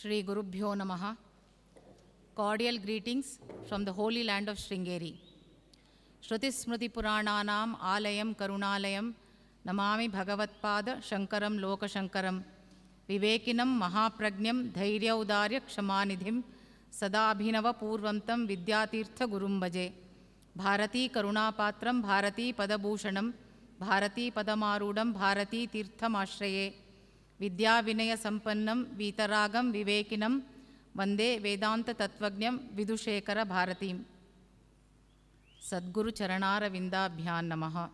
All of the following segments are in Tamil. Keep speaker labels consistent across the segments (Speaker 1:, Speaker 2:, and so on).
Speaker 1: Shri Gurubhyo Namaha. Cordial greetings from the holy land of Sringeri. Shruti Smriti Purananam Alayam Karunalayam Namami Bhagavatpada Shankaram Loka Shankaram Vivekinam Mahapragnyam Dhairya Udarya Kshamanidhim Sada Abhinava Purvantam Vidyatirtha Gurum Bhaje Bharati Karunapatram Bharati Padabhushanam Bharati Padamarudam Bharati Tirtham Ashraye Vidya Vinaya Sampannam Vitaragam Vivekinam Vande Vedanta Tattvagnyam Vidushekara Bharatim Sadguru Charanara Vindabhyan Namaha.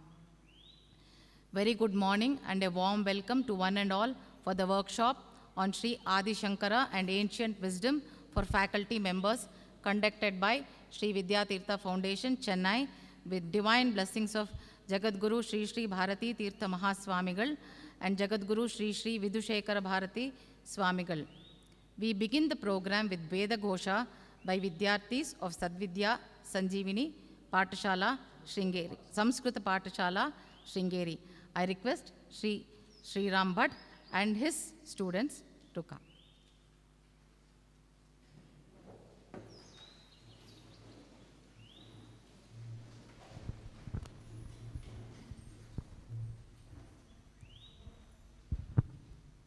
Speaker 1: Very good morning and a warm welcome to one and all for the workshop on Sri Adishankara and Ancient Wisdom for faculty members conducted by Sri Vidyatirtha Foundation, Chennai, with divine blessings of Jagadguru Sri Sri Bharati Tirtha Mahaswamigal and Jagadguru Sri Sri Vidushekara Bharati Swamigal. We begin the program with Veda Ghosha by Vidyarthis of Sadvidya Sanjeevini Pathashala Sringeri, Samskrita Pathashala Sringeri. I request Sri Ram Bhatt and his students to come.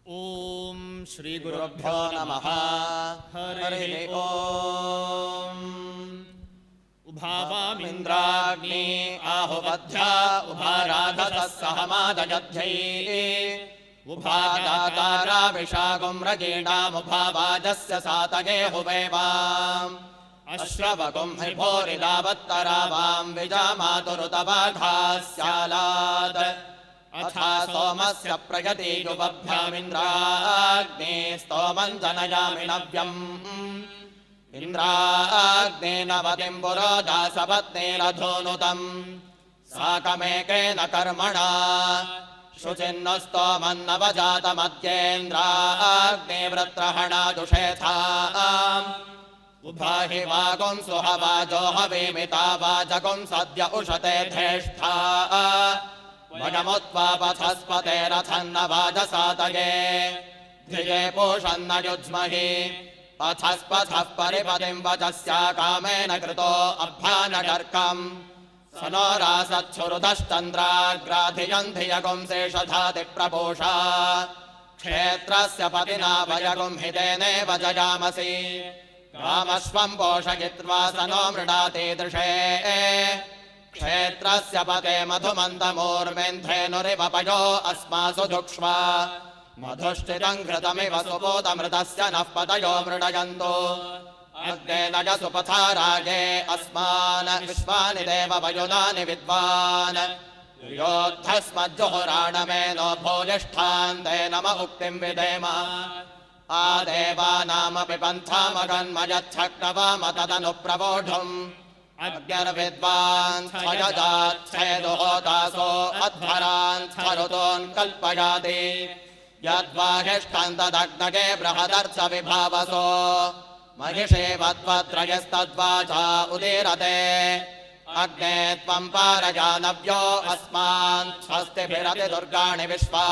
Speaker 2: Om Shri Gurubhyo Namaha. Hare Om. Ubhava Mindragni Ahuvadhya Ubharadhasa Sahamadajadhyai Ubhadakara Vishagum Rajinam Ubhavajasya Satage Huvevam Ashravagum Hibhoridavattaravam Vijamaturutavadhasyalat Atha Somasya Prayati Yuvabhyamindragni Stoman Janayami Navyam Indragni Navatim Puroda Sapatni Radhunutam Sakamekena Karmana Shuchinnastoman Navajata Madyendragni Vratrahana Dushetha Ubhahi Vagum Suhavajo Havimita Vajagum Sadya Ushate Dheshtha Vagamutva Pathaspate Rathanna Vajasataye Dhiye Pushanna Yujmahi Pathaspathah Paripatim Vajasya Kamena Krito Abhanagarkam Sanora Satchurudashchandra Gradhiyandhiyagum Seshadhati Prabhusha Kshetrasya Patina Vayagum Hidene Vajayamasi Ramashvam Poshagitva Sano Mridati Drishe Kshetrasya Pate Madhumandamurmendhenurivapayo Asmasu Dukshva Madhushchidam Ghritamiva Subodamritasya Nafpatayo Mridayantu Agnena Yasupatharage Asmana Vishvani Deva Vayunani Vidvan Yodhasmadjuhuranameno Bhojishthan Nama Uktim Videma Adeva Nama Pipantamaganmayachaknava Matadanu Pravodhum Agnyar Vidvan Chayajat Cheduhotaso Adharan Charuton Kalpayati Yadvahishkantadagnage Brahadartha Vibhavaso Mahishe Vadvatrayastadvacha Udirate Agne Tvamparajanavyo Asman Swasti Bhirati Durgani Vishva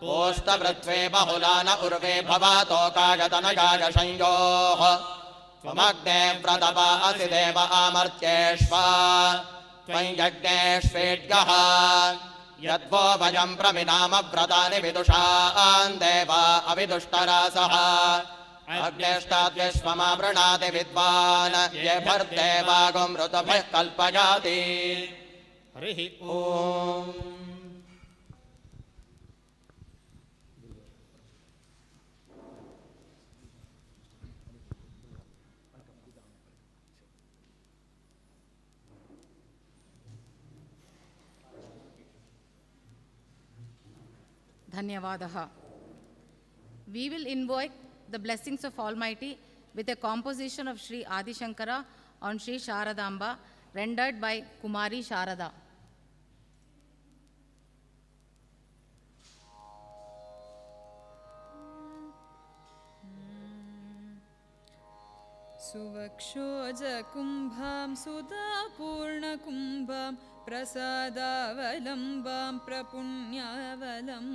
Speaker 2: Pushta Vritve Bahulana Urve Bhavato Kajatanagaya Shanyoh Tvamagne Vradava Asideva Amartyeshva Tvanyageshvedyaha Yadvo Vajam Praminama Vradani Vidushaan Deva Avidushtarasah Agneshtatvishvama Vranati Vidvan Yebhardeva Gumrutabheh Kalpayati. Harihi Om.
Speaker 1: Dhanyavadaha. We will invoke the blessings of Almighty with a composition of Sri Adishankara on Sri Sharadamba, rendered by Kumari Sharada.
Speaker 3: Suvakshoja kumbham sudha purna kumbham prasadavalam prapunyavalam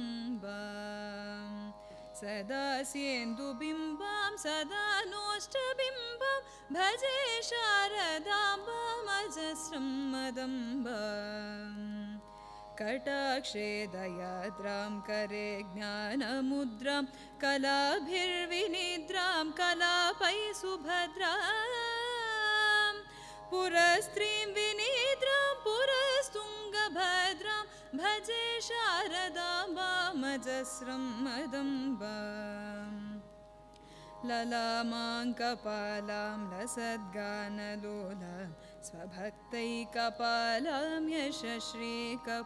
Speaker 3: सदा सेन्दुबिम्बां सदा नोष्टबिम्बां भजे शारदाम्बामजस्रं मदम्बाम् कटाक्षे दयाद्रां करे ज्ञानमुद्रां कलाभिर्विनिद्रां कलापै सुभद्रां पुरस्त्रीं विनिद्रां पुरस्तुङ्गभद्रां भजे शारदाम्बामजस्रं मदम्बाम् ललामाङ्कपालां लसद्गानलोलां स्वभक्तैकपालां यशश्रीकपोलां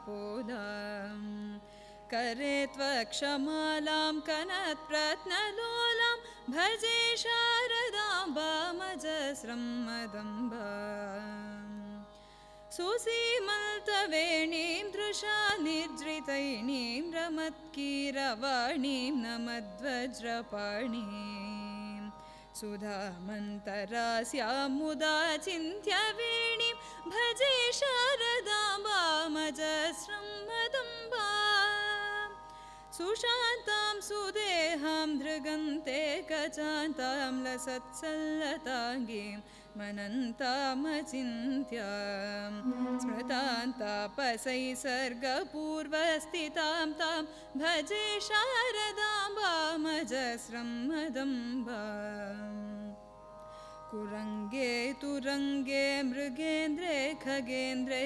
Speaker 3: करे त्वक्षमालां कनत्प्रत्नलोलां भजे शारदाम्बामजस्रं मदम्बाम् सुसीमन्तवेणीं दृशा निर्जृतैणीं रमत्कीरवाणीं नमद्वज्रपाणीं सुधामन्तरास्यां मुदा चिन्त्यवेणीं भजे शारदाम्बामजस्रं मदम्बाम् सुशान्तां सुदेहां धृगन्ते कचान्तां लसत्सल्लताङ्गीं मनन्तामचिन्त्यां स्मृतान्तापसै सर्गपूर्वस्थितां तां भजे शारदाम्बामजस्रं मदम्बाम् कुरङ्गे तुरङ्गे मृगेन्द्रे खगेन्द्रे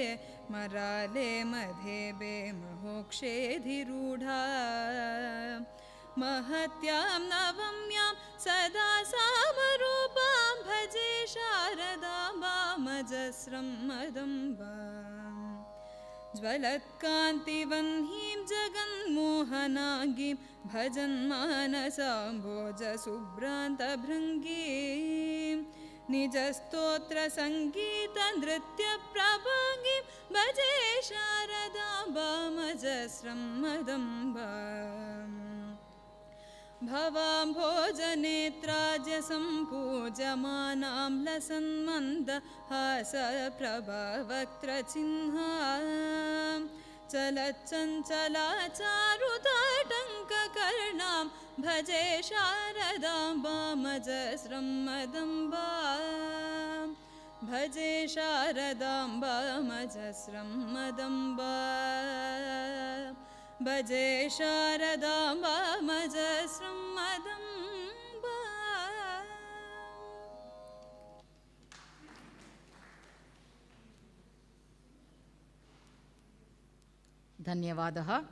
Speaker 3: मराले मधेबे महोक्षेधिरूढा महत्यां नवम्यां सदा सामरूपां भजे शारदाम्बामजस्रं मदम्बाम् ज्वलत्कान्तिवह्निं जगन्मोहनाङ्गीं भजन्मानसाम्भोजसुभ्रान्तभृङ्गीं निजस्तोत्रसङ्गीतनृत्यप्रभाङ्गीं भजे शारदाम्बामजस्रं मदम्बाम् भवाम्भोजनेत्राज्यसम्पूजमानां लसन्मन्दहासप्रभावक्त्रचिह्नां चलच्चञ्चलाचारुताटङ्ककर्णां भजे शारदाम्बामजस्रं मदम्बाम् भजे शारदाम्बामजस्रं मदम्बाम् भजे शारदाम्बामजस्रं मदम्बाम्
Speaker 1: Dhanyavadaha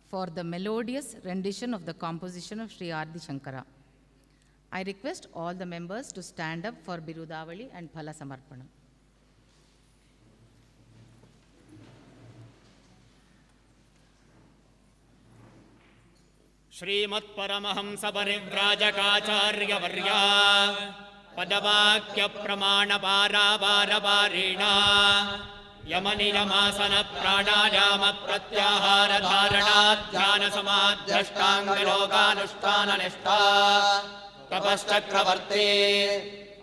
Speaker 1: for the melodious rendition of the composition of Sri Adishankara. I request all the members to stand up for Birudavali and Phala Samarpana.
Speaker 2: श्रीमत्परमहंसपरिव्राजकाचार्यवर्या पदवाक्यप्रमाणपारावारवारिणा यमनियमासनप्राणायामप्रत्याहारधारणाध्यानसमाध्यष्टाङ्गयोगानुष्ठाननिष्ठा तपश्चक्रवर्ती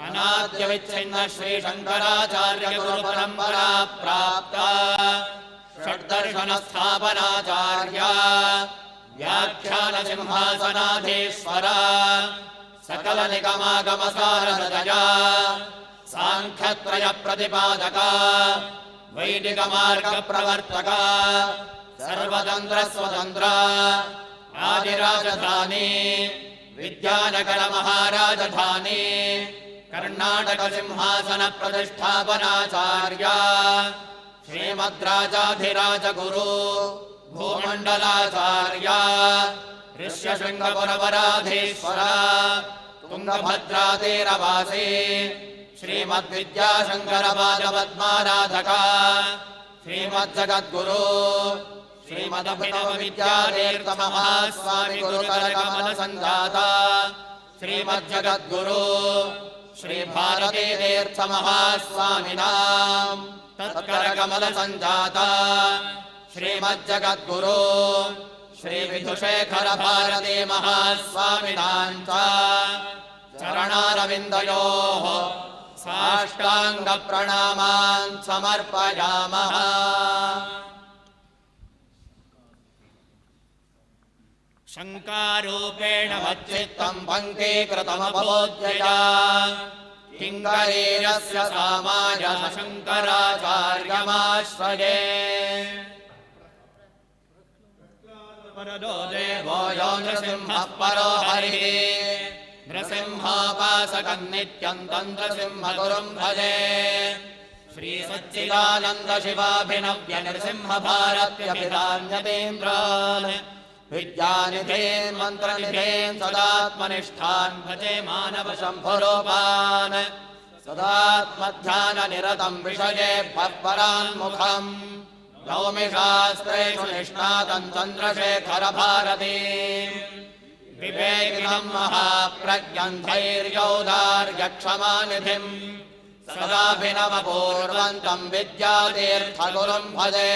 Speaker 2: अनाद्यविच्छिन्न श्रीशङ्कराचार्यगुरुपरम्परा प्राप्ता षड्दर्शनस्थापनाचार्या व्याख्यानसिंहासनाधीश्वरा सकलनिगमागमसारहृदया साङ्ख्यत्रयप्रतिपादका वैदिकमार्गप्रवर्तका सर्वतन्त्रस्वतन्त्रा आदिराजधानी विद्यानगरमहाराजधानी कर्णाटकसिंहासनप्रतिष्ठापनाचार्या श्रीमद्राजाधिराजगुरु भूमण्डलाचार्या ऋष्यशृङ्गपुरवराधीश्वरा तुङ्गभद्रातीरवासी श्रीमद्विद्याशङ्करपादपद्माराधका श्रीमज्जगद्गुरु श्रीमदभिनवविद्यातीर्थमहास्वामि गुरुकरकमलसञ्जाता श्रीमज्जगद्गुरु श्रीभारतीतीर्थमहास्वामिनां तत्करकमलसञ्जाता श्रीमज्जगद्गुरु श्रीविधुशेखरभारती महास्वामिनां च चरणारविन्दयोः साष्टाङ्गप्रणामान् समर्पयामः। शङ्कारूपेण मच्चित्तम् पङ्क्तीकृतमबोध्यया किङ्करीरस्य सामाय शङ्कराचार्यमाश्रये परदो देवो यो नृसिंहः परो हरिः नृसिंहोपासकम् नित्यम् तन्द्रसिंहगुरुम् भजे श्रीसच्चिदानन्दशिवाभिनव्य नृसिंहभारत्यभिधान्यतेन्द्रान् विद्यानिधेन् मन्त्रनिधेन् सदात्मनिष्ठान् भजे मानवशम्भुरूपान् सदात्मध्याननिरतम् विषयेभ्यः परान्मुखम् नौमि शास्त्रेषु निष्णातम् चन्द्रशेखरभारतीम् विवेकिनम् महाप्रज्ञम् धैर्यौदार्यक्षमानिधिम् सदाभिनवपूर्वन्तम् विद्यातीर्थगुरुम् भजे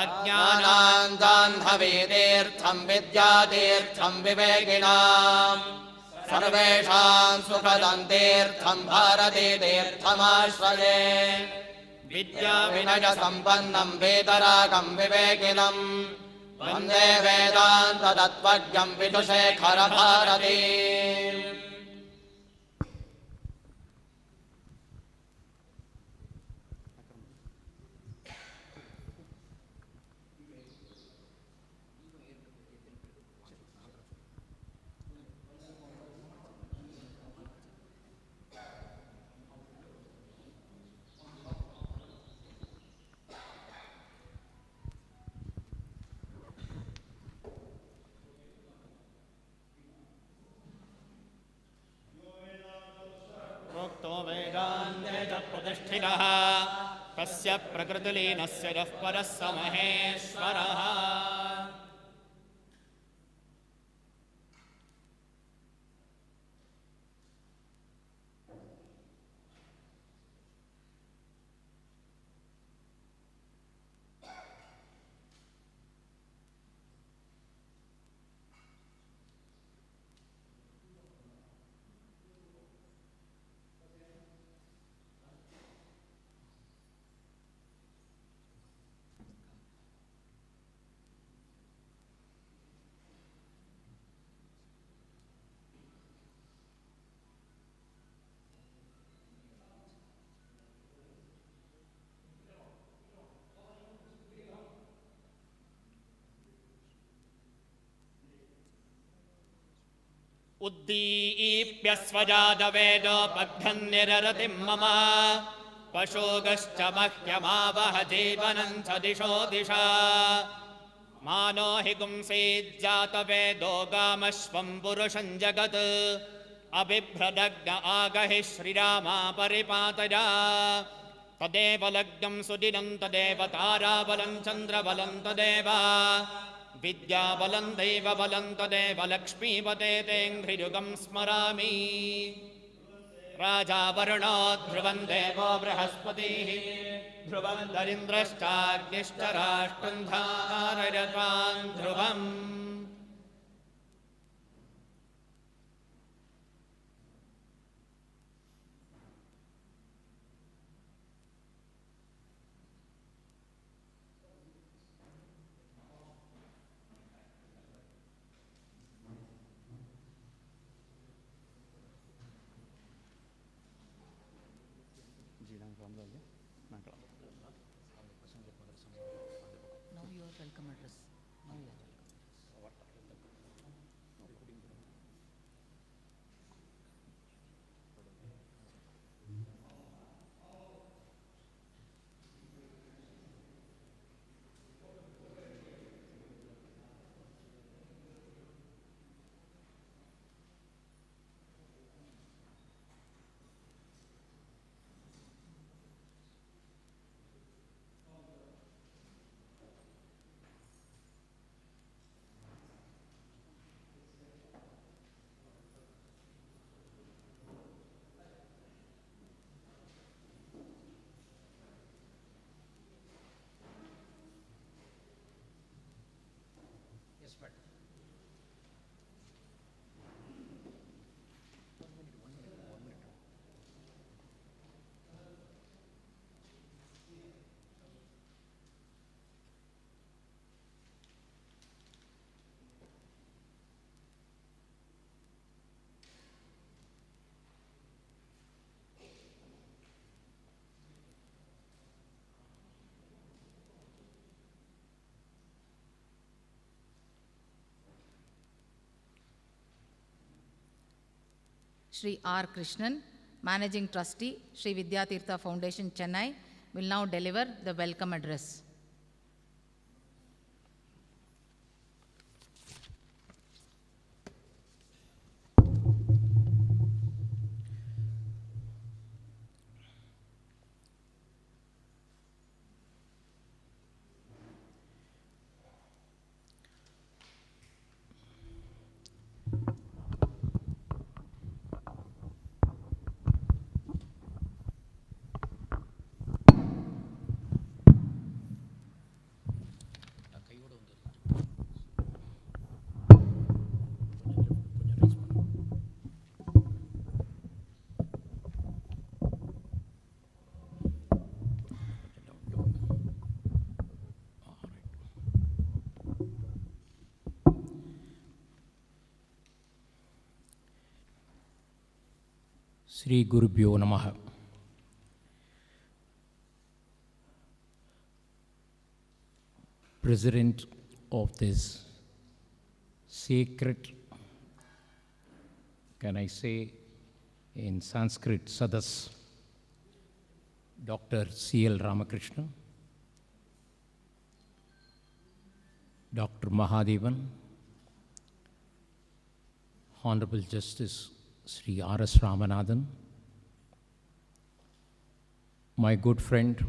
Speaker 2: अज्ञानान्तान्धवीतीर्थम् विद्यातीर्थम् विवेकिनाम् सर्वेषाम् सुखदम् तीर्थम् भारतीतीर्थमाश्रये विद्याविनयसम्पन्नम् वेदरागम् विवेकिनम् वन्दे वेदान्ततत्त्वज्ञम् विदुशेखरभारतीम् प्रतिष्ठितः तस्य प्रकृतिलीनस्य यः परः स महेश्वरः उद्दीप्यस्वजातवेदोपघ्नन्निररतिम् मम पशोगश्च मह्यमावह जीवनं च दिशो दिशा मानो हि पुंसीज्जातवेदो गामश्वं पुरुषं जगत् अबिभ्रदग्न आगहि श्रीरामा परिपातया तदेव लग्नं सुदिनं तदेव ताराबलं चन्द्रबलं तदेव विद्याबलं दैवबलं तदेव लक्ष्मीपते तेऽङ्घ्रियुगं स्मरामि राजा वरुणो ध्रुवं देवो बृहस्पतिः ध्रुवं दरिन्द्रश्चाग्निश्च राष्ट्रं धारयतान् ध्रुवम्
Speaker 1: Now your welcome address. Now your welcome address. Sri R. Krishnan, Managing Trustee, Sri Vidyatirtha Foundation, Chennai, will now deliver the welcome address.
Speaker 4: Sri Gurubhyo Namaha. President of this sacred, can I say in Sanskrit, Sadas, Dr. C.L. Ramakrishna, Dr. Mahadevan, Honorable Justice Sri R.S. Ramanathan, my good friend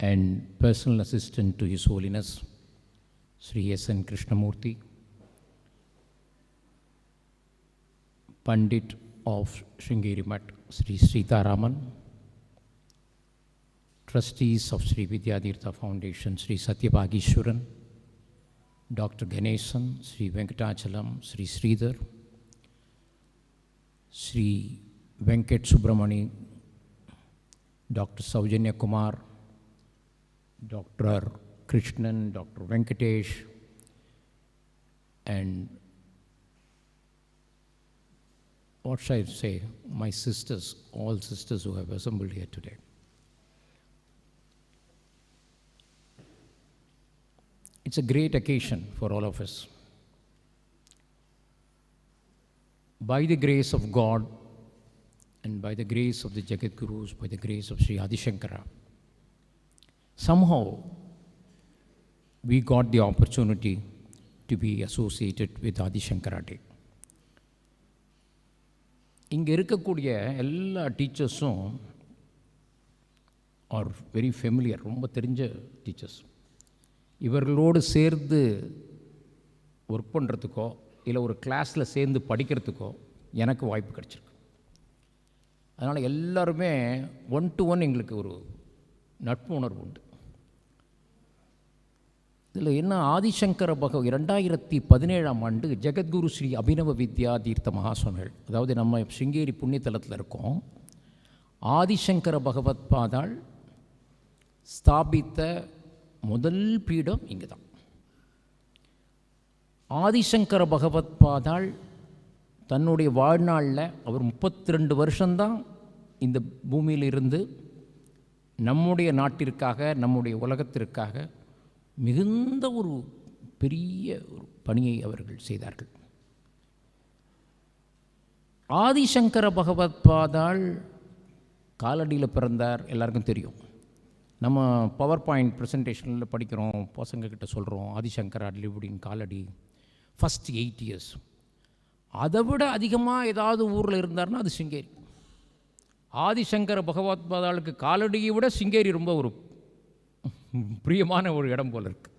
Speaker 4: and personal assistant to His Holiness, Sri S.N. Krishnamurti, Pandit of Sringeri Mutt, Sri Sitaraman, trustees of Sri Vidyatirtha Foundation, Sri Satyabhagishwaran, Dr. Ganesan, Sri Venkatachalam, Sri Sridhar, Sri Venkat Subramani, Dr. Saujanya Kumar, Dr. Krishnan, Dr. Venkatesh, and what shall I say, my sisters, all sisters who have assembled here today. It's a great occasion for all of us. By the grace of God and by the grace of the Jagadgurus, by the grace of Sri Adishankara, somehow we got the opportunity to be associated with Adishankara Day. இங்கே இருக்கக்கூடிய எல்லா டீச்சர்ஸும் ஆர் வெரி ஃபெமிலியர், ரொம்ப தெரிஞ்ச டீச்சர்ஸ். இவர்களோடு சேர்ந்து ஒர்க் பண்ணுறதுக்கோ இல்லை ஒரு கிளாஸில் சேர்ந்து படிக்கிறதுக்கோ எனக்கு வாய்ப்பு கிடச்சிருக்கு. அதனால் எல்லாருமே 1-to-1 எங்களுக்கு ஒரு நட்பு உணர்வு உண்டு. இதில் என்ன, ஆதிசங்கர 2017ஆம் ஆண்டு ஜெகத்குரு ஸ்ரீ அபினவ வித்யா தீர்த்த மகாசுவாமிகள், அதாவது நம்ம ஸ்ருங்கேரி புண்ணியத்தலத்தில் இருக்கோம், ஆதிசங்கர பகவத் பாதாள் ஸ்தாபித்த முதல் பீடம் இங்கே தான். ஆதிசங்கர பகவத் பாதாள் தன்னுடைய வாழ்நாளில் அவர் 32 வருஷம்தான் இந்த பூமியில் இருந்து நம்முடைய நாட்டிற்காக, நம்முடைய உலகத்திற்காக மிகுந்த ஒரு பெரிய ஒரு பணியை அவர்கள் செய்தார்கள். ஆதிசங்கர பகவத் பாதாள் காலடியில் பிறந்தார், எல்லாருக்கும் தெரியும். நம்ம பவர் பாயிண்ட் ப்ரெசன்டேஷனில் படிக்கிறோம், பசங்கக்கிட்ட சொல்கிறோம், ஆதிசங்கரா லிவ்ட் இன் காலடி ஃபஸ்ட் 8 years. அதை விட அதிகமாக ஏதாவது ஊரில் இருந்தார்னா அது சிங்கேரி. ஆதிசங்கர பகவத் பாதாளுக்கு காலடியை விட சிங்கேரி ரொம்ப ஒரு பிரியமான ஒரு இடம் போல் இருக்குது.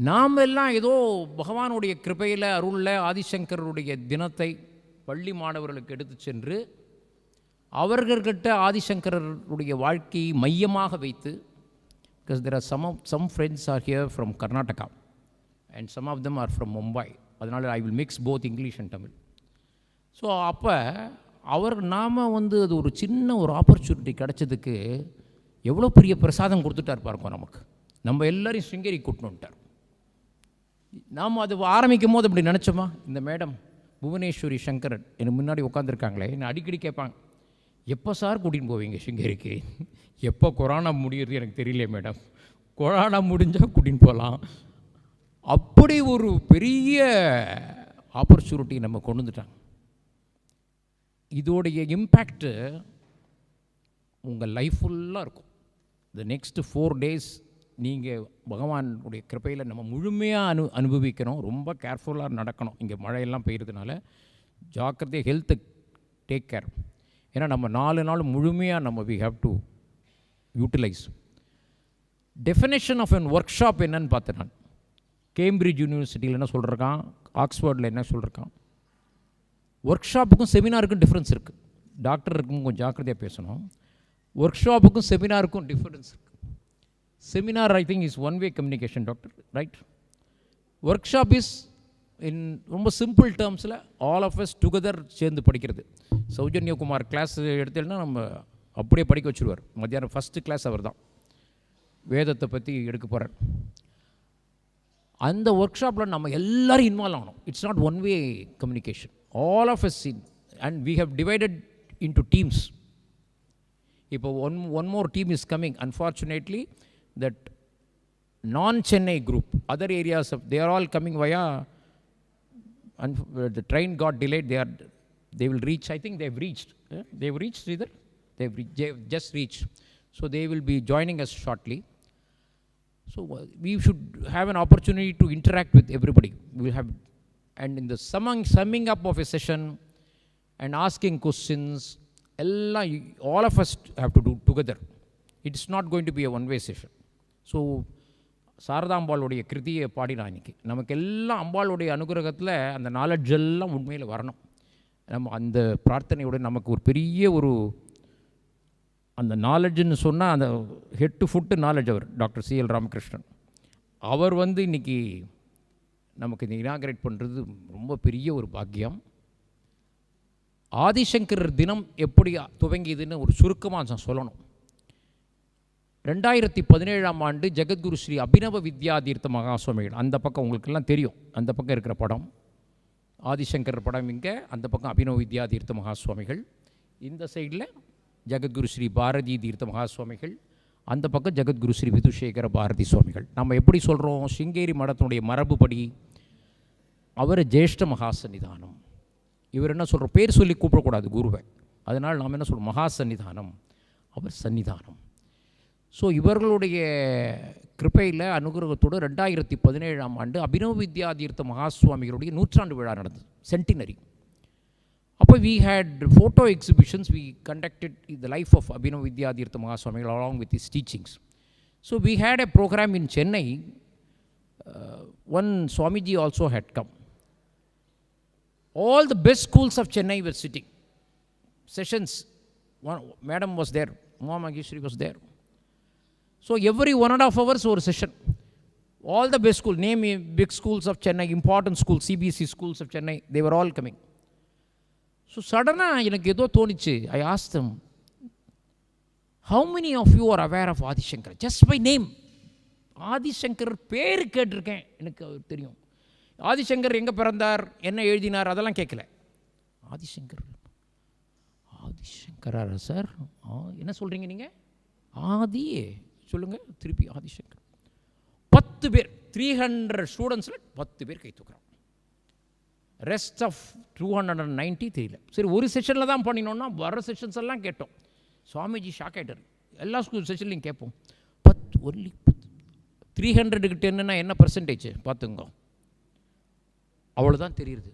Speaker 4: நாம் எல்லாம் ஏதோ பகவானுடைய கிருபையில், அருளில் ஆதிசங்கருடைய தினத்தை பள்ளி மாணவர்களுக்கு எடுத்து சென்று அவர்கள்கிட்ட ஆதிசங்கருடைய வாழ்க்கையை மையமாக வைத்து, because there are some friends are here from Karnataka and some of them are from Mumbai. அதனால் I will mix both English and Tamil. So அப்போ நாம் அது ஒரு சின்ன ஒரு ஆப்பர்ச்சுனிட்டி கிடச்சதுக்கு எவ்வளோ பெரிய பிரசாதம் கொடுத்துட்டார் பாருங்க நமக்கு. நம்ம எல்லோரையும் ஸ்ருங்கேரி கூட்டின்னு வந்துட்டார். நாம் அது ஆரம்பிக்கும் போது அப்படி நினச்சோமா? இந்த மேடம் புவனேஸ்வரி சங்கரன் எனக்கு முன்னாடி உட்காந்துருக்காங்களே, என்னை அடிக்கடி கேட்பாங்க, எப்போ சார் கூட்டின்னு போவீங்க ஸ்ருங்கேரிக்கு? எப்போ கொரோனா முடியுறது எனக்கு தெரியல மேடம், கொரோனா முடிஞ்சால் கூட்டின்னு போகலாம். அப்படி ஒரு பெரிய ஆப்பர்ச்சுனிட்டி நம்ம கொண்டு வந்துட்டாங்க. இதோடைய இம்பேக்டு உங்கள் லைஃப் ஃபுல்லாக இருக்கும். இந்த நெக்ஸ்ட்டு 4 days நீங்கள் பகவானுடைய கிருபையில் நம்ம முழுமையாக அனுபவிக்கணும். ரொம்ப கேர்ஃபுல்லாக நடக்கணும். இங்கே மழையெல்லாம் பெய்கிறதுனால ஜாக்கிரதையாக ஹெல்த்தை டேக் கேர். ஏன்னா நம்ம 4 நாள் முழுமையாக நம்ம we have to utilize. Definition of an workshop என்னன்னு பார்த்தேன் நான். கேம்பிரிட்ஜ் யூனிவர்சிட்டியில் என்ன சொல்லிருக்கான், ஆக்ஸ்ஃபோர்டில் என்ன சொல்லிருக்கான். ஒர்க் ஷாப்புக்கும் செமினாருக்கும் டிஃப்ரென்ஸ் இருக்குது. டாக்டர் இருக்கும் கொஞ்சம் ஜாக்கிரதையாக பேசணும். ஒர்க் ஷாப்புக்கும் செமினாருக்கும் டிஃப்ரென்ஸ் இருக்குது. Seminar I think is one way communication doctor, right? Workshop is in ரொம்ப சிம்பிள் டேர்ம்ஸில் ஆல் ஆஃப் அஸ் டுகெதர் சேர்ந்து படிக்கிறது. சௌஜன்யகுமார் கிளாஸ் எடுத்தேன்னா நம்ம அப்படியே படிக்க வச்சுருவார். மத்தியானம் ஃபஸ்ட்டு கிளாஸ் அவர் தான் வேதத்தை பற்றி எடுக்க போகிறார். அந்த ஒர்க் ஷாப்பில் நம்ம எல்லோரும் இன்வால்வ் ஆகணும். It's not one way communication. All of us in and we have divided into teams. இப்போ one more team is coming. Unfortunately that non-Chennai group, other areas of, they are all coming via, and the train got delayed. They will reach, I think they've reached. They've reached either. They've just reached. So they will be joining us shortly. So we should have an opportunity to interact with everybody. We will have, and in the summing up of a session and asking questions, all of us have to do together. It's not going to be a one-way session. So சாரதாம்பாளுடைய கிருதியை பாடினா இன்றைக்கி நமக்கு எல்லாம் அம்பாளுடைய அனுகிரகத்தில் அந்த நாலெட்ஜ் எல்லாம் உண்மையில் வரணும். நம்ம அந்த பிரார்த்தனையோட நமக்கு ஒரு பெரிய ஒரு அந்த நாலெட்ஜுன்னு சொன்னால் அந்த ஹெட் டு ஃபுட்டு நாலெட்ஜ் அவர் டாக்டர் CL ராமகிருஷ்ணன் அவர் இன்றைக்கி நமக்கு இந்த இனாகரேட் பண்ணுறது ரொம்ப பெரிய ஒரு பாக்கியம். ஆதிசங்கரர் தினம் எப்படி துவங்கியதுன்னு ஒரு சுருக்கமாக நான் சொல்லணும். 2017ஆம் ஆண்டு ஜெகத்குரு ஸ்ரீ அபினவ வித்யாதீர்த்த மகாசுவாமிகள், அந்த பக்கம் உங்களுக்கெல்லாம் தெரியும், அந்த பக்கம் இருக்கிற படம் ஆதிசங்கர் படம் இங்கே, அந்த பக்கம் அபினவ வித்யாதீர்த்த மகாசுவாமிகள், இந்த சைடில் ஜெகத்குரு ஸ்ரீ பாரதி தீர்த்த மகாசுவாமிகள், அந்த பக்கம் ஜெகத்குரு ஸ்ரீ விதுஷேகர பாரதி சுவாமிகள். நம்ம எப்படி சொல்கிறோம், சிங்கேரி மடத்தினுடைய மரபுப்படி அவர் ஜேஷ்ட மகாசன்னிதானம். இவர் என்ன சொல்கிறோம், பேர் சொல்லி கூப்பிடக்கூடாது குருவை, அதனால் நாம் என்ன சொல்கிறோம், மகாசன்னிதானம், அவர் சன்னிதானம். ஸோ இவர்களுடைய கிருப்பையில் அனுகிரகத்தோடு 2017ஆம் ஆண்டு அபினவ வித்யாதீர்த்த மகாசுவாமிகளுடைய 100ஆண்டு விழா நடந்தது, சென்டினரி. அப்போ we had photo exhibitions, we conducted the life of Abhinav Vidyadhirtha Mahaswamigal along with his teachings. So we had a program in Chennai. One Swamiji also had come. All the best schools of Chennai were sitting. Sessions, Madam was there, Uma Mageshwari was there. So every 1.5 hours ஒரு session. All the best schools, name big schools of Chennai, important schools, CBSE schools of Chennai, they were all coming. So சடனாக எனக்கு ஏதோ தோணிச்சு. I asked them, how many of you are aware of Adi Shankar? Just by name. Adi Shankar பேர் கேட்டிருக்கேன், எனக்கு தெரியும். ஆதிசங்கர் எங்கே பிறந்தார், என்ன எழுதினார், அதெல்லாம் கேட்கல. ஆதிசங்கர், ஆதிசங்கரா சார், என்ன சொல்கிறீங்க நீங்கள்? ஆதி சொல்லுங்கள் திருப்பி. ஆதிசங்கர் 10 பேர், 300 ஸ்டூடெண்ட்ஸில் 10 பேர் கை தூக்குறான். ரெஸ்ட் ஆஃப் 290 தெரியல. சரி, ஒரு செஷனில் தான் பண்ணினோன்னா வர செஷன்ஸ் எல்லாம் கேட்டோம். சுவாமிஜி ஷாக் ஆகிட்டார். எல்லா ஸ்கூல் செஷன்லையும் கேட்போம். 10 ஒன்லி 300க்கு 10ன்னா என்ன பர்சன்டேஜ் பார்த்துங்க, அவ்வளோதான் தெரியுது.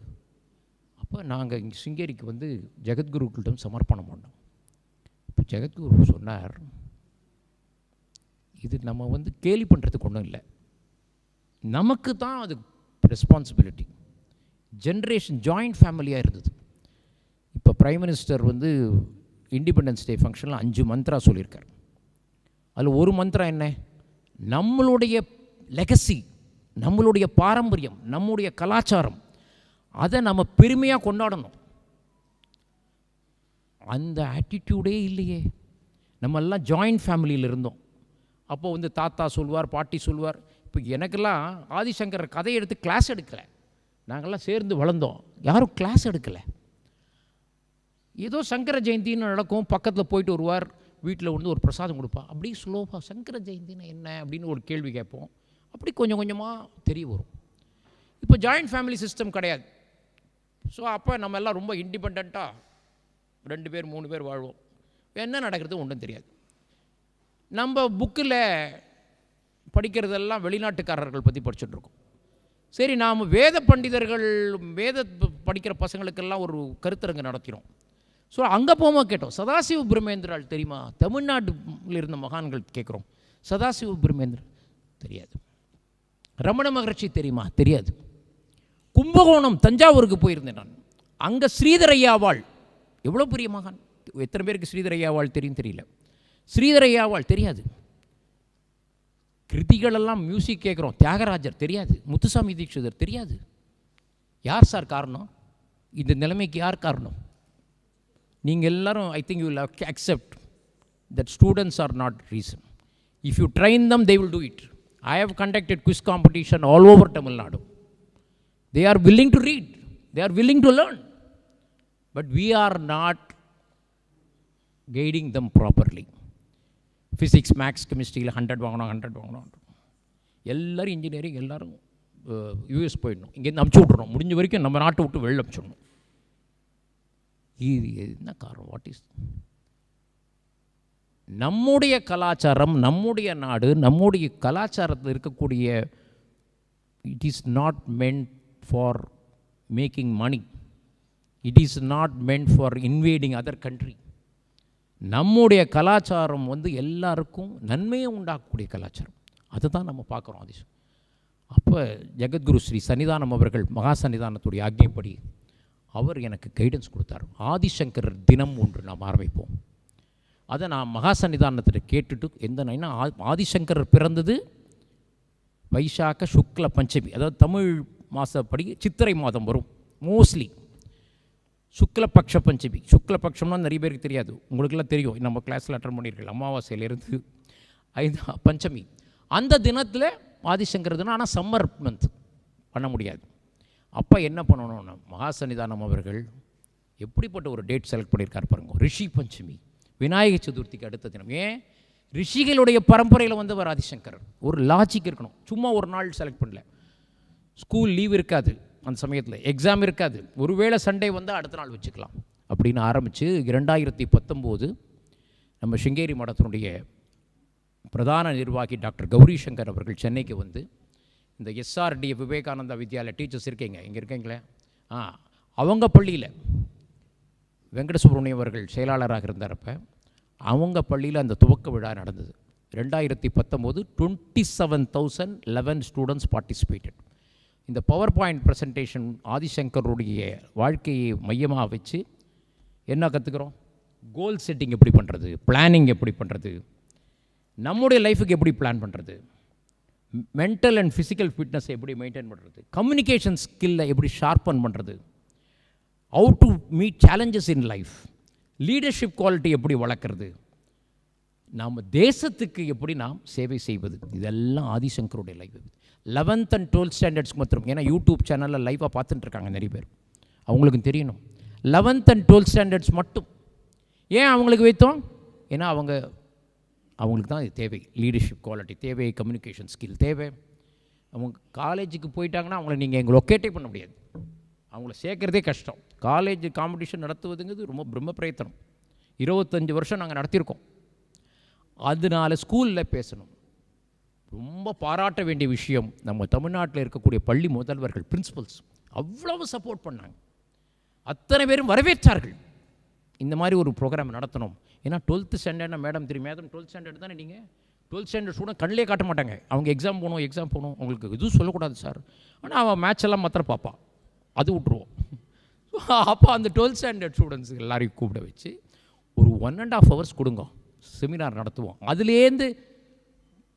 Speaker 4: அப்போ நாங்கள் இங்கே சிங்கேரிக்கு ஜெகத்குருக்களிடம் சமர்ப்பணம் பண்ணோம். இப்போ ஜெகத்குரு சொன்னார், இது நம்ம கேலி பண்ணுறதுக்கு ஒன்றும் இல்லை, நமக்கு தான் அது ரெஸ்பான்சிபிலிட்டி. ஜென்ரேஷன் ஜாயிண்ட் ஃபேமிலியாக இருந்தது. இப்போ பிரைம் மினிஸ்டர் இண்டிபெண்டன்ஸ் டே ஃபங்க்ஷனில் 5 மந்த்ரா சொல்லியிருக்கார். அதில் ஒரு மந்த்ரா என்ன, நம்மளுடைய லெகசி, நம்மளுடைய பாரம்பரியம், நம்முடைய கலாச்சாரம், அதை நம்ம பெருமையாக கொண்டாடணும். அந்த ஆட்டிடியூடே இல்லையே. நம்மெல்லாம் ஜாயிண்ட் ஃபேமிலியில் இருந்தோம். அப்போது தாத்தா சொல்வார், பாட்டி சொல்வார். இப்போ எனக்கெல்லாம் ஆதிசங்கர் கதையை எடுத்து கிளாஸ் எடுக்கலை, நாங்கள்லாம் சேர்ந்து வளர்ந்தோம், யாரும் கிளாஸ் எடுக்கலை. ஏதோ சங்கர ஜெயந்தின்னு நடக்கும், பக்கத்தில் போயிட்டு வருவார், வீட்டில் ஒரு பிரசாதம் கொடுப்பா, அப்படி ஸ்லோவாக சங்கர ஜெயந்தின்னா என்ன அப்படின்னு ஒரு கேள்வி கேட்போம். அப்படி கொஞ்சம் கொஞ்சமாக தெரிய வரும். இப்போ ஜாயிண்ட் ஃபேமிலி சிஸ்டம் கிடையாது. ஸோ அப்போ நம்ம எல்லாம் ரொம்ப இண்டிபெண்ட்டாக 2 பேர் 3 பேர் வாழ்வோம். என்ன நடக்கிறது ஒன்றும் தெரியாது. நம்ம புக்கில் படிக்கிறதெல்லாம் வெளிநாட்டுக்காரர்கள் பற்றி படிச்சுட்ருக்கோம். சரி, நாம் வேத பண்டிதர்கள் படிக்கிற பசங்களுக்கெல்லாம் ஒரு கருத்தரங்கு நடத்தினோம். ஸோ அங்கே போகும்போது கேட்டோம், சதாசிவ பிரம்மேந்திரால் தெரியுமா? தமிழ்நாட்டில் இருந்த மகான்கள் கேட்குறோம், சதாசிவ பிரம்மேந்திரா தெரியாது. ரமண மகர்ஷி தெரியுமா? தெரியாது. கும்பகோணம் தஞ்சாவூருக்கு போயிருந்தேன் நான். அங்கே ஸ்ரீதரையாவாள், எவ்வளோ பெரிய மகான், எத்தனை பேருக்கு ஸ்ரீதரையாவாள் தெரியும் தெரியல. ஸ்ரீதரையாவாள் தெரியாது. கிருதிகளெல்லாம் மியூசிக் கேட்குறோம், தியாகராஜர் தெரியாது, முத்துசாமி தீட்சிதர் தெரியாது. யார் சார் காரணம்? இந்த நிலைமைக்கு யார் காரணம்? நீங்கள் எல்லாரும் I think you will accept that students are not reason. If you train them they will do it. I have conducted quiz competition all over Tamil Nadu. They are willing to read. They are willing to learn. But we are not guiding them properly. Physics, Maths, Chemistry 100 வாங்கணும் 100 வாங்கணும். எல்லாரும் இன்ஜினியரிங், எல்லாரும் யூஎஸ் போயிடணும். இங்கேருந்து அமுச்சு விட்றோம். முடிஞ்ச வரைக்கும் நம்ம நாட்டை விட்டு வெளில அமுச்சிடணும். இது என்ன காரணம்? வாட் இஸ் நம்முடைய கலாச்சாரம், நம்முடைய நாடு, நம்முடைய கலாச்சாரத்தில் இருக்கக்கூடிய it is not meant for making money. It is not meant for invading other country. நம்முடைய கலாச்சாரம் எல்லாருக்கும் நன்மையை உண்டாக்கக்கூடிய கலாச்சாரம். அதை தான் நம்ம பார்க்குறோம். அது அப்போ ஜெகத்குரு ஸ்ரீ சன்னிதானம் அவர்கள், மகா சன்னிதானத்துடைய ஆக்ஞைப்படி அவர் எனக்கு கைடன்ஸ் கொடுத்தார். ஆதிசங்கரர் தினம் ஒன்று நாம் ஆரம்பிப்போம். அதை நான் மகா சன்னிதானத்தில் கேட்டுட்டு எந்த ஆதிசங்கரர் பிறந்தது வைசாக்க சுக்ல பஞ்சமி, அதாவது தமிழ் மாதப்படி சித்திரை மாதம் வரும். மோஸ்ட்லி சுக்லபக்ஷ பஞ்சமி. சுக்லபக்ஷம்னா நிறைய பேருக்கு தெரியாது, உங்களுக்கெல்லாம் தெரியும், நம்ம கிளாஸில் அட்டன் பண்ணியிருக்கேன். அமாவாசையிலேருந்து 5 பஞ்சமி அந்த தினத்தில் ஆதிசங்கர் தினம். ஆனால் சம்மர் மந்த் பண்ண முடியாது. அப்போ என்ன பண்ணணும்னா மகா சன்னிதானம் அவர்கள் எப்படிப்பட்ட ஒரு டேட் செலக்ட் பண்ணியிருக்காரு பாருங்க. ரிஷி பஞ்சமி, விநாயகர் சதுர்த்திக்கு அடுத்த தினம். ஏன்? ரிஷிகளுடைய பரம்பரையில் வந்தவர் ஆதிசங்கரர். ஒரு லாஜிக் இருக்கணும். சும்மா ஒரு நாள் செலக்ட் பண்ணல. ஸ்கூல் லீவ் இருக்காது அந்த சமயத்தில், எக்ஸாம் இருக்காது, ஒருவேளை சண்டே வந்தால் அடுத்த நாள் வச்சுக்கலாம் அப்படின்னு ஆரம்பித்து 2019 நம்ம ஸ்ருங்கேரி மடத்தினுடைய பிரதான நிர்வாகி டாக்டர் கௌரி சங்கர் அவர்கள் சென்னைக்கு வந்து இந்த SRD விவேகானந்தா வித்யாலயா டீச்சர்ஸ் இருக்கீங்க, இங்கே இருக்கீங்களே, அவங்க பள்ளியில் வெங்கட சுப்ரமணியம் அவர்கள் செயலாளராக இருந்தாரப்ப அவங்க பள்ளியில் அந்த துவக்க விழா நடந்தது. 2019 27,011 ஸ்டூடெண்ட்ஸ் பார்ட்டிசிபேட்டட். இந்த பவர் பாயிண்ட் ப்ரெசன்டேஷன் ஆதிசங்கருடைய வாழ்க்கையை மையமாக வச்சு என்ன கற்றுக்கிறோம்? கோல் செட்டிங் எப்படி பண்ணுறது, பிளானிங் எப்படி பண்ணுறது, நம்முடைய லைஃபுக்கு எப்படி பிளான் பண்ணுறது, மென்டல் அண்ட் ஃபிசிக்கல் ஃபிட்னஸை எப்படி மெயின்டைன் பண்ணுறது, கம்யூனிகேஷன் ஸ்கில்லை எப்படி ஷார்ப்பன் பண்ணுறது, how to meet challenges in life, leadership quality எப்படி வளர்க்குறது, நாம் தேசத்துக்கு எப்படி நாம் சேவை செய்வது, இதெல்லாம் ஆதிசங்கருடைய லைஃப். 11th and 12th ஸ்டாண்டர்ட்ஸ்க்கு மாத்திரம். ஏன்னா யூடியூப் சேனலில் லைவாக பார்த்துட்டுருக்காங்க நிறைய பேர், அவங்களுக்கும் தெரியணும். 11th and 12th ஸ்டாண்டர்ட்ஸ் மட்டும். ஏன் அவங்களுக்கு வைத்தோம்? ஏன்னா அவங்களுக்கு தான் இது தேவை. லீடர்ஷிப் குவாலிட்டி தேவை, கம்யூனிகேஷன் ஸ்கில் தேவை. அவங்க காலேஜுக்கு போயிட்டாங்கன்னா அவங்கள நீங்கள் எங்களை லொக்கேட்டே பண்ண முடியாது, அவங்கள சேர்க்குறதே கஷ்டம். காலேஜ் காம்படிஷன் நடத்துவதுங்கிறது ரொம்ப பிரம்ம பிரயத்தனம். 25 வருஷம் நாங்கள் நடத்தியிருக்கோம். அதனால ஸ்கூலில் பேசணும். ரொம்ப பாராட்ட வேண்டிய விஷயம், நம்ம தமிழ்நாட்டில் இருக்கக்கூடிய பள்ளி முதல்வர்கள், பிரின்சிபல்ஸ் அவ்வளவு சப்போர்ட் பண்ணாங்க. அத்தனை பேரும் வரவேற்றார்கள். இந்த மாதிரி ஒரு ப்ரோக்ராம் நடத்தணும். ஏன்னா 12th ஸ்டாண்டர்ட்னா மேடம் தெரியும், மேடம் 12th ஸ்டாண்டர்ட் தானே, நீங்கள் 12th ஸ்டாண்டர்ட் ஸ்டூடெண்ட் கண்ணிலே காட்ட மாட்டாங்க. அவங்க எக்ஸாம் போகணும் அவங்களுக்கு எதுவும் சொல்லக்கூடாது சார். ஆனால் அவன் மேட்ச் எல்லாம் மாத்திரம் பார்ப்பான், அது விட்ருவோம். அப்போ அந்த 12th ஸ்டாண்டர்ட் ஸ்டூடெண்ட்ஸ் எல்லாரையும் கூப்பிட வச்சு ஒரு 1.5 hours கொடுங்க, செமினார் நடத்துவோம். அதுலேருந்து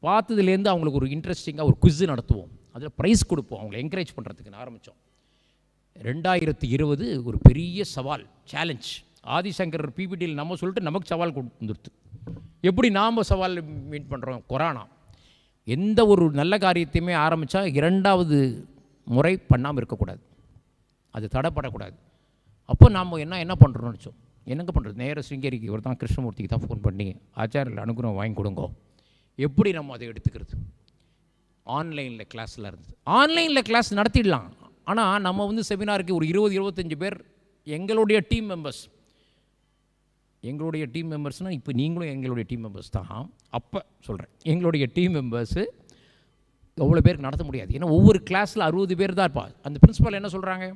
Speaker 4: பார்த்ததுலேருந்து அவங்களுக்கு ஒரு இன்ட்ரெஸ்டிங்காக ஒரு குவிஸ் நடத்துவோம், அதில் ப்ரைஸ் கொடுப்போம், அவங்களை என்கரேஜ் பண்ணுறதுக்குன்னு ஆரம்பித்தோம். 2020 ஒரு பெரிய சவால், சேலஞ்ச். ஆதிசங்கரர் பிபிடியில் நம்ம சொல்லிட்டு நமக்கு சவால் கொடுத்துருது. எப்படி நாம் சவால் மீட் பண்ணுறோம்? கொரோனா. எந்த ஒரு நல்ல காரியத்தையுமே ஆரம்பித்தா 2வது முறை பண்ணாமல் இருக்கக்கூடாது, அது தடைப்படக்கூடாது. அப்போ நாம் என்ன பண்ணுறோம்னு வச்சோம். என்னங்க பண்ணுறது? நேராக ஸ்ருங்கேரிக்கு இவர் தான் கிருஷ்ணமூர்த்திக்கு தான் ஃபோன் பண்ணி ஆச்சாரியில் அனுகிரகம் வாங்கி கொடுங்கோ. எப்படி நம்ம அதை எடுத்துக்கிறது? ஆன்லைனில் கிளாஸில் இருந்தது. ஆன்லைனில் கிளாஸ் நடத்திடலாம், ஆனால் நம்ம வந்து செமினாருக்கு ஒரு 20-25 பேர் எங்களுடைய டீம் மெம்பர்ஸ்னால் இப்போ நீங்களும் எங்களுடைய டீம் மெம்பர்ஸ் தான். அப்போ சொல்கிறேன், எங்களுடைய டீம் மெம்பர்ஸு எவ்வளோ பேருக்கு நடத்த முடியாது. ஏன்னா ஒவ்வொரு கிளாஸில் 60 பேர் தான் இருப்பா. அந்த பிரின்சிபல் என்ன சொல்கிறாங்க,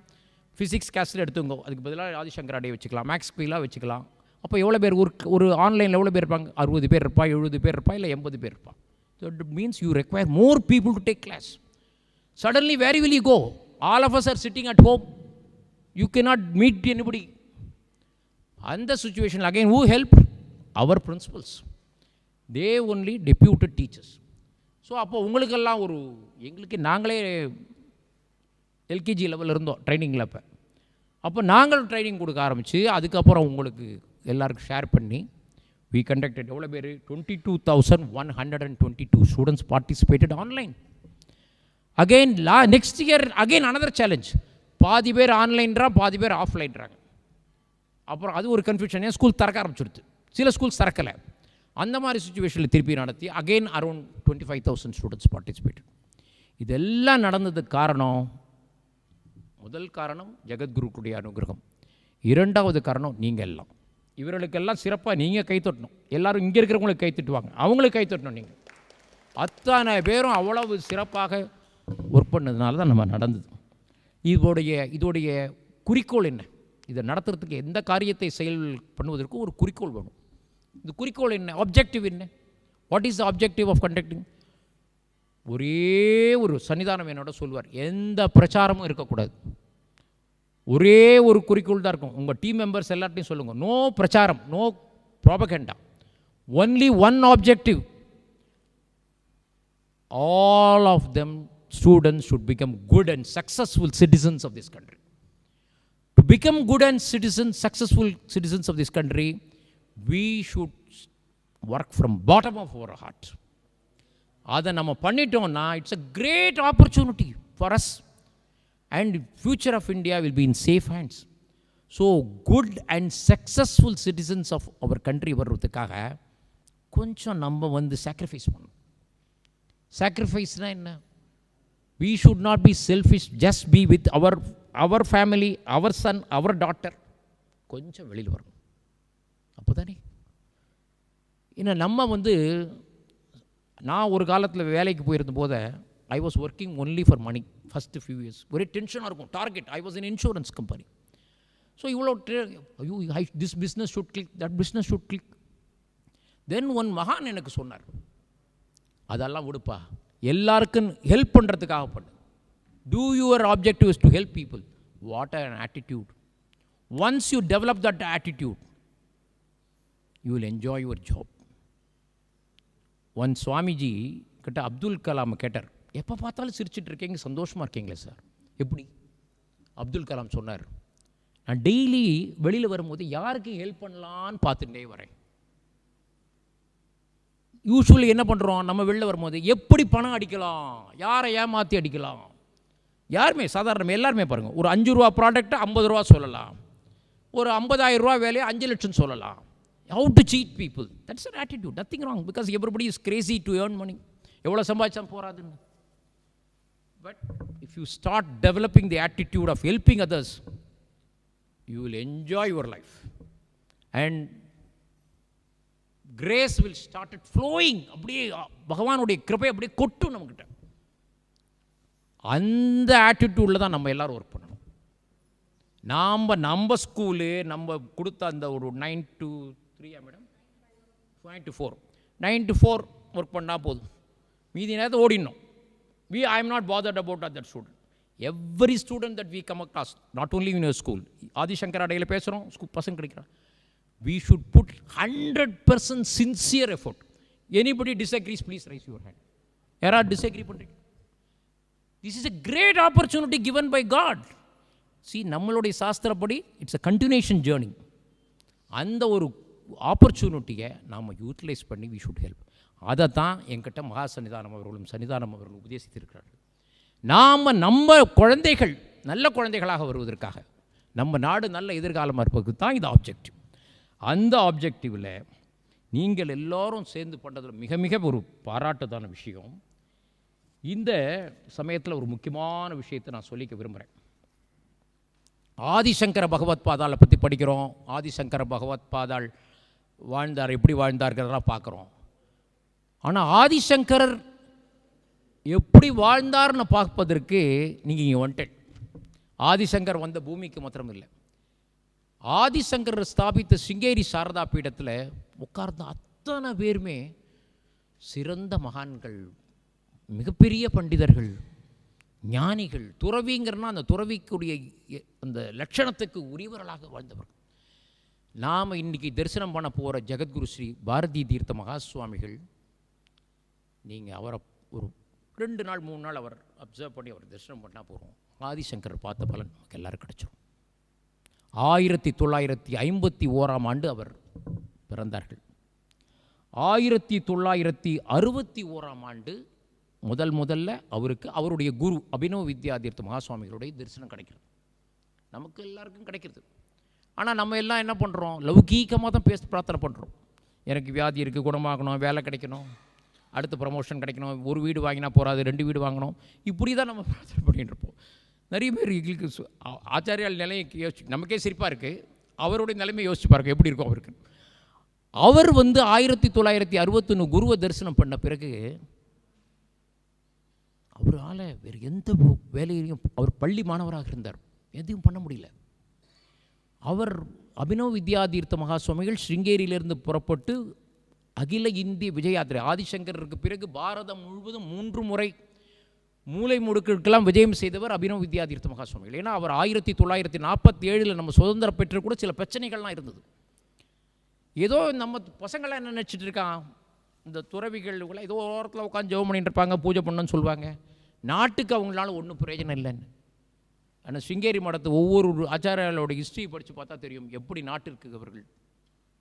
Speaker 4: ஃபிசிக்ஸ் கிளாஸில் எடுத்துங்க, அதுக்கு பதிலாக ஆதிசங்கரா டே வச்சுக்கலாம், மேக்ஸ் குயிலாக வச்சுக்கலாம். அப்போ எவ்வளோ பேர் ஒரு ஆன்லைனில் எவ்வளோ பேர் இருப்பாங்க? 60 பேர் இருப்பா, 70 பேர் இருப்பா, இல்லை 80 பேர் இருப்பா. So it means you require more people to take class. Suddenly, where will you go? All of us are sitting at home. You cannot meet anybody. And the situation, again, who helped? Our principals. They only deputed teachers. So அப்போ உங்களுக்கெல்லாம் எங்களுக்கு நாங்களே எல்கேஜி லெவலில் இருந்தோம் ட்ரைனிங்கில். அப்போ நாங்கள் ட்ரைனிங் கொடுக்க ஆரம்பித்து அதுக்கப்புறம் உங்களுக்கு எல்லாருக்கும் ஷேர் பண்ணி we conducted எவ்வளோ பேர் 22,122 students participated online. Again, next year, again another challenge. பாதி பேர் ஆன்லைன்றான், பாதி பேர் ஆஃப்லைன்றாங்க. அப்புறம் அது ஒரு கன்ஃபியூஷன். ஏன் ஸ்கூல் திறக்க ஆரம்பிச்சுடுது, சில ஸ்கூல்ஸ் திறக்கலை. அந்த மாதிரி சுச்சுவேஷனில் திருப்பி நடத்தி அகெயின் அரௌண்ட் 25,000 ஸ்டூடெண்ட்ஸ் பார்ட்டிசிபேட்டட். இதெல்லாம் நடந்ததுக்கு காரணம், முதல் காரணம் ஜெகத்குருக்குடைய அனுகிரகம். இரண்டாவது காரணம் நீங்கள் எல்லாம். இவர்களுக்கெல்லாம் சிறப்பாக நீங்கள் கைத்தட்டணும். எல்லோரும் இங்கே இருக்கிறவங்களுக்கு கைத்தட்டுவாங்க, அவங்களுக்கு கைத்தட்டணும். நீங்கள் அத்தனை பேரும் அவ்வளவு சிறப்பாக ஒர்க் பண்ணதுனால தான் நம்ம நடந்தது. இதோடைய குறிக்கோள் என்ன? இதை நடத்துறதுக்கு எந்த காரியத்தை செயல் பண்ணுவதற்கு ஒரு குறிக்கோள் வேணும். இந்த குறிக்கோள் என்ன? ஆப்ஜெக்டிவ் என்ன? What is the objective of conducting? ஒரே ஒரு சன்னிதானம் என்னோட சொல்வார், எந்த பிரச்சாரமும் இருக்கக்கூடாது. ஒரே ஒரு குறிக்கோள் தான் இருக்கும். உங்கள் டீம் மெம்பர்ஸ் எல்லாத்தையும் சொல்லுங்கள், நோ பிரச்சாரம், no propaganda, only one objective. all of them students should become good and successful citizens of this country. To become good and successful citizens of this country, we should work from bottom of our heart. அதை நம்ம பண்ணிட்டோம்னா it's a great opportunity for us and future of India will be in safe hands. So good and successful citizens of our country வர்றதுக்காக கொஞ்சம் நம்ம சாக்ரிஃபைஸ் பண்ணணும். சாக்ரிஃபைஸ்னால் என்ன? we should not be selfish, just be with our family, our son, our daughter. கொஞ்சம் வெளியில் வரணும். அப்போ தானே ஏன்னா நம்ம நான் ஒரு காலத்தில் வேலைக்கு போயிருந்த போது I was working only for money. First few years ஒரே டென்ஷனாக இருக்கும். Target, I was in insurance company. So இவ்வளோ ஐயோ this business should click, that business should click. Then one மகான் எனக்கு சொன்னார், அதெல்லாம் விடுப்பா, எல்லாருக்கும் ஹெல்ப் பண்ணுறதுக்காக பண்ணு. Do your objective is to help people. What an attitude. Once you develop that attitude, you will enjoy your job. One சுவாமிஜி கிட்ட அப்துல் கலாம் கேட்டார், எப்போ பார்த்தாலும் சிரிச்சிட்டு இருக்கீங்க, சந்தோஷமாக இருக்கீங்களே சார், எப்படி? அப்துல் கலாம் சொன்னார், நான் டெய்லி வெளியில் வரும்போது யாருக்கு ஹெல்ப் பண்ணலான்னு பார்த்துட்டே வரேன். யூஸ்வலி என்ன பண்ணுறோம், நம்ம வெளில வரும்போது எப்படி பணம் அடிக்கலாம், யாரை ஏமாற்றி அடிக்கலாம். யாருமே சாதாரண எல்லாருமே பாருங்கள், ஒரு 5 ரூபா ப்ராடக்ட்டை 50 ரூபா சொல்லலாம், ஒரு 50,000 ரூபா வேலையை 5 லட்சம் சொல்லலாம். How to cheat people? That's an attitude. Nothing wrong, because everybody is crazy to earn money. எவ்வளோ சம்பாதிச்சா போராதுன்னு. But if you start developing the attitude of helping others, you will enjoy your life. And grace will start flowing. அப்படியே பகவானுடைய கிருபை அப்படியே கொட்டும் நம்மக்கிட்ட. அந்த ஆட்டிடியூடில் தான் நம்ம எல்லோரும் ஒர்க் பண்ணணும். நம்ம ஸ்கூலு நம்ம கொடுத்த அந்த ஒரு 9 to 3 madam 9 to 4 9 to 4 work பண்ணால் போதும், மீதி நேரத்தை ஓடிடணும். I am not bothered about that student. Every student that we come across, not only in your school, Adishankara டேயில் பேசுகிறோம், ஸ்கூல் பசங்க கிடைக்கிறான், we should put 100% sincere effort. Anybody disagrees, please raise your hand. யாராவது disagree பண்ணுறீங்க? This is a great opportunity given by God. See, நம்மளுடைய சாஸ்திரப்படி இட்ஸ் a continuation journey. அந்த ஒரு ஆப்பர்ச்சுனிட்டியை நாம் யூட்டிலைஸ் பண்ணி we should help. அதை தான் என்கிட்ட மகா சன்னிதானம் அவர்களும் உபதேசித்திருக்கிறார்கள். நம்ம குழந்தைகள் நல்ல குழந்தைகளாக வருவதற்காக, நம்ம நாடு நல்ல எதிர்காலமாக இருப்பதுக்கு தான் இது ஆப்ஜெக்டிவ். அந்த ஆப்ஜெக்டிவில் நீங்கள் எல்லோரும் சேர்ந்து பண்ணுறதுல மிக மிக ஒரு பாராட்டுதான விஷயம். இந்த சமயத்தில் ஒரு முக்கியமான விஷயத்தை நான் சொல்லிக்க விரும்புகிறேன். ஆதிசங்கர பகவத் பாதாளை பற்றி படிக்கிறோம். ஆதிசங்கர பகவத் பாதாள் வாழ்ந்தார், எப்படி வாழ்ந்தார்கிறதெல்லாம் பார்க்குறோம். ஆனால் ஆதிசங்கரர் எப்படி வாழ்ந்தார்னு பார்ப்பதற்கு நீங்கள் இங்கே வந்துட்டேன். ஆதிசங்கர் வந்த பூமிக்கு மாத்திரம் இல்லை, ஆதிசங்கர் ஸ்தாபித்த சிங்கேரி சாரதா பீடத்தில் உட்கார்ந்த அத்தனை பேருமே சிறந்த மகான்கள், மிகப்பெரிய பண்டிதர்கள், ஞானிகள். துறவிங்கிறனா அந்த துறவிக்குரிய அந்த லட்சணத்துக்கு உரியவர்களாக வாழ்ந்தவர்கள். நாம் இன்றைக்கி தரிசனம் பண்ண போகிற ஜெகத்குரு ஸ்ரீ பாரதி தீர்த்த மகாசுவாமிகள், நீங்கள் அவரை ஒரு 2 நாள் 3 நாள் அவர் அப்சர்வ் பண்ணி அவர் தரிசனம் பண்ணால் போகிறோம். ஆதிசங்கர் பார்த்த பலன் நமக்கு எல்லோரும் கிடச்சிரும். 1951ஆம் ஆண்டு அவர் பிறந்தார்கள். 1961ஆம் ஆண்டு முதல்ல அவருக்கு அவருடைய குரு அபினவ வித்யாதீர்த்த மகாசுவாமிகளுடைய தரிசனம் கிடைக்கிறது. நமக்கு எல்லாருக்கும் கிடைக்கிறது. ஆனால் நம்ம எல்லாம் என்ன பண்ணுறோம், லௌகீகமாக தான் பிரார்த்தனை பண்ணுறோம். எனக்கு வியாதி இருக்குது, குணமாகணும், வேலை கிடைக்கணும், அடுத்த ப்ரமோஷன் கிடைக்கணும், ஒரு வீடு வாங்கினா போகாது 2 வீடு வாங்கணும், இப்படி தான் நம்ம பிரார்த்தனை பண்ணிகிட்டு இருப்போம். நிறைய பேர் எங்களுக்கு ஆச்சாரியால் நிலையை யோசிச்சு நமக்கே சிரிப்பாக இருக்குது. அவருடைய நிலைமையை யோசிச்சு பாருங்க எப்படி இருக்கும் அவருக்கு. அவர் 1961 குருவை தரிசனம் பண்ண பிறகு அவரால் வேறு எந்த வேலையிலையும், அவர் பள்ளி மாணவராக இருந்தார், எதையும் பண்ண முடியல. அவர் அபினவ வித்யாதீர்த்த மகாசுவாமிகள் ஸ்ருங்கேரியிலிருந்து புறப்பட்டு அகில இந்திய விஜயாத்திரை, ஆதிசங்கருக்கு பிறகு பாரதம் முழுவதும் 3 முறை மூலை முடுக்குக்கெல்லாம் விஜயம் செய்தவர் அபினவ வித்யாதீர்த்த மகாசுவாமிகள். ஏன்னா அவர் 1947 நம்ம சுதந்திரம் பெற்று கூட சில பிரச்சனைகள்லாம் இருந்தது. ஏதோ நம்ம பசங்களாம் என்ன நினச்சிட்டு இருக்கான், இந்த துறவிகள் ஏதோ ஓரத்தில் உட்காந்து ஜெபம் பண்ணிட்டு இருப்பாங்க, பூஜை பண்ணணும்னு சொல்லுவாங்க, நாட்டுக்கு அவங்களால ஒன்றும் பிரயோஜனம் இல்லைன்னு. ஆனால் ஸ்ருங்கேரி மடத்து ஒவ்வொரு ஆச்சாரியாலோட ஹிஸ்ட்ரி படித்து பார்த்தா தெரியும் எப்படி நாட்டிற்கு அவர்கள்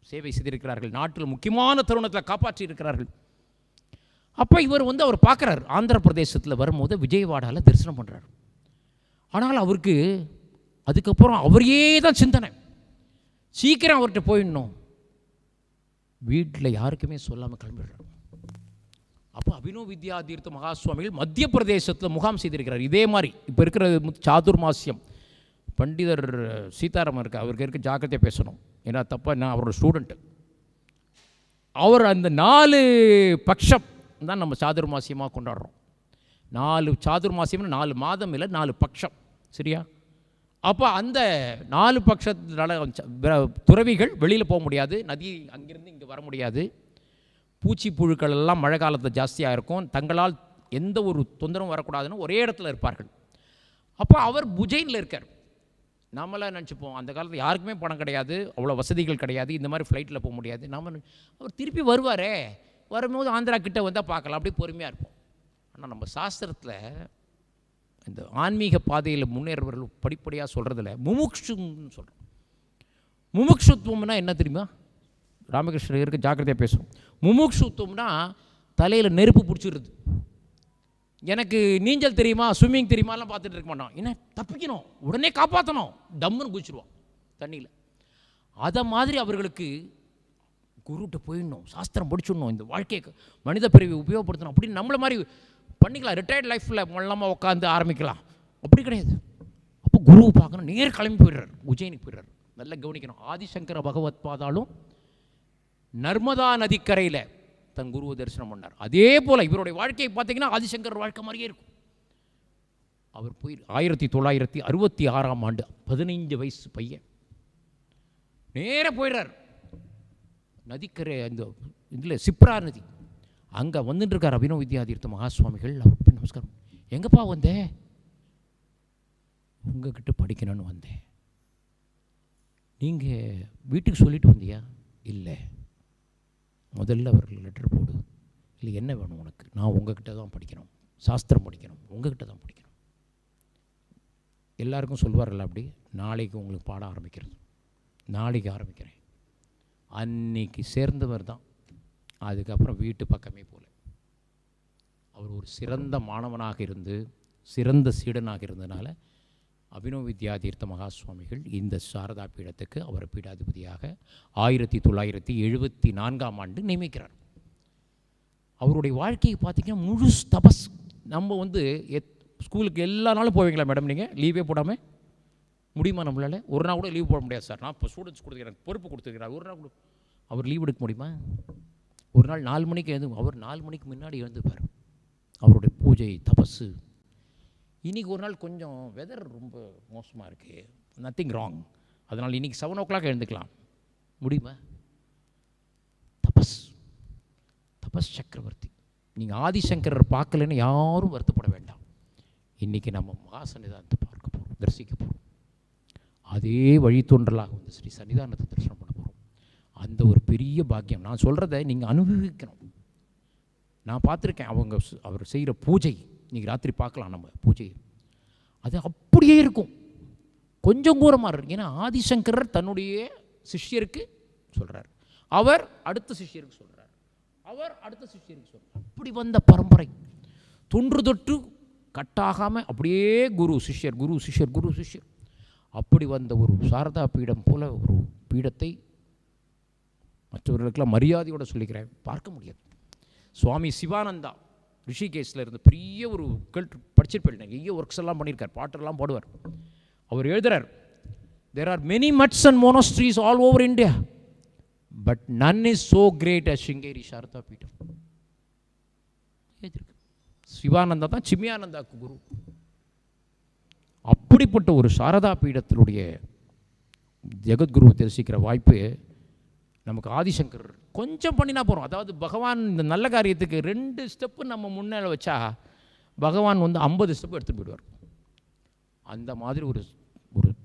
Speaker 4: சேவை செய்திருக்கிறார்கள், நாட்டில் முக்கியமான தருணத்தில் காப்பாற்றி இருக்கிறார்கள். அப்போ இவர் அவர் பார்க்குறார், ஆந்திர பிரதேசத்தில் வரும்போது விஜயவாடாவில் தரிசனம் பண்ணுறார். ஆனால் அவருக்கு அதுக்கப்புறம் அவரையே தான் சிந்தனை, சீக்கிரம் அவர்கிட்ட போயிடணும், வீட்டில் யாருக்குமே சொல்லாமல் கிளம்பிடுறார். அப்போ அபினவ வித்யாதீர்த்த மகாசுவாமிகள் மத்திய பிரதேசத்தில் முகாம் செய்திருக்கிறார். இதே மாதிரி இப்போ இருக்கிற சாதுர்மாசியம் பண்டிதர் சீதாராமன் இருக்க, அவருக்கு இருக்க ஜாக்கிரதையாக பேசணும், ஏன்னா தப்பாக நான் அவரோட ஸ்டூடெண்ட்டு. அவர் அந்த 4 பட்சம் தான் நம்ம சாதுர்மாசியமாக கொண்டாடுறோம். 4 சாதுர்மாசியம்னு 4 மாதம் இல்லை, 4 பட்சம், சரியா? அப்போ அந்த 4 பட்சத்தினால துறவிகள் வெளியில் போக முடியாது, நதி அங்கிருந்து இங்கே வர முடியாது, பூச்சி புழுக்கள் எல்லாம் மழை காலத்தில் ஜாஸ்தியாக இருக்கும், தங்களால் எந்த ஒரு தொந்தரவும் வரக்கூடாதுன்னு ஒரே இடத்துல இருப்பார்கள். அப்போ அவர் புஜைனில் இருக்கார். நம்மளாம் நினச்சிப்போம் அந்த காலத்தில் யாருக்குமே பணம் கிடையாது, அவ்வளோ வசதிகள் கிடையாது, இந்த மாதிரி ஃப்ளைட்டில் போக முடியாது. அவர் திருப்பி வருவாரே, வரும்போது ஆந்திரா கிட்டே வந்தால் பார்க்கலாம், அப்படியே பொறுமையாக இருப்போம். ஆனால் நம்ம சாஸ்திரத்தில் இந்த ஆன்மீக பாதையில் முன்னேறவர்கள் படிப்படியாக சொல்கிறதில்ல முமுக்ஷுன்னு சொல்கிறோம். முமுக்ஷுத்துவம்னா என்ன தெரியுமா? ராமகிருஷ்ணருக்கு ஜாக்கிரதையாக பேசுகிறோம். முமுக்ஷுத்துவம்னா தலையில் நெருப்பு பிடிச்சிடுறது. எனக்கு நீஞ்சல் தெரியுமா, ஸ்விம்மிங் தெரியுமாலாம் பார்த்துட்டு இருக்க மாட்டோம், என்ன தப்பிக்கணும், உடனே காப்பாற்றணும், டம்முன்னு குதிச்சிடுவோம் தண்ணியில். அதை மாதிரி அவர்களுக்கு குருட்ட போயிடணும், சாஸ்திரம் படிச்சிடணும், இந்த வாழ்க்கையை மனித பிரிவை உபயோகப்படுத்தணும் அப்படின்னு நம்மளை மாதிரி பண்ணிக்கலாம். ரிட்டையர்ட் லைஃப்பில் மொல்லமாக உட்காந்து ஆரம்பிக்கலாம், அப்படி கிடையாது. அப்போ குருவை பார்க்கணும், நேர் கிளம்பி போயிடுறார், உஜ்ஜயினிக்கு போயிடுறார். நல்லா கவனிக்கணும், ஆதிசங்கர பகவத் பாதாலும் நர்மதா நதிக்கரையில் தன் குருவை தரிசனம் பண்ணார். அதே போல் இவருடைய வாழ்க்கையை பார்த்தீங்கன்னா ஆதிசங்கர் வாழ்க்கை மாதிரியே இருக்கும். அவர் போய் 1966ஆம் ஆண்டு 15 வயசு பையன் நேராக போயிடுறார் நதிக்கரை, அந்த இதில் சிப்ரா நதி, அங்கே வந்துட்டுருக்கார் அபினவ வித்யாதீர்த்த மகாசுவாமிகள். அவருக்கு நமஸ்காரம், எங்கப்பா வந்தேன்? உங்ககிட்ட படிக்கணும்னு வந்தேன். நீங்கள் வீட்டுக்கு சொல்லிட்டு வந்தியா? இல்லை. முதல்ல அவர்கள் லெட்டர் போடு. இல்லை, என்ன வேணும் உனக்கு? நான் உங்ககிட்ட தான் படிக்கணும், சாஸ்திரம் படிக்கணும், உங்ககிட்ட தான் படிக்கணும். எல்லாருக்கும் சொல்வார்கள் அப்படி, நாளைக்கு உங்களுக்கு பாடம் ஆரம்பிக்கிறது, நாளைக்கு ஆரம்பிக்கிறேன். அன்னைக்கு சேர்ந்தவர் தான், அதுக்கப்புறம் வீட்டு பக்கமே போல. அவர் ஒரு சிறந்த மாணவனாக இருந்து சிறந்த சீடனாக இருந்ததுனால அபினவ வித்யாதீர்த்த மகாசுவாமிகள் இந்த சாரதா பீடத்துக்கு அவர் பீடாதிபதியாக 1974ஆம் ஆண்டு நியமிக்கிறார். அவருடைய வாழ்க்கையை பார்த்திங்கன்னா முழு தபஸ், நம்ம வந்து ஸ்கூலுக்கு எல்லா நாளும் போவீங்களா மேடம்? நீங்கள் லீவே போடாமல் முடியுமா நம்மளால்? ஒரு நாள் கூட லீவ் போட முடியாது சார். நான் இப்போ ஸ்டூடெண்ட்ஸ் கொடுத்துக்கிறேன், பொறுப்பு கொடுத்துருக்கிறார், ஒரு நாள் கூட அவர் லீவ் எடுக்க முடியுமா? ஒரு நாள் 4 மணிக்கு அவர் 4 மணிக்கு முன்னாடி எழுந்துப்பார். அவருடைய பூஜை தபஸு. இன்றைக்கி ஒரு நாள் கொஞ்சம் வெதர் ரொம்ப மோசமாக இருக்குது, நத்திங் ராங், அதனால் இன்றைக்கி 7 o'clock எழுந்துக்கலாம், முடியுமா? தபஸ் சக்கரவர்த்தி. நீங்கள் ஆதிசங்கரர் பார்க்கலன்னு யாரும் வருத்தப்பட வேண்டாம். இன்றைக்கி நம்ம மகா சன்னிதானத்தை பார்க்க போகிறோம், தரிசிக்க போகிறோம். அதே வழித்தோன்றலாக வந்து ஸ்ரீ சன்னிதானத்தை தரிசனம் பண்ண போகிறோம். அந்த ஒரு பெரிய பாக்கியம். நான் சொல்கிறத நீங்கள் அனுபவிக்கணும். நான் பார்த்துருக்கேன் அவர் செய்கிற பூஜை. இன்றைக்கி ராத்திரி பார்க்கலாம் நம்ம பூஜை. அது அப்படியே இருக்கும், கொஞ்சம் கூட மாறும். ஏன்னா ஆதிசங்கரர் தன்னுடைய சிஷ்யருக்கு சொல்கிறார், அவர் அடுத்த சிஷ்யருக்கு சொல்கிறார், அவர் அடுத்த சிஷ்யருக்கு சொல்கிறார். அப்படி வந்த பரம்பரை தொன்று தொட்டு கட்டாகாமல் அப்படியே குரு சிஷ்யர் குரு சிஷ்யர் குரு சிஷ்யர் அப்படி வந்த ஒரு சாரதா பீடம் போல ஒரு பீடத்தை மற்றவர்களுக்கெல்லாம் மரியாதையோடு சொல்லிக்கிறேன், பார்க்க முடியாது. சுவாமி சிவானந்தா ரிஷிகேஷில் இருந்து பெரிய ஒரு படிச்சிருப்பேன், நிறைய ஒர்க்ஸ் எல்லாம் பண்ணியிருக்கார், பாட்டெல்லாம் பாடுவார். அவர் எழுதுகிறார், there are many mutts and monasteries all over India, but none is so great as Sringeri Sharada Peetham. Sivananda தான் சிமியானந்தாக்கு குரு. அப்படிப்பட்ட ஒரு சாரதா பீடத்தினுடைய ஜெகத்குருவை தரிசிக்கிற வாய்ப்பு நமக்கு ஆதிசங்கர் கொஞ்சம் பண்ணினா போகிறோம். அதாவது பகவான் இந்த நல்ல காரியத்துக்கு 2 ஸ்டெப்பு நம்ம முன்னால் வச்சா பகவான் வந்து 50 ஸ்டெப்பு எடுத்துகிட்டு போயிடுவார். அந்த மாதிரி ஒரு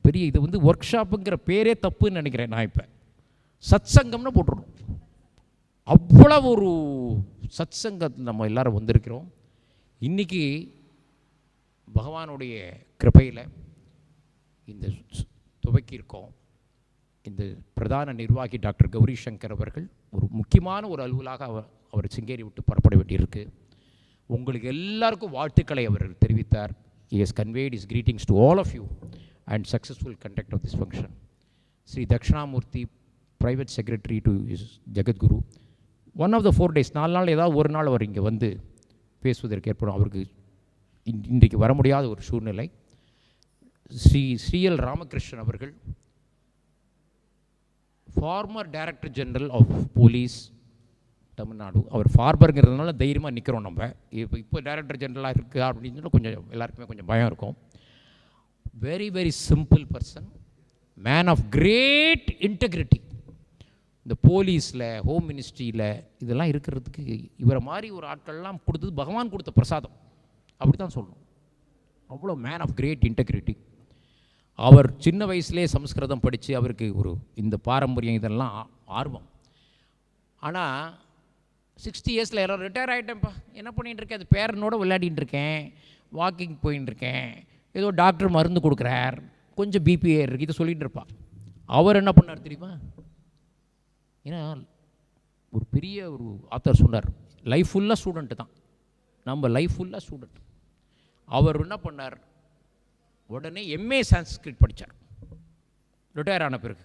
Speaker 4: பெரிய இது வந்து ஒர்க் ஷாப்புங்கிற பேரே தப்புன்னு நினைக்கிறேன் நான். இப்போ சத் சங்கம்னு போட்டுருணும். அவ்வளோ ஒரு சத் சங்கத்தில் நம்ம எல்லோரும் வந்திருக்கிறோம். இன்றைக்கி பகவானுடைய கிருபையில் இந்த துவக்கியிருக்கோம். இந்த பிரதான நிர்வாகி டாக்டர் கௌரி சங்கர் அவர்கள் ஒரு முக்கியமான ஒரு அலுவலாக அவர் சிங்கேரி விட்டு புறப்பட வேண்டியிருக்கு. உங்களுக்கு எல்லாருக்கும் வாழ்த்துக்களை அவர் தெரிவித்தார். He has conveyed his greetings to all of you and successful conduct of this function. Sri Dakshinamurthy, private secretary to his Jagadguru, one of the 4 days, 4 நாள் ஏதாவது ஒரு நாள் அவர் இங்கே வந்து பேசுவதற்கு ஏற்படும். அவருக்கு இன்றைக்கு வர முடியாத ஒரு சூழ்நிலை. ஸ்ரீஎல் ராமகிருஷ்ணன் அவர்கள், former director general of police Tamil Nadu, அவர் ஃபார்மருங்கிறதுனால தைரியமாக நிற்கிறோம் நம்ம. இப்போ டைரக்டர் ஜெனரலாக இருக்குது அப்படின்னு சொல்லி கொஞ்சம் எல்லாருக்குமே கொஞ்சம் பயம் இருக்கும். Very very simple person, man of great integrity. இந்த போலீஸில், ஹோம் மினிஸ்ட்ரியில் இதெல்லாம் இருக்கிறதுக்கு இவரை மாதிரி ஒரு ஆட்கள்லாம் கொடுத்தது பகவான் கொடுத்த பிரசாதம், அப்படி தான் சொல்லணும். அவ்வளோ மேன் ஆஃப் கிரேட் இன்டெகிரிட்டி. அவர் சின்ன வயசுலேயே சம்ஸ்கிருதம் படித்து அவருக்கு ஒரு இந்த பாரம்பரியம் இதெல்லாம் ஆர்வம். ஆனால் 60 இயர்ஸில் எல்லோரும் ரிட்டையர் ஆகிட்டேன்ப்பா, என்ன பண்ணிகிட்டு இருக்கேன், அது பேரனோட விளையாடிட்டு இருக்கேன், வாக்கிங் போயின்னு இருக்கேன், ஏதோ டாக்டர் மருந்து கொடுக்குறார், கொஞ்சம் பிபி இருக்குது, இதை சொல்லிகிட்டு இருப்பாள். அவர் என்ன பண்ணார் தெரியுமா? ஏன்னா ஒரு பெரிய ஒரு ஆத்தர் சொன்னார், லைஃப் ஃபுல்லாக ஸ்டூடெண்ட்டு தான், நம்ம லைஃப் ஃபுல்லாக ஸ்டூடெண்ட். அவர் என்ன பண்ணார், உடனே எம்ஏ சான்ஸ்கிரிட் படித்தார் ரிட்டையர் ஆன பிறகு.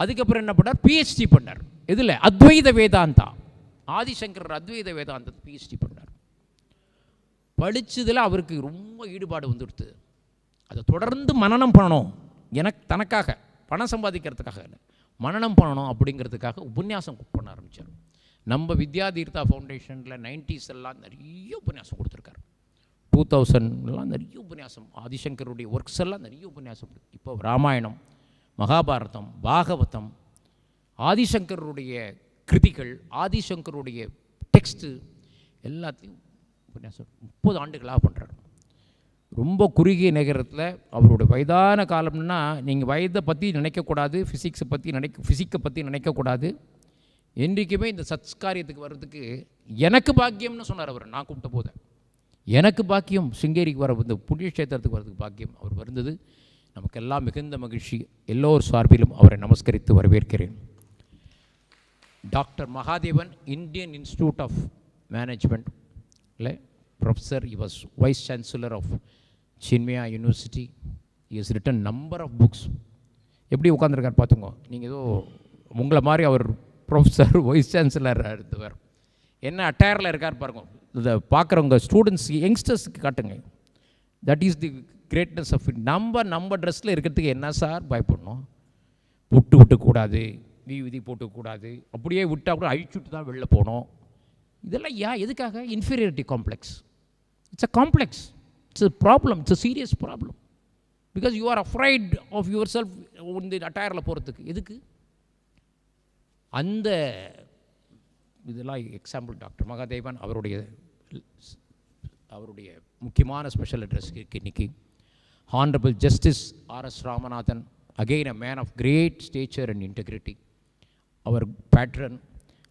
Speaker 4: அதுக்கப்புறம் என்ன பண்ணார், பிஹெச்டி பண்ணார். இதில் அத்வைத வேதாந்தா, ஆதிசங்கரர் அத்வைத வேதாந்தத்தை பிஹெச்டி பண்ணார். படித்ததில் அவருக்கு ரொம்ப ஈடுபாடு வந்துடுது. அதை தொடர்ந்து மனனம் பண்ணணும், தனக்காக பணம் சம்பாதிக்கிறதுக்காக இல்லை, மனனம் பண்ணணும் அப்படிங்கிறதுக்காக உபன்யாசம் பண்ண ஆரம்பித்தார். நம்ம வித்யாதீர்த்தா ஃபவுண்டேஷனில் 90s எல்லாம் நிறைய உபன்யாசம் கொடுத்துருக்காரு. 2000 நிறைய உபன்யாசம், ஆதிசங்கருடைய ஒர்க்ஸ் எல்லாம் நிறைய உபன்யாசம். இப்போ ராமாயணம், மகாபாரதம், பாகவதம், ஆதிசங்கருடைய கிருதிகள், ஆதிசங்கருடைய டெக்ஸ்ட்டு எல்லாத்தையும் உபன்யாசம் 30 ஆண்டுகளாக பண்ணுறாரு. ரொம்ப குறுகிய நேரத்தில் அவருடைய வயதான காலம்னா, நீங்கள் வயதை பற்றி நினைக்கக்கூடாது, ஃபிசிக்கை பற்றி நினைக்கக்கூடாது. என்றைக்குமே இந்த சத்காரியத்துக்கு வர்றதுக்கு எனக்கு பாக்கியம்னு சொன்னார் அவர். நான் கூப்பிட்ட போது எனக்கு பாக்கியம், சிங்கேரிக்கு வர இந்த புண்ணியக்ஷேத்திரத்துக்கு வர்றதுக்கு பாக்கியம் அவர் வருந்தது. நமக்கெல்லாம் மிகுந்த மகிழ்ச்சி. எல்லோர் சார்பிலும் அவரை நமஸ்கரித்து வரவேற்கிறேன். Doctor Mahadevan, Indian institute of management இல்லை professor, he was vice chancellor of Chinmaya university. he has written number of books. எப்படி உட்காந்துருக்கார் பார்த்துங்க. நீங்கள் ஏதோ உங்களை மாதிரி அவர் ப்ரொஃபஸர், வைஸ் சான்சலர் எடுத்தவர், என்ன அட்டையரில் இருக்கார் பாருங்க. இதை பார்க்குறவங்க ஸ்டூடெண்ட்ஸ் யங்ஸ்டர்ஸுக்கு காட்டுங்க. That is the greatness of it. நம்ம ட்ரெஸ்ஸில் இருக்கிறதுக்கு என்ன சார் பயப்படணும்? பொட்டு விட்டுக்கூடாது, விதி போட்டுக்கூடாது, அப்படியே விட்டால் கூட அழிச்சுட்டு தான் வெளில போகணும். இதெல்லாம் எதுக்காக? Inferiority complex. It's a complex, it's a problem, it's a serious problem. Because you are afraid of your self. இந்த அட்டையரில் போகிறதுக்கு எதுக்கு? அந்த இதெல்லாம் எக்ஸாம்பிள் டாக்டர் மகாதேவன் அவருடைய முக்கியமான ஸ்பெஷல் அட்ரஸ் இன்றைக்கி. Honourable justice R S. Ramanathan, again a man of great stature and integrity, அவர் பேட்ரன்.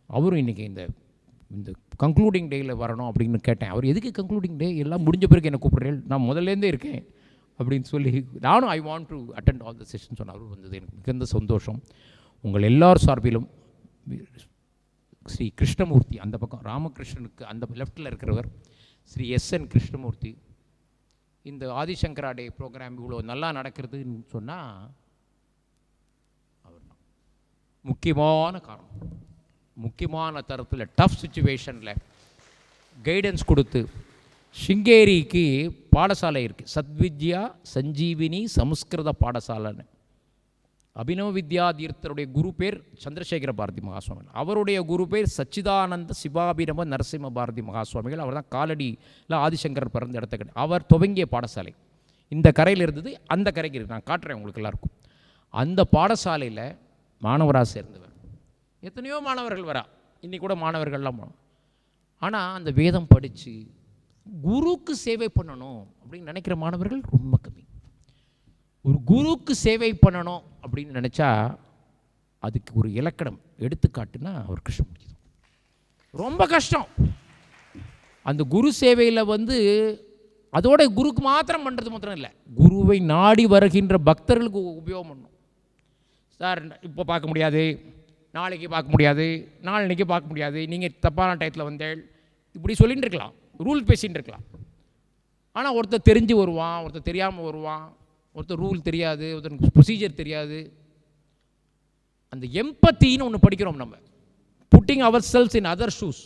Speaker 4: அவரும் இன்றைக்கி இந்த கன்க்ளூடிங் டேயில் வரணும் அப்படின்னு கேட்டேன். அவர் எதுக்கு கன்க்ளூடிங் டே? எல்லாம் முடிஞ்ச பிறகு என்ன கூப்பிட்றேன், நான் முதல்லேருந்தே இருக்கேன் அப்படின்னு சொல்லி நானும் ஐ want to attend all the session சொன்ன. அவர் வந்தது எனக்கு மிகுந்த சந்தோஷம். உங்கள் எல்லார் சார்பிலும் ஸ்ரீ கிருஷ்ணமூர்த்தி, அந்த பக்கம் ராமகிருஷ்ணனுக்கு அந்த லெஃப்டில் இருக்கிறவர் ஸ்ரீ S.N. கிருஷ்ணமூர்த்தி, இந்த ஆதிசங்கரா டே ப்ரோக்ராம் இவ்வளோ நல்லா நடக்கிறதுன்னு சொன்னால் அவர் தான் முக்கியமான காரணம். முக்கியமான தரத்தில் டஃப் சுச்சுவேஷனில் கைடன்ஸ் கொடுத்து ஸ்ருங்கேரிக்கு பாடசாலை இருக்குது, சத்வித்யா சஞ்சீவினி சமஸ்கிருத பாடசாலைன்னு. அபினவ வித்யா தீர்த்தருடைய குரு பேர் சந்திரசேகர பாரதி மகாசுவாமிகள், அவருடைய குரு பேர் சச்சிதானந்த சிவாபினவ நரசிம்ம பாரதி மகாசுவாமிகள். அவர் தான் காலடியில் ஆதிசங்கரர் பிறந்த இடத்த அவர் துவங்கிய பாடசாலை. இந்த கரையில் இருந்தது, அந்த கரைக்கு இருக்குது. நான் காட்டுறேன் உங்களுக்கு எல்லாருக்கும். அந்த பாடசாலையில் மாணவராக சேர்ந்தவர். எத்தனையோ மாணவர்கள் வரா, இன்றைக்கி கூட மாணவர்கள்லாம். ஆனால் அந்த வேதம் படித்து குருக்கு சேவை பண்ணணும் அப்படின்னு நினைக்கிற மாணவர்கள் ரொம்ப கம்மி. ஒரு குருக்கு சேவை பண்ணணும் அப்படின்னு நினச்சா அதுக்கு ஒரு இலக்கணம் எடுத்துக்காட்டுனா அவர் கிருஷ்ணமூர்த்தி தான். ரொம்ப கஷ்டம். அந்த குரு சேவையில் அதோட குருக்கு மாத்திரம் பண்ணுறது மாத்திரம் இல்லை, குருவை நாடி வருகின்ற பக்தர்களுக்கு உபயோகம் பண்ணணும். சார் இப்போ பார்க்க முடியாது, நாளைக்கு பார்க்க முடியாது, நாளைக்கு பார்க்க முடியாது, நீங்கள் தப்பான டயத்தில் வந்தேள் இப்படி சொல்லிகிட்டு இருக்கலாம், ரூல் பேசிகிட்டு இருக்கலாம். ஆனால் ஒருத்தர் தெரிஞ்சு வருவான், ஒருத்தர் தெரியாமல் வருவான், ஒருத்தர் ரூல் தெரியாது, ஒருத்தருக்கு ப்ரொசீஜர் தெரியாது. அந்த எம்பத்தின்னு ஒன்று படிக்கிறோம் நம்ம, putting ourselves in other shoes,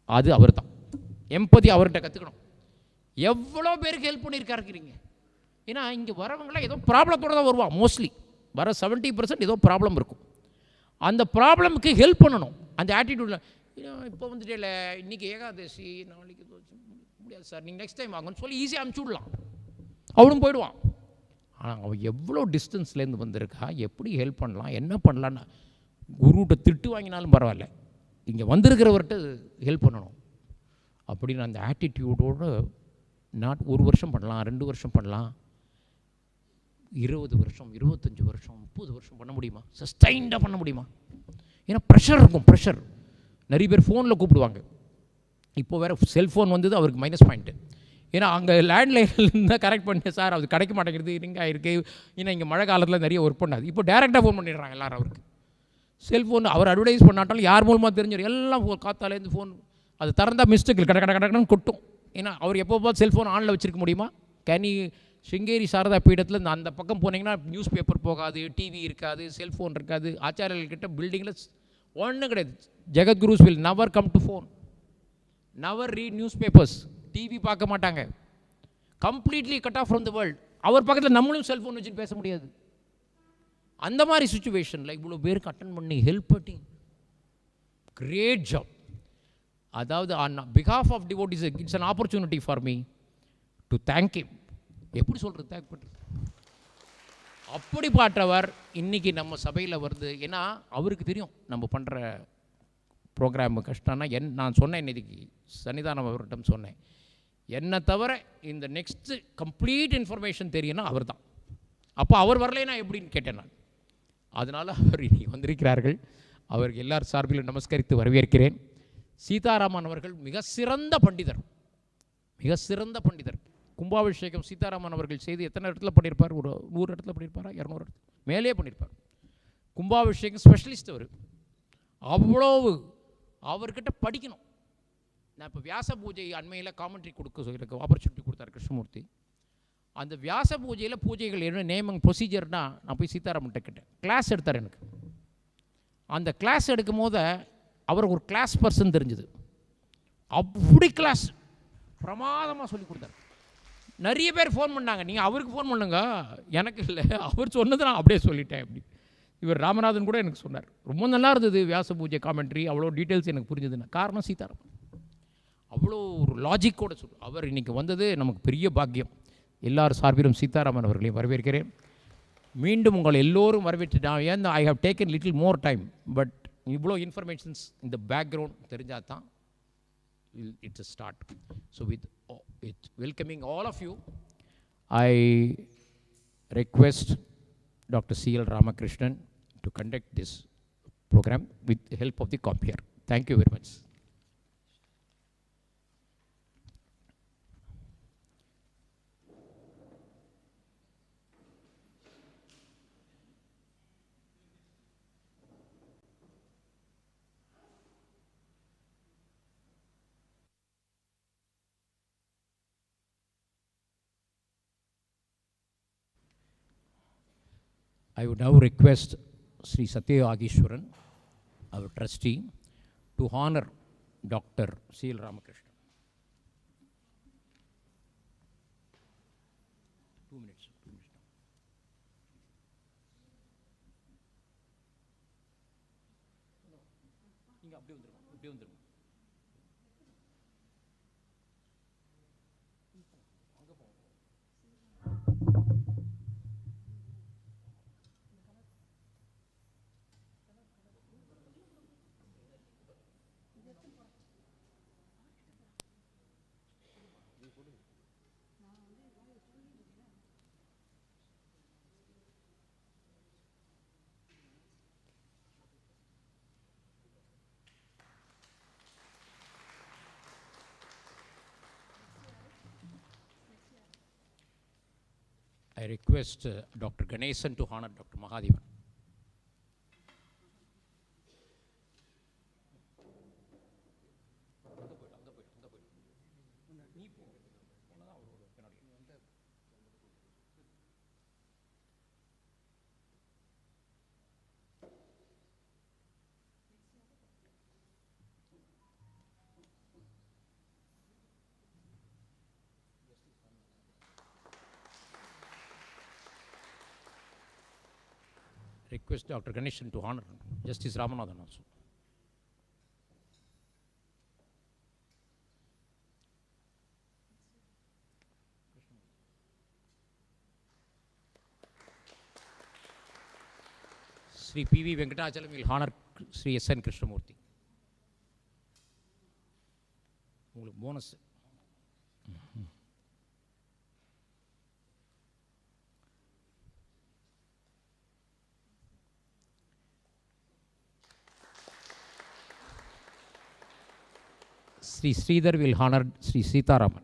Speaker 4: அது அவர் தான். எம்பத்தி அவர்கிட்ட கற்றுக்கணும். எவ்வளோ பேருக்கு ஹெல்ப் பண்ணியிருக்காருக்கிறீங்க. ஏன்னா இங்கே வரவங்களாம் ஏதோ ப்ராப்ளத்தோடு தான் வருவான். மோஸ்ட்லி வர 70% ஏதோ ப்ராப்ளம் இருக்கும். அந்த ப்ராப்ளமுக்கு ஹெல்ப் பண்ணணும். அந்த ஆட்டிடியூடில் இப்போ வந்துட்டே இல்லை, இன்றைக்கி ஏகாதசி, நாளைக்கு முடியாது சார், நீங்கள் நெக்ஸ்ட் டைம் வாங்கன்னு சொல்லி ஈஸியாக அனுப்பிச்சி விடலாம், அவனும் போயிடுவான். ஆனால் அவன் எவ்வளோ டிஸ்டன்ஸ்லேருந்து வந்திருக்கா, எப்படி ஹெல்ப் பண்ணலாம், என்ன பண்ணலான்னு குருகிட்ட திட்டு வாங்கினாலும் பரவாயில்ல, இங்கே வந்திருக்கிறவர்கிட்ட ஹெல்ப் பண்ணணும் அப்படின்னு அந்த ஆட்டிடியூடோடு ஒரு வருஷம் பண்ணலாம், 2 வருஷம் பண்ணலாம், 20 வருஷம் 25 வருஷம் 30 வருஷம் பண்ண முடியுமா? சஸ்டைண்டாக பண்ண முடியுமா? ஏன்னா ப்ரெஷர் இருக்கும். ப்ரெஷர் நிறைய பேர் ஃபோனில் கூப்பிடுவாங்க. இப்போ வேறு செல்ஃபோன் வந்தது அவருக்கு மைனஸ் பாயிண்ட்டு. ஏன்னா அங்கே லேண்ட்லைனில் இருந்தால் கரெக்ட் பண்ணிட்டேன் சார், அது கிடைக்க மாட்டேங்கிறது, ரிங் ஆகிருக்கு. ஏன்னா இங்கே மழை காலத்தில் நிறைய ஒர்க் பண்ணாது. இப்போ டேரெக்டாக ஃபோன் பண்ணிடுறாங்க எல்லோரும் அவருக்கு. செல்ஃபோன் அவர் அட்வர்டைஸ் பண்ணாட்டாலும் யார் மூலமாக தெரிஞ்சிடும், எல்லாம் காத்தாலேருந்து ஃபோன். அது திறந்தால் மிஸ்டேக்கில் கடன்னு கொட்டும். ஏன்னா அவர் எப்போ பார்த்து செல்ஃபோன் ஆனில் வச்சுருக்க முடியுமா? ஸ்ருங்கேரி சாரதா பீடத்தில் அந்த பக்கம் போனீங்கன்னா நியூஸ் பேப்பர் போகாது, டிவி இருக்காது, செல்ஃபோன் இருக்காது. ஆச்சாரியர்கிட்ட பில்டிங்கில் ஒன்றும் கிடையாது. Jagadgurus will never come to phone, never read newspapers, TV பார்க்க மாட்டாங்க. Completely cut off from the world. அவர் பக்கத்தில் நம்மளும் செல்ஃபோன் வச்சுட்டு பேச முடியாது. அந்த மாதிரி சுச்சுவேஷனில் இவ்வளோ பேருக்கு அட்டன் பண்ணி ஹெல்ப் பண்ணி கிரேட் ஜாப். அதாவது on behalf of devotees it's an opportunity for me to thank him. எப்படி சொல்கிறது, தேங்க் பண்ணுறது. அப்படி பாட்டவர் இன்றைக்கி நம்ம சபையில் வருது. ஏன்னா அவருக்கு தெரியும் நம்ம பண்ணுற ப்ரோக்ராமு கஷ்டம்னா நான் சொன்னேன், இன்னைக்கு சன்னிதானம் அவர்கிட்ட சொன்னேன், என்னை தவிர இந்த நெக்ஸ்ட்டு கம்ப்ளீட் இன்ஃபர்மேஷன் தெரியும்னா அவர் தான். அப்போ அவர் வரலைன்னா எப்படின்னு கேட்டேன் நான். அதனால் அவர் இன்றைக்கி வந்திருக்கிறார்கள். அவருக்கு எல்லார் சார்பிலும் நமஸ்கரித்து வரவேற்கிறேன். சீதாராமன் அவர்கள் மிக சிறந்த பண்டிதர், மிக சிறந்த பண்டிதர். கும்பாபிஷேகம் சீதாராமன் அவர்கள் செய்து எத்தனை இடத்துல பண்ணியிருப்பார்? ஒரு 100 இடத்துல பண்ணியிருப்பாரா, 200 இடத்துல மேலே பண்ணியிருப்பார். கும்பாபிஷேகம் ஸ்பெஷலிஸ்ட் அவர். அவ்வளவு அவர்கிட்ட படிக்கணும். நான் இப்போ வியாச பூஜை அண்மையில் காமெண்ட்ரி கொடுக்க ஆப்பர்ச்சுனிட்டி கொடுத்தார் கிருஷ்ணமூர்த்தி. அந்த வியாச பூஜையில் பூஜைகள் என்ன நேமிங் ப்ரொசீஜர்னால் நான் போய் சீதாராமன்கிட்ட கேட்டேன். கிளாஸ் எடுத்தார் எனக்கு. அந்த கிளாஸ் எடுக்கும் போது அவர் ஒரு கிளாஸ் பர்சன் தெரிஞ்சுது. அப்படி கிளாஸ் பிரமாதமாக சொல்லி கொடுத்தாரு. நிறைய பேர் ஃபோன் பண்ணாங்க, நீங்கள் அவருக்கு ஃபோன் பண்ணுங்க, எனக்கு இல்லை, அவர் சொன்னது நான் அப்படியே சொல்லிட்டேன் அப்படி. இவர் ராமநாதன் கூட எனக்கு சொன்னார், ரொம்ப நல்லா இருந்தது வியாச பூஜை காமெண்ட்ரி, அவ்வளோ டீட்டெயில்ஸ் எனக்கு புரிஞ்சதுன்னு. காரணம் சீதாராமன் அவ்வளோ ஒரு லாஜிக்கோடு சொல்லு. அவர் இன்றைக்கி வந்தது நமக்கு பெரிய பாக்கியம். எல்லார் சார்பிலும் சீதாராமன் அவர்களையும் வரவேற்கிறேன். மீண்டும் உங்கள் எல்லோரும் வரவேற்று நான் ஏன் I have taken little more time, but இவ்வளோ இன்ஃபர்மேஷன்ஸ் இந்த பேக்ரவுண்ட் தெரிஞ்சால் தான் it's a start. So with welcoming all of you, I request Dr. C.L. Ramakrishnan to conduct this program with the help of the compeer. Thank you very much. I would now request Sri Satya Agishwaran, our trustee, to honor Dr. C.L. Ramakrishnan. 2 minutes. நீங்க அப்படியே வந்துருங்க. I request Dr. Ganesan to honor Dr. Mahadevan. Request Dr. Ganeshan to honor Justice Ramanathan also. Sri P.V. Venkatachalam will honor Sri S.N. Krishnamurthy. Bonus. Sri Sridhar will honor Sri Sitaraman.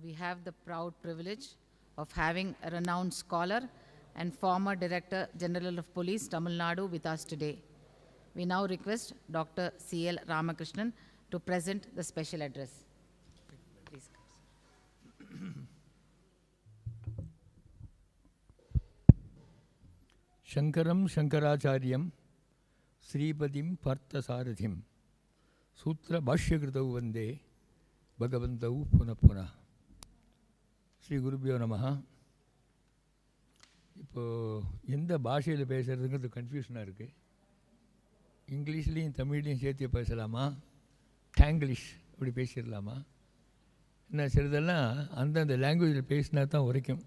Speaker 1: We have the proud privilege of having a renowned scholar and former Director General of Police, Tamil Nadu, with us today. We now request Dr. C.L. Ramakrishnan to present the special address. Please.
Speaker 5: Shankaram Shankaracharyam Sripadim Parthasarathim Sutra Bhashyakritau Vande Bhagavantau Punapuna. Sri குருபியோ நமஹா. இப்போது எந்த பாஷையில் பேசுகிறதுங்கிறது கன்ஃபியூஷனாக இருக்குது. இங்கிலீஷ்லேயும் தமிழ்லேயும் சேர்த்து பேசலாமா, டேங்கிலீஷ் அப்படி பேசிடலாமா, என்ன சிலதெல்லாம் அந்தந்த லாங்குவேஜில் பேசினா தான் உரைக்கும்.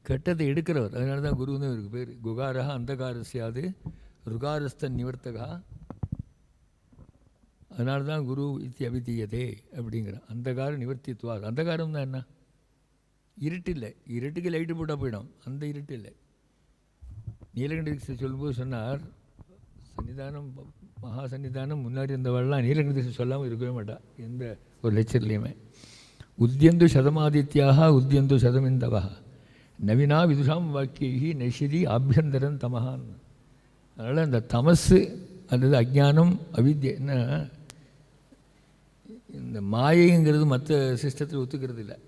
Speaker 5: கெட்டதை எடுக்கிறவர். அதனால தான் குருன்னு இவருக்கு பேர். குகாரஹா அந்தகாரஸ்யாது ருகாரஸ்தன் நிவர்த்தகா. அதனால தான் குரு இத்தி அபிதீயதே அப்படிங்கிற. அந்தகார நிவர்த்தித்வார். அந்தகாரம் தான் என்ன? இருட்டு இல்லை. இருட்டுக்கு லைட்டு போட்டால் போயிடும். அந்த இருட்டு இல்லை. நீலகண்ட சொல்லும்போது சொன்னார், சன்னிதானம் மகா சன்னிதானம் முன்னாடி இருந்தவெல்லாம் நீலகண்ட சொல்லாமல் இருக்கவே மாட்டா எந்த ஒரு லெக்சர்லேயுமே. உத்தியந்து சதமாதித்யாக உத்தியந்து சதமிந்தவா நவீனா விதுஷாம் வாக்கியி நைஷதி ஆபியந்தரன் தமகான். அதனால் அந்த தமசு அல்லது அஜ்ஞானம் அவித்யை என்ன, இந்த மாயைங்கிறது மற்ற சிஸ்டத்தில் ஒத்துக்கிறது இல்லை.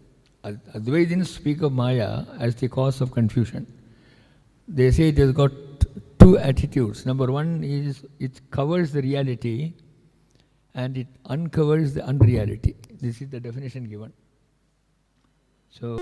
Speaker 5: Advaitins speak of Maya as the cause of confusion. They say it has got two attitudes. Number one is it covers the reality and it uncovers the unreality. This is the definition given. So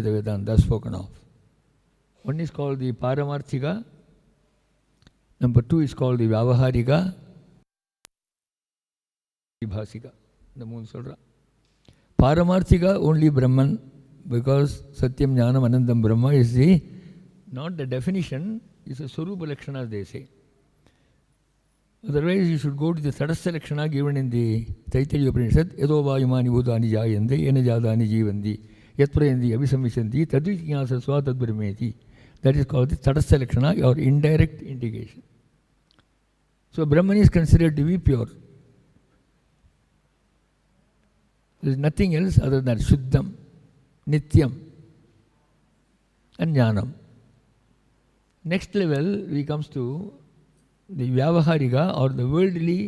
Speaker 5: the Vedanta spoken of. One is called the Paramarthika, number two is called the Vyavaharika, Bhasika. The moon solra. Paramarthika only Brahman, because Satyam Jnanam Anandam Brahma is the, not the definition, is a Swarupa Lakshana they say. Otherwise you should go to the Tadastha Lakshana given in the Taittiriya Upanishad, Yado Vayumani Bhutani Jayande, Yena Jadani Jivandi. Yatprayandi Abhisamvishanti Tadvityasasva Tadbrahmeti. That is called the Tadastha Lakshana or indirect indication. So Brahman is considered to be pure. There is nothing else other than Shuddham, Nityam and Jnanam. Next level we comes to the Vyavaharika or the worldly.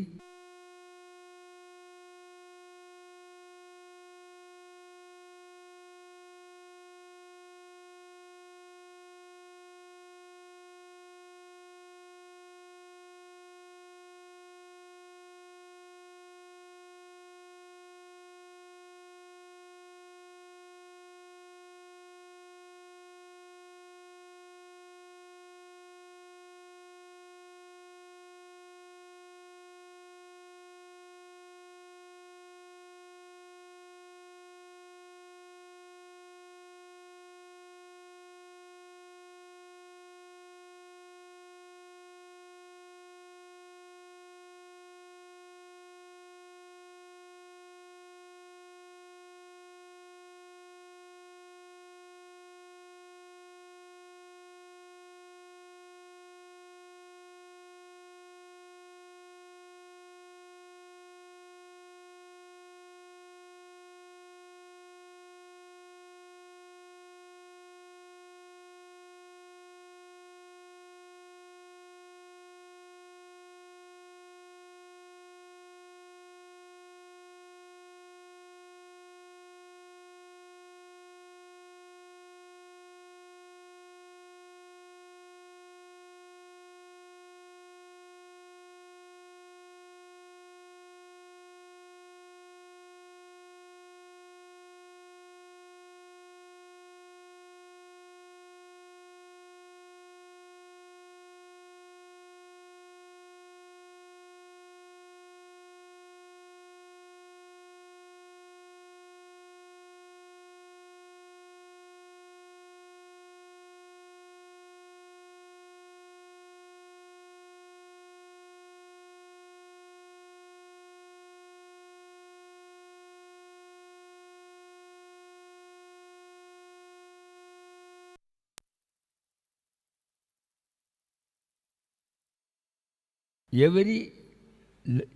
Speaker 5: Every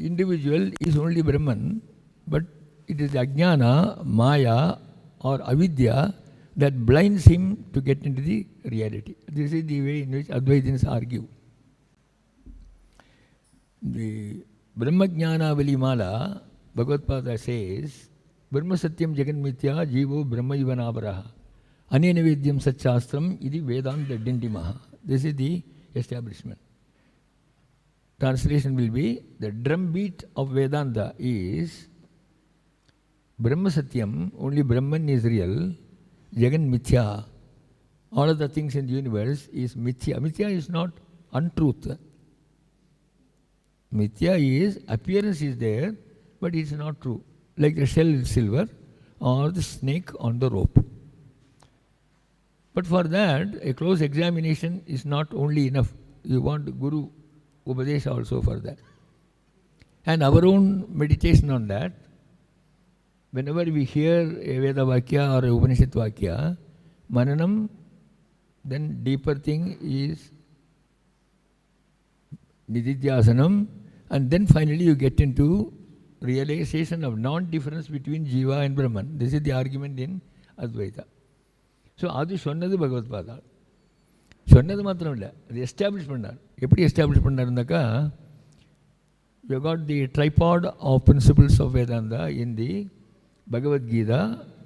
Speaker 5: individual is only Brahman, but it is Ajnana, Maya or Avidya that blinds him to get into the reality. This is the way in which Advaitins argue. The Brahmajnana Valimala, Bhagavad Pada says, Brahma Satyam Jagan Mithya Jivo Brahma Ivanavaraha Anena Vedyam Satchastram Idi Vedanta Dindimaha. This is the establishment. Translation will be, the drumbeat of Vedanta is Brahma Satyam, only Brahman is real, Jagan Mithya. All of the things in the universe is Mithya. Mithya is not untruth. Mithya is, appearance is there, but it is not true. Like the shell is silver or the snake on the rope. But for that, a close examination is not only enough. You want Guru Upadesha also for that. And our own meditation on that, whenever we hear a Veda Vakya or a Upanishad Vakya, Mananam, then deeper thing is Nididhyasanam, and then finally you get into realization of non-difference between Jiva and Brahman. This is the argument in Advaita. So, adu சொன்னது பகவத் பாதா. சொன்னது மாத்திரம் இல்லை, அது எஸ்டாப்ளிஷ் பண்ணார். எப்படி establish பண்ணாருனாக்கா, you got the tripod of principles of Vedanta in the Bhagavad Gita,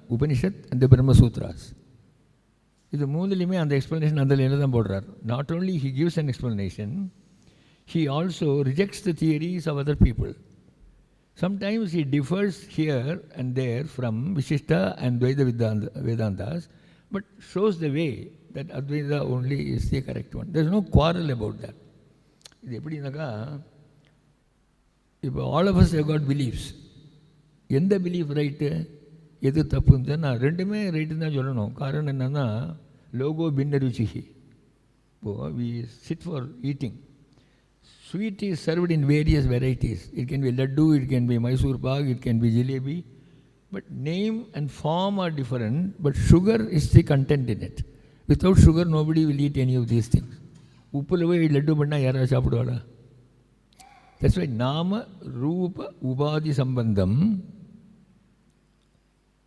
Speaker 5: Upanishad and the Brahma Sutras. இது மூணுலையுமே அந்த எக்ஸ்பிளனேஷன் அதில் என்ன தான் போடுறார். Not only he gives an explanation, he also rejects the theories of other people. Sometimes he differs here and there from Vishishta and Dvaita Vedantas, but shows the way that Advaita only is the correct one. There is no quarrel about that. இது எப்படின்னாக்கா, இப்போ all of us have got beliefs. எந்த பிலீஃப் ரைட்டு எது தப்புன்னு நான் ரெண்டுமே ரைட்டுன்னு தான் சொல்லணும். காரணம் என்னன்னா, லோகோ பின்ன ருச்சிஹி. இப்போது we sit for eating. Sweet is served in various varieties. It can be laddu, it can be Mysore pak, it can be jalebi. But name and form are different, but sugar is the content in it. Without sugar, nobody will eat any of these things. Uppulave laddu panna yara saapuduvada. That's why Nama, Rupa, Ubadi Sambandham,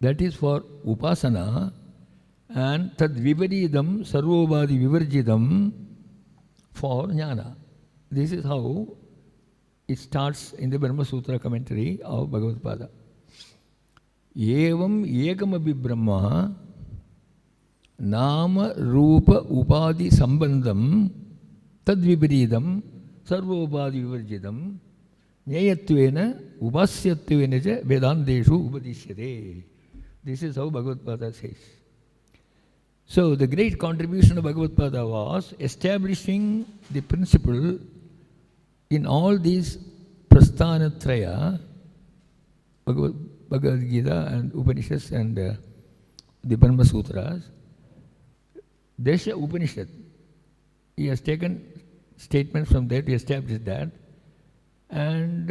Speaker 5: that is for Upasana, and Tad Viparidam, Sarvobadi Vivarjidam for Jnana. This is how it starts in the Brahma Sutra commentary of Bhagavad Pada. Evam Ekamabi Brahma Nama Rupa Upadi Sambandham Tad Viparidam Sarvobadi Vivarjidam Nyayatvena Upasyattvena cha Vedanteshu Upadishyate. This is how Bhagavad Pada says. So the great contribution of Bhagavad Pada was establishing the principle in all these Prasthanatraya, Bhagavad Gita and Upanishads and the Brahma Sutras. Desha Upanishad, he has taken statements from there to establish that. And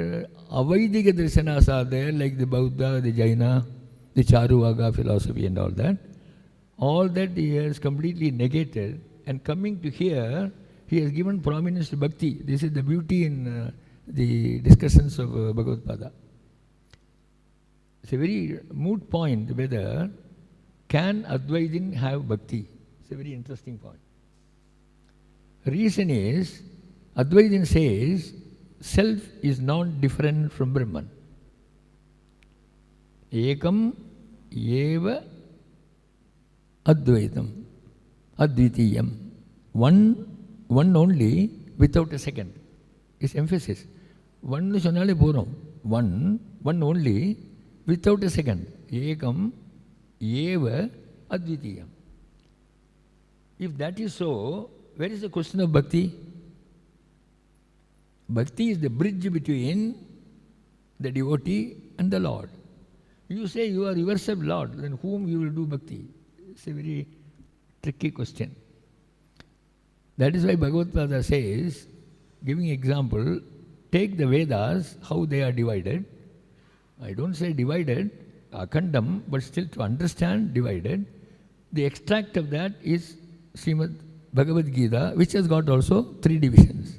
Speaker 5: Avaidika Darshanas are there, like the Bauddha, the Jaina, the Charuvaga philosophy and all that. All that he has completely negated, and coming to here, he has given prominence to Bhakti. This is the beauty in the discussions of Bhagavad Pada. It's a very moot point whether can Advaitin have Bhakti. It's a very interesting point. Reason is, Advaitin says, self is not different from Brahman. Ekam eva Advaitam, Advitiyam. One only without a second. It's emphasis. One sonale poram. One only without a second. Ekam eva Advitiyam. If that is so, where is the question of bhakti? Bhakti is the bridge between the devotee and the Lord. You say you are yourself Lord, then whom you will do bhakti? It's a very tricky question. That is why Bhagavad Pada says, giving example, take the Vedas, how they are divided. I don't say divided, akandam, but still to understand divided. The extract of that is Srimad Bhagavad Gita, which has got also 3 divisions.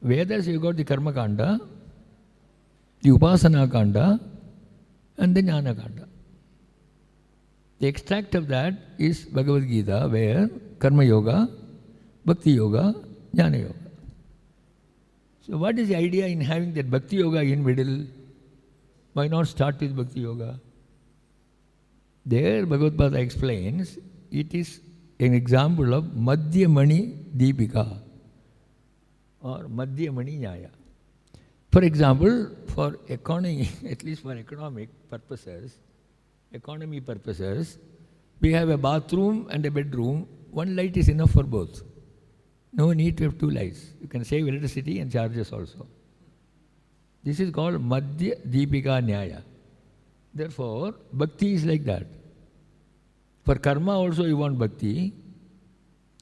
Speaker 5: Vedas, you got the Karma Kanda, the Upasana Kanda, and the Jnana Kanda. The extract of that is Bhagavad Gita, where Karma Yoga, Bhakti Yoga, Jnana Yoga. So what is the idea in having that Bhakti Yoga in middle? Why not start with Bhakti Yoga? There Bhagavad Gita explains, it is an example of Madhyamani Deepika or Madhyamani Nyaya. For example, for economy, at least for economic purposes, economy purposes, we have a bathroom and a bedroom. One light is enough for both. No need to have two lights. You can save electricity and charges also. This is called Madhya Deepika Nyaya. Therefore, Bhakti is like that. For karma also you want Bhakti.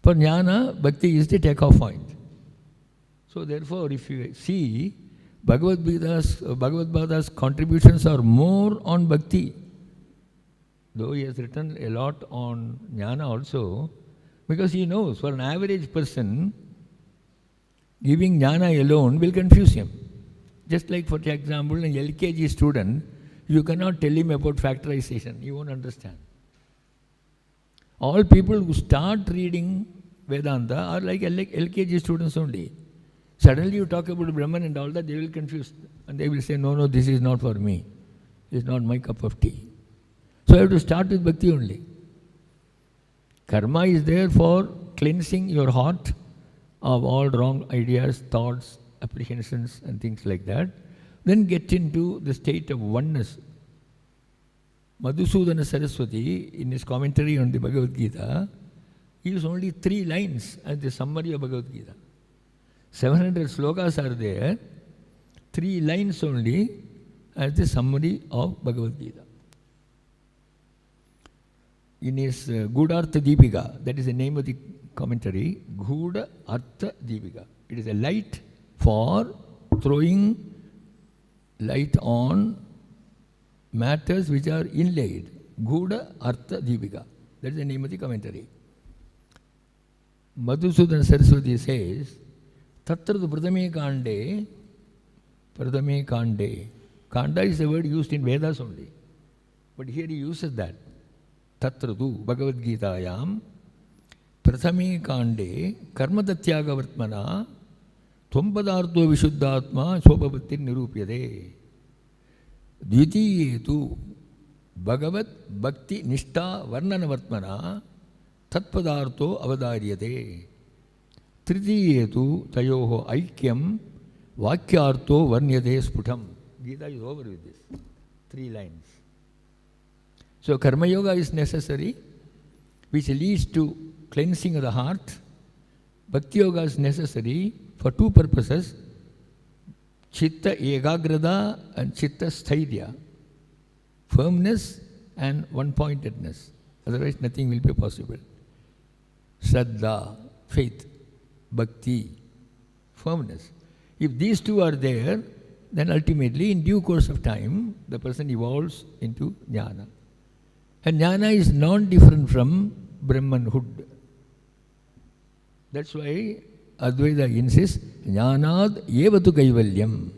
Speaker 5: For Jnana, Bhakti is the takeoff point. So therefore, if you see, Bhagavad Gita's contributions are more on Bhakti. Though he has written a lot on Jnana also, because he knows for an average person, giving Jnana alone will confuse him. Just like for example, an LKG student, you cannot tell him about factorization, he won't understand. All people who start reading Vedanta are like LKG students only. Suddenly you talk about Brahman and all that, they will confuse and they will say, no, this is not for me. This is not my cup of tea. So you have to start with Bhakti only. Karma is there for cleansing your heart of all wrong ideas, thoughts, apprehensions and things like that. Then get into the state of oneness. Madhusudana Saraswati, in his commentary on the Bhagavad Gita, he used only 3 lines as the summary of Bhagavad Gita. 700 slokas are there, 3 lines only as the summary of Bhagavad Gita. In his Gudartha Deepika, that is the name of the commentary, Guda Artha Deepika. It is a light for throwing light on matters which are inlaid. Guda Artha Deepika. That is the name of the commentary. Madhusudana Saraswati says, Tatradu Pradame Kande. Kanda is the word used in Vedas only. But here he uses that. Tatradu Bhagavad Gitayam Prathame Kande Karmadatyaga Vartmana Tvampadartho Vishuddhatma Swabhavattir Nirupyade. Dvitiyetu Bhagavat Bhakti Nishta Varnana Vartmana Tatpadartho Avadaryate. Tritiyetu Tayoho Aikyam Vakyartho Varnyade Sputam. Gita is over with this. 3 lines. So Karma Yoga is necessary, which leads to cleansing of the heart. Bhakti Yoga is necessary for 2 purposes. Chitta Egagrada and Chitta Sthairya. Firmness and one-pointedness. Otherwise nothing will be possible. Shraddha, faith. Bhakti, firmness. If these 2 are there, then ultimately in due course of time, the person evolves into Jnana. And Jnana is not different from Brahmanhood. That's why Advaita insists, Jnanad evatu kaivalyam.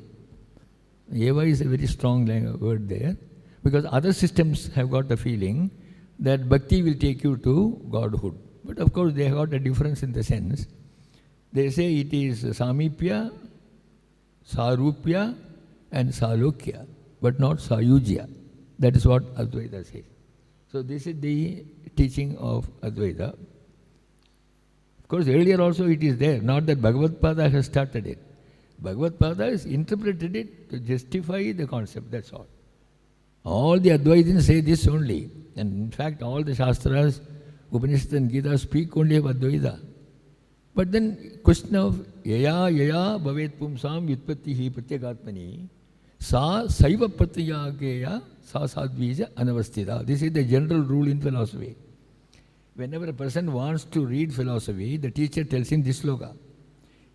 Speaker 5: Eva is a very strong word there, because other systems have got the feeling that Bhakti will take you to Godhood. But of course they have got a difference in the sense. They say it is Samipya, Sarupya and Salokya, but not Sayujya. That is what Advaita says. So this is the teaching of Advaita. Of course, earlier also it is there, not that Bhagavad Pada has started it. Bhagavad Pada has interpreted it to justify the concept, that's all. All the Advaitins say this only. And in fact, all the Shastras, Upanishads and Gita speak only of Advaita. But then question of Yaya Bhavet Pumsam Yutpattihi Pratyakatmani Sa Saiva Pratyakeya Sa Sadvija Anavastita. This is the general rule in philosophy. Whenever a person wants to read philosophy, the teacher tells him this sloka.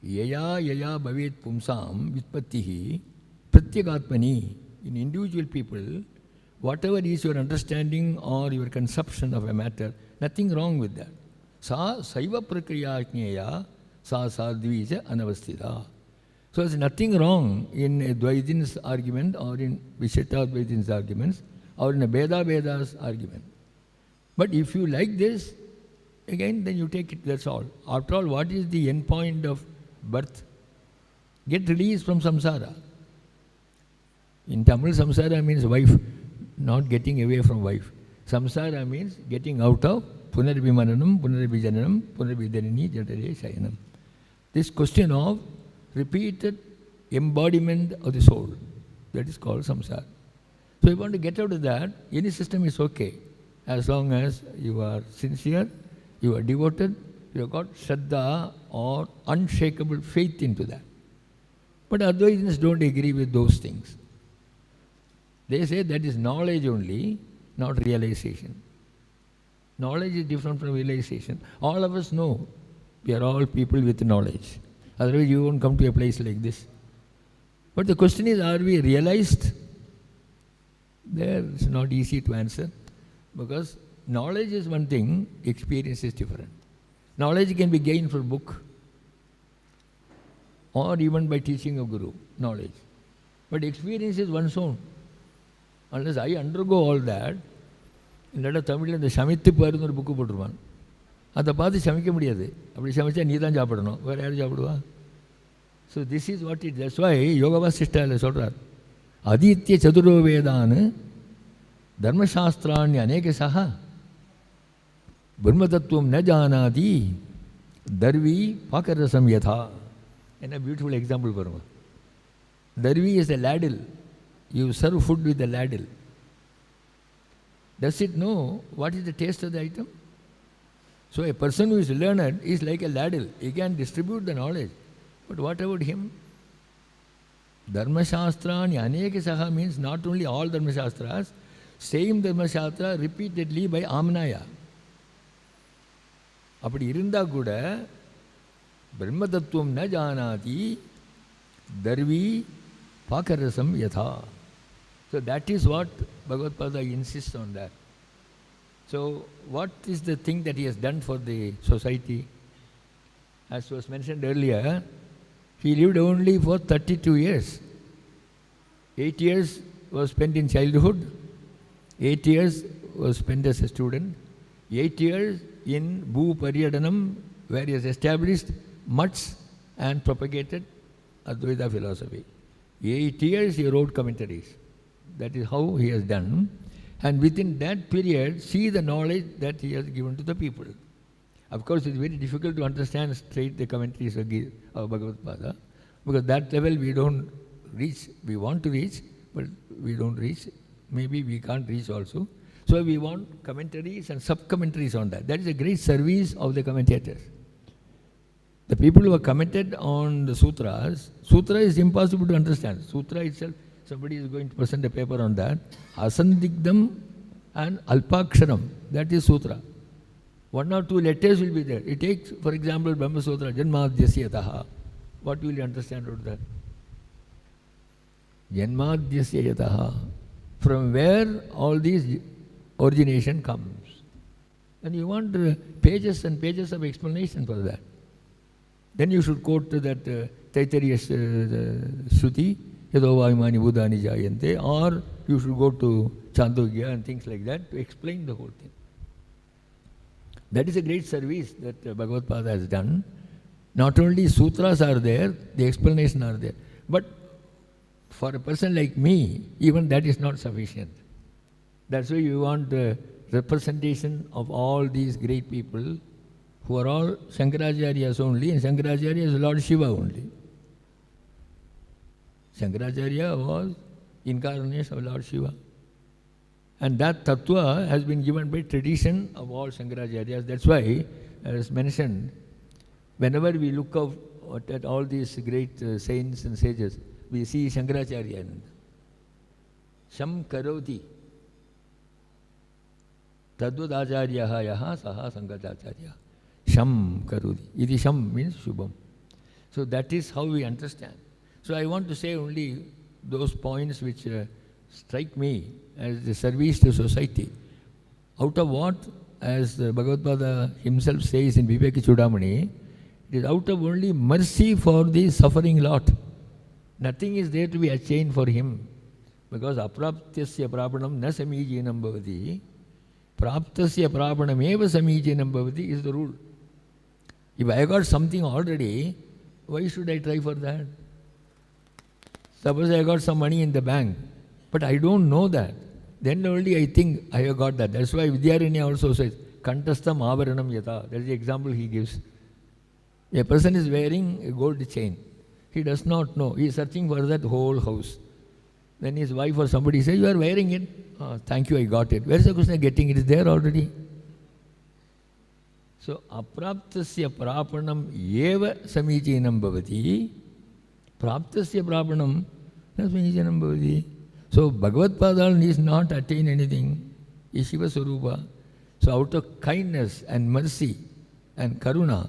Speaker 5: Yaya Bhavet Pumsam Yutpattihi Pratyakatmani. In individual people, whatever is your understanding or your conception of a matter, nothing wrong with that. Sa Saiva Prakriyajnaya Sa Sadvija Anavastita. So there's nothing wrong in a Dvaitin's argument or in Vishita Dvaitin's arguments or in a Veda's argument. But if you like this, again then you take it, that's all. After all, what is the end point of birth? Get released from samsara. In Tamil, samsara means wife, not getting away from wife. Samsara means getting out of punarvimaranam, punarvijananam, punarvidanini, jatare shayanam. This question of repeated embodiment of the soul, that is called samsara. So if you want to get out of that, any system is okay, as long as you are sincere, you are devoted, you have got shraddha or unshakable faith into that. But Advaitins don't agree with those things. They say that is knowledge only, not realization. Knowledge is different from realization. All of us know. We are all people with knowledge. Otherwise you won't come to a place like this. But the question is, are we realized? There it's not easy to answer, because knowledge is one thing, experience is different. Knowledge can be gained from book or even by teaching of Guru, knowledge. But experience is one's own. Unless I undergo all that, இல்லைடா தமிழில் இந்த சமைத்து பாருன்னு ஒரு புக்கு போட்டுருவான். அதை பார்த்து சமைக்க முடியாது. அப்படி சமைச்சா நீ தான் சாப்பிடணும், வேறு யாரும் சாப்பிடுவா? So this is what it. That's why யோக வாசிஷ்டாவில் சொல்கிறார், அதீத்திய சதுரோ வேதான்னு தர்மசாஸ்திராணி அநேக சஹா பிரம்மதத்துவம் ந ஜானாதி தர்வி பாக்கரசம் யதா. என்ன பியூட்டிஃபுல் எக்ஸாம்பிள் பாருங்க. தர்வி is a ladle. You serve food with a ladle. Does it know what is the taste of the item? So a person who is learned is like a ladle. He can distribute the knowledge. But what about him? Dharmashastrani aneka saha means not only all Dharmashastras, same Dharmashastra repeatedly by Amnaya. அப்படி இருந்தால் கூட பிரம்மதத்துவம் ந ஜானாதி தர்வி பாக்கரசம் யதா. So that is what Bhagavad Pada insists on that. So what is the thing that he has done for the society? As was mentioned earlier, he lived only for 32 years. 8 years was spent in childhood, 8 years was spent as a student, 8 years in Bhu Paryadanam, where he has established mutts and propagated Advaita philosophy. 8 years he wrote commentaries. That is how he has done. And within that period, see the knowledge that he has given to the people. Of course, it's very difficult to understand straight the commentaries of Bhagavad Pada, because that level we don't reach. We want to reach, but we don't reach. Maybe we can't reach also. So we want commentaries and sub-commentaries on that. That is a great service of the commentators. The people who are commented on the sutras, sutra is impossible to understand. Sutra itself, somebody is going to present a paper on that. Asandigdham and Alpaksharam, that is sutra. 1 or 2 letters will be there. It takes, for example, Brahma Sutra, Janmadhyasya yataha. What will you understand out of that? Janmadhyasya yataha. From where all these origination comes. And you want pages and pages of explanation for that. Then you should quote that Taittiriya Shruti, Yado Vaimani Buddhani Jayante, or you should go to Chandogya and things like that to explain the whole thing. That is a great service that Bhagavad Pada has done. Not only sutras are there, the explanation are there. But for a person like me, even that is not sufficient. That's why you want the representation of all these great people who are all Shankaracharyas only, and Shankaracharya is Lord Shiva only. Shankaracharya was incarnation of Lord Shiva. And that tattva has been given by tradition of all Shankaracharyas. That's why, as mentioned, whenever we look at all these great saints and sages, we see Shankaracharya. Sham karoti. Tadvad acharyaha yaha saha Shankaracharya. Sham karoti. Iti sham means shubham. So that is how we understand. So I want to say only those points which strike me as the service to society. Out of what, as Bhagavad Pada himself says in Viveka Chudamani, it is out of only mercy for the suffering lot. Nothing is there to be attained for him. Because apraptasya prapanam na samijinam bhavati, praptasya prapanam eva samijinam bhavati is the rule. If I got something already, why should I try for that? Suppose I got some money in the bank, But I don't know that. Then only I think I have got that. That's why Vidyaranya also says, Kantastam avaranam yata. That is the example he gives. A person is wearing a gold chain. He does not know. He is searching for that whole house. Then his wife or somebody says, you are wearing it. Oh, thank you, I got it. Where is the Krishna getting it? It is there already. So, apraptasya prapanam eva samichinam bhavati. Praptasya prapanam na samichinam bhavati. So, Bhagavad Padal needs not attain anything. Is Shiva Sarupa. So, out of kindness and mercy and karuna,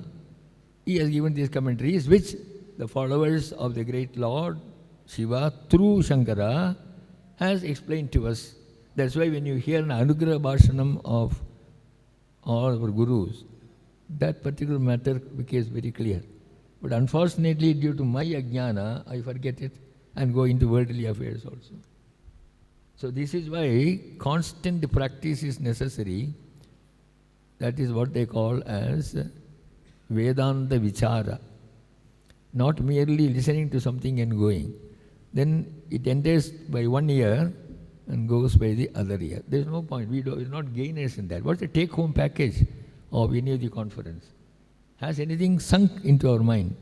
Speaker 5: he has given these commentaries which the followers of the great Lord Shiva through Shankara has explained to us. That's why when you hear an Anugrah Bhashanam of all our gurus, that particular matter becomes very clear. But unfortunately, due to my ajnana, I forget it and go into worldly affairs also. So this is why constant practice is necessary. That is what they call as Vedanta Vichara. Not merely listening to something and going. Then it enters by 1 year and goes by the other year. There is no point. We are not gainers in that. What's the take-home package of any of the conference? Has anything sunk into our mind?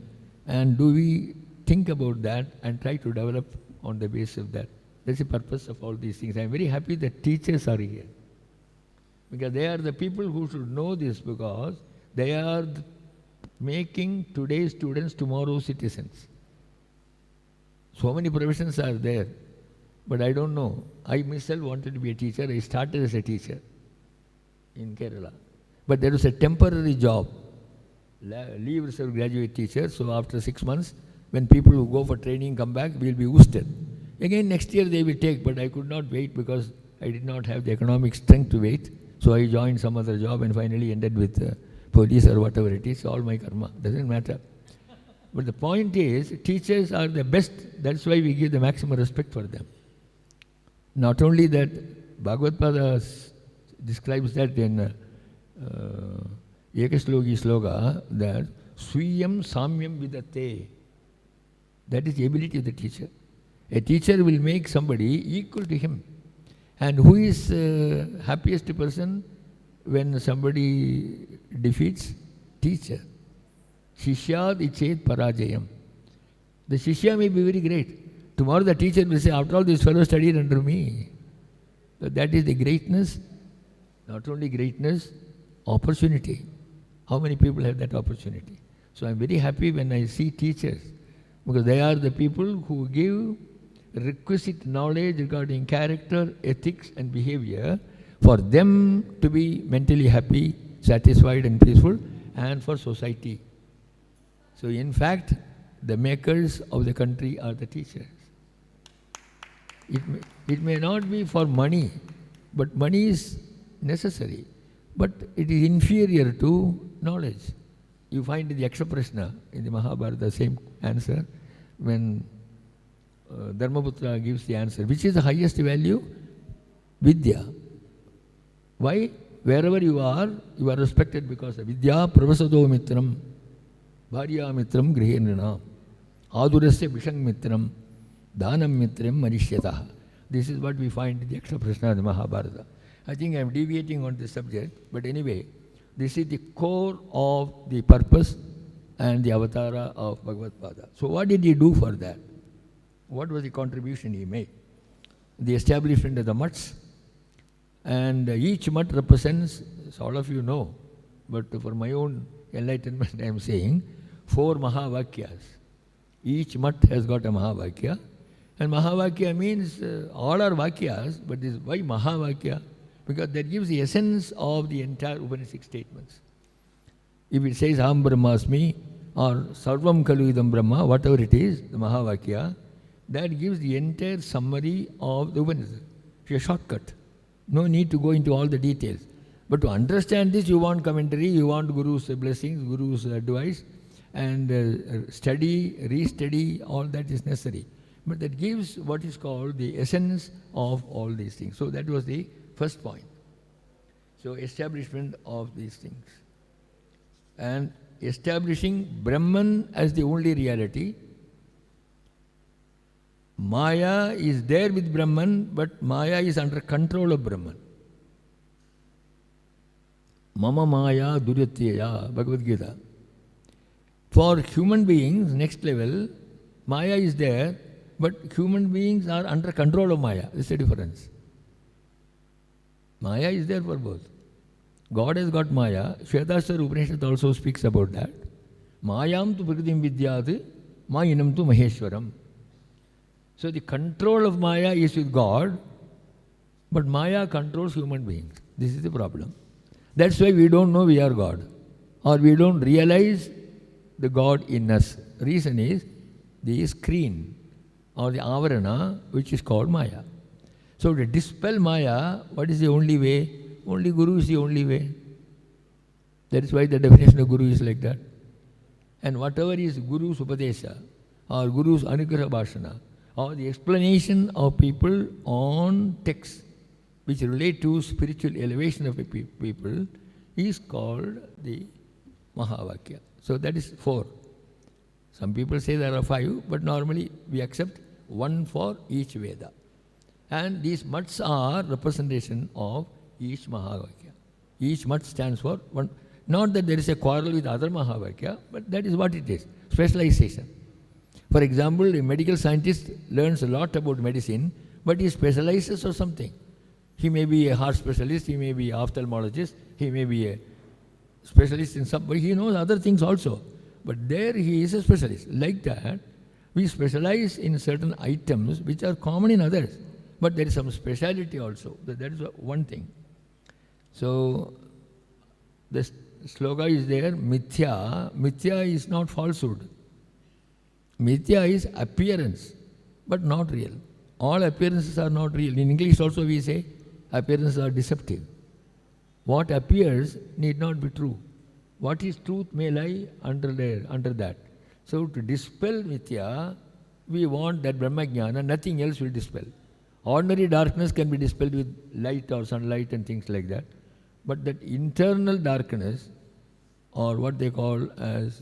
Speaker 5: And do we think about that and try to develop on the basis of that? That's the purpose of all these things. I am very happy that teachers are here. Because they are the people who should know this, because they are making today's students tomorrow's citizens. So many professions are there, but I don't know. I myself wanted to be a teacher. I started as a teacher in Kerala. But there was a temporary job, leave reserve graduate teacher. So after 6 months, when people who go for training come back, we will be ousted. Again next year they will take, but I could not wait because I did not have the economic strength to wait. So I joined some other job and finally ended with police or whatever it is. All my karma, doesn't matter. But the point is, teachers are the best. That's why we give the maximum respect for them. Not only that, Bhagavad Pada describes that in Ekaslogi Sloga, that Swiyam Samyam Vidate. That is the ability of the teacher. A teacher will make somebody equal to him. And who is happiest person when somebody defeats? Teacher. Shishyad ichet parajayam. The Shishya may be very great. Tomorrow the teacher will say, after all, this fellow studied under me. So that is the greatness. Not only greatness, opportunity. How many people have that opportunity? So I am very happy when I see teachers, because they are the people who give requisite knowledge regarding character, ethics and behavior for them to be mentally happy, satisfied and peaceful, and for society. So in fact, the makers of the country are the teachers. It may not be for money, but money is necessary. But it is inferior to knowledge. You find in the Yakshaprashna, in the Mahabharata, the same answer, when Dharmaputra gives the answer. Which is the highest value? Vidya. Why? Wherever you are respected because of Vidya pravasado mitram, bharya mitram grihenana, adurasya vishang mitram, dhanam mitram manishyatah. This is what we find in the Yakshaprashna of the Mahabharata. I think I am deviating on this subject, but anyway, this is the core of the purpose and the avatara of Bhagavad Pada. So what did he do for that? What was the contribution he made? The establishment of the mutts, and each mutt represents, as all of you know, but for my own enlightenment I am saying, 4 Mahavakyas. Each mutt has got a Mahavakya, and Mahavakya means all are Vakyas, but this why Mahavakya? Because that gives the essence of the entire Upanishadic statements. If it says Aham Brahmasmi or Sarvam Khalu Idam Brahma, whatever it is, the Mahavakya, that gives the entire summary of the Upanishad. It's a shortcut. No need to go into all the details. But to understand this, you want commentary, you want Guru's blessings, Guru's advice, and study, re-study, all that is necessary. But that gives what is called the essence of all these things. So that was the first point. So establishment of these things. And establishing Brahman as the only reality, Maya is there with Brahman, but Maya is under control of Brahman. Mama Maya Duryatya, Bhagavad Gita. For human beings, next level, Maya is there, but human beings are under control of Maya. This is the difference. Maya is there for both. God has got Maya. Shvetaswara Upanishad also speaks about that. Mayam tu prakritim vidyat, mayinam tu maheshwaram. So the control of Maya is with God, but Maya controls human beings. This is the problem. That's why we don't know we are God, or we don't realize the God in us. Reason is the screen or the avarana, which is called Maya. So to dispel Maya, what is the only way? Only Guru is the only way. That is why the definition of Guru is like that. And whatever is Guru's Upadesha, or Guru's Anugraha Bhashana, or the explanation of people on texts which relate to spiritual elevation of people, is called the Mahavakya. So that is 4. Some people say there are 5, but normally we accept 1 for each Veda. And these mats are representation of each Mahavakya. Each mat stands for one. Not that there is a quarrel with other Mahavakya, but that is what it is. Specialization. For example, a medical scientist learns a lot about medicine, but he specializes or something. He may be a heart specialist, he may be an ophthalmologist, he may be a specialist in some, but he knows other things also. But there he is a specialist. Like that, we specialize in certain items which are common in others, but there is some speciality also. That is one thing. So, the sloka is there, mithya. Mithya is not falsehood. Mithya is appearance, but not real. All appearances are not real. In English also we say, appearances are deceptive. What appears need not be true. What is truth may lie under that. So to dispel mithya, we want that Brahmajnana, nothing else will dispel. Ordinary darkness can be dispelled with light or sunlight and things like that. But that internal darkness, or what they call as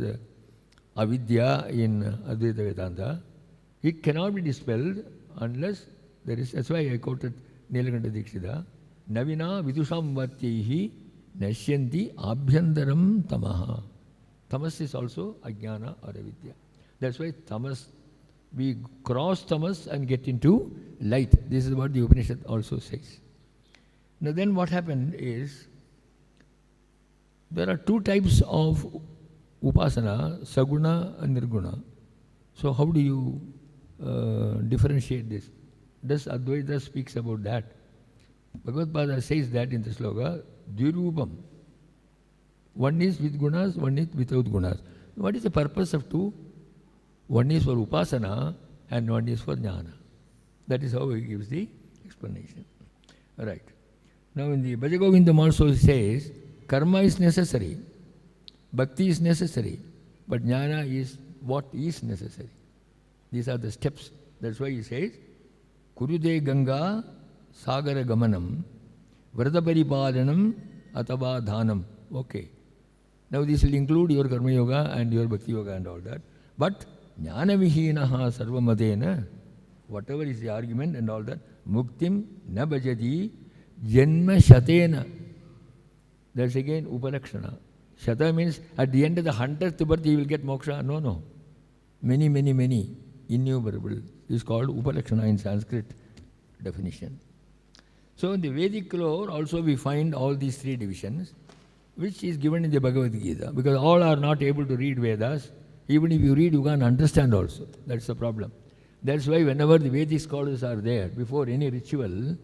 Speaker 5: avidya in Advaita Vedanta, it cannot be dispelled unless there is, that's why I quoted Nilakanta Dikshita, Navina Vidusham Vatyehi Nashyanti Abhyandaram Tamaha. Tamas is also Ajnana or Avidya. That's why tamas, we cross tamas and get into light. This is what the Upanishad also says. Now then what happened is, there are 2 types of upasana, saguna and nirguna. So how do you differentiate this? Does Advaita speaks about that? Bhagavad Pada says that in the sloka, Dvirupam. One is with gunas, one is without gunas. What is the purpose of 2? One is for upasana and one is for jnana. That is how he gives the explanation. Right. Now in the Bhajagovindam also says, karma is necessary, bhakti is necessary, but jnana is what is necessary. These are the steps. That's why he says, Kurude Ganga Sagara Gamanam Vradaparipadanam Atava Dhanam. Okay. Now this will include your Karma Yoga and your Bhakti Yoga and all that. But Jnana Vihinaha Sarvamadena, whatever is the argument and all that, Muktim na bhajati Janma Shatena. That's again Upanakshana. Shata means at the end of the 100th birth you will get moksha. No. Many. Innumerable. This is called Upalakshana in Sanskrit definition. So in the Vedic lore also we find all these 3 divisions, which is given in the Bhagavad Gita, because all are not able to read Vedas. Even if you read, you can't understand also. That's the problem. That's why whenever the Vedic scholars are there, before any ritual,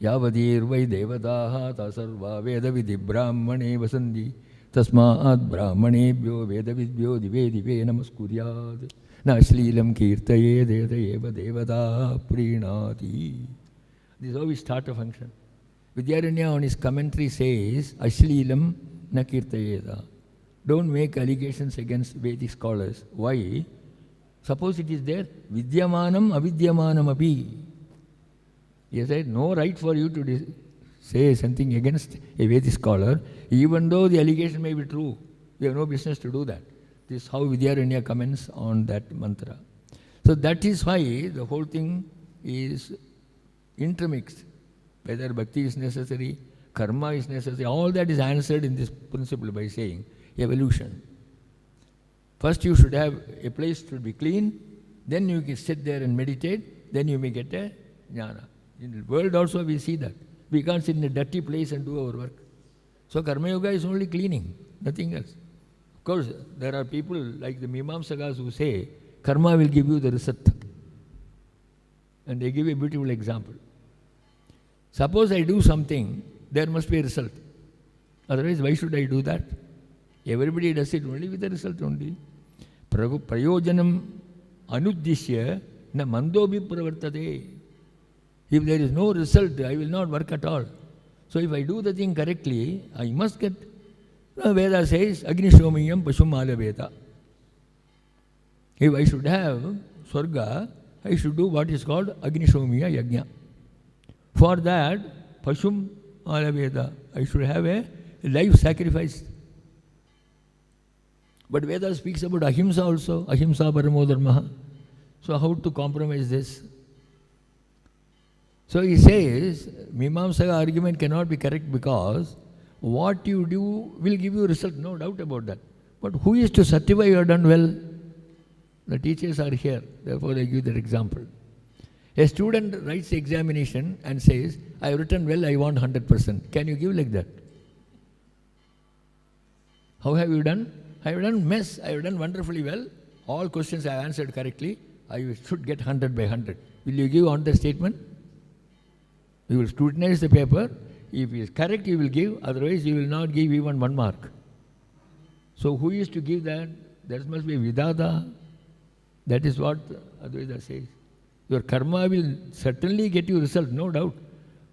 Speaker 5: Yavadir vai devataha tasarva vedavidhi brahmane vasandi tasmaad brahmanebhyo vedavidhyo dive namaskuryad na shlilam kirtaye devadeva devata prinati. This is how we start a function. Vidyaranya on his commentary says, Ashlilam na kirtayeda. Don't make allegations against Vedic scholars. Why? Suppose it is there, Vidyamanam avidyamanam api. He said, no right for you to say something against a Vedic scholar, even though the allegation may be true. We have no business to do that. This is how Vidyaranya comments on that mantra. So that is why the whole thing is intermixed. Whether bhakti is necessary, karma is necessary, all that is answered in this principle by saying evolution. First you should have a place to be clean, then you can sit there and meditate, then you may get a jnana. In the world also we see that. We can't sit in a dirty place and do our work. So Karma Yoga is only cleaning, nothing else. Of course, there are people like the Mimamsakas who say, karma will give you the result. And they give a beautiful example. Suppose I do something, there must be a result. Otherwise, why should I do that? Everybody does it only with the result only. Prayojanam anuddishya na mandobhi pravartate. If there is no result, I will not work at all. So if I do the thing correctly, I must get. Veda says, Agnishomiyam Pashum Alaveta. If I should have Swarga, I should do what is called Agnishomiya Yajna. For that, Pashum Alaveta, I should have a life sacrifice. But Veda speaks about Ahimsa also, Ahimsa Paramo Dharmaha. So how to compromise this? So he says, Mimamsaka argument cannot be correct because what you do will give you result, no doubt about that. But who is to certify you have done well? The teachers are here, therefore I give that example. A student writes the examination and says, I have written well, I want 100%. Can you give like that? How have you done? I have done mess, I have done wonderfully well. All questions I have answered correctly. I should get 100 by 100. Will you give on the statement? You will scrutinize the paper. If it is correct, you will give. Otherwise, you will not give even 1 mark. So who is to give that? There must be a vidada. That is what Advaita says. Your karma will certainly get you result, no doubt.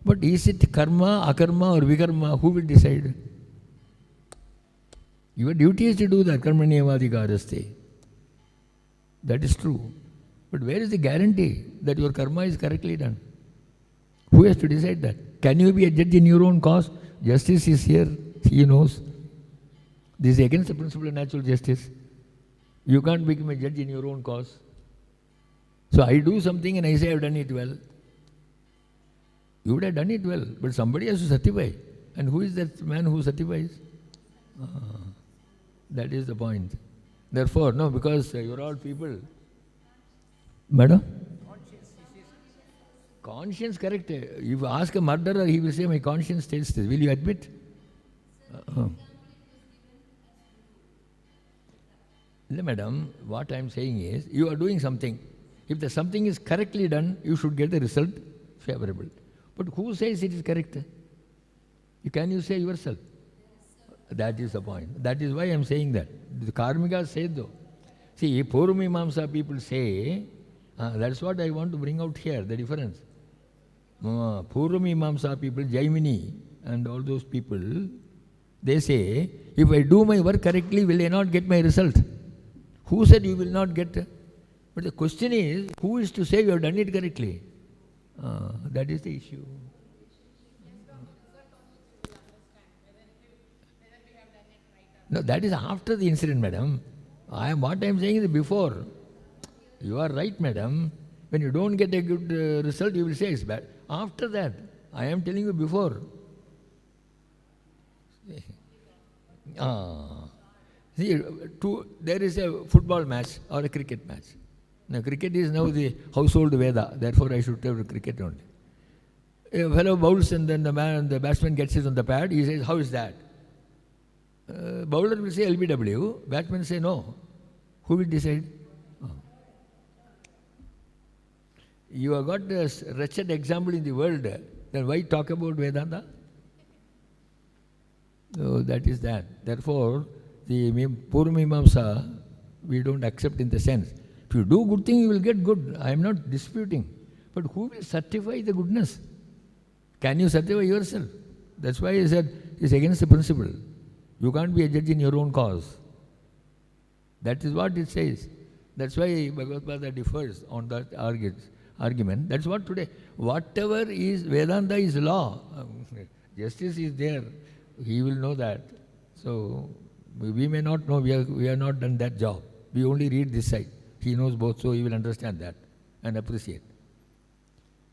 Speaker 5: But is it karma, akarma or vikarma? Who will decide? Your duty is to do that. Karma niyavadhikaraste. That is true. But where is the guarantee that your karma is correctly done? Who has to decide that? Can you be a judge in your own cause? Justice is here. He knows. This is against the principle of natural justice. You can't become a judge in your own cause. So I do something and I say I've done it well. You would have done it well, but somebody has to certify. And who is that man who certifies? That is the point. Therefore, no, because you're all people. Madam? Conscience, correct. If you ask a murderer, he will say, my conscience tells this. Will you admit? No, madam, what I am saying is, you are doing something. If the something is correctly done, you should get the result favorable. But who says it is correct? Can you say yourself? That is the point. That is why I am saying that. The Karmikas say though. See, Purvamimamsa people say, that's what I want to bring out here, the difference. Purvamimamsa people, Jaimini and all those people, they say, if I do my work correctly, will I not get my result? Who said you will not get? But the question is, who is to say you have done it correctly? That is the issue. No, that is after the incident, madam. What I am saying is before. You are right, madam. When you don't get a good result, you will say it's bad. After that, I am telling you before. See, there is a football match or a cricket match. Now, cricket is now the household Veda. Therefore, I should have cricket only. A fellow bowls and then the batsman gets it on the pad. He says, how is that? Bowler will say LBW. Batsman say no. Who will decide? You have got this wretched example in the world. Then why talk about Vedanta? So that is that. Therefore, the Purvamimamsa, we don't accept in the sense. If you do good thing, you will get good. I am not disputing. But who will certify the goodness? Can you certify yourself? That's why I said it's against the principle. You can't be a judge in your own cause. That is what it says. That's why Bhagavad Gita differs on that argument. That's what today, whatever is Vedanta is law. Justice is there. He will know that. So we may not know, we are not done that job. We only read this side. He knows both, so he will understand that and appreciate.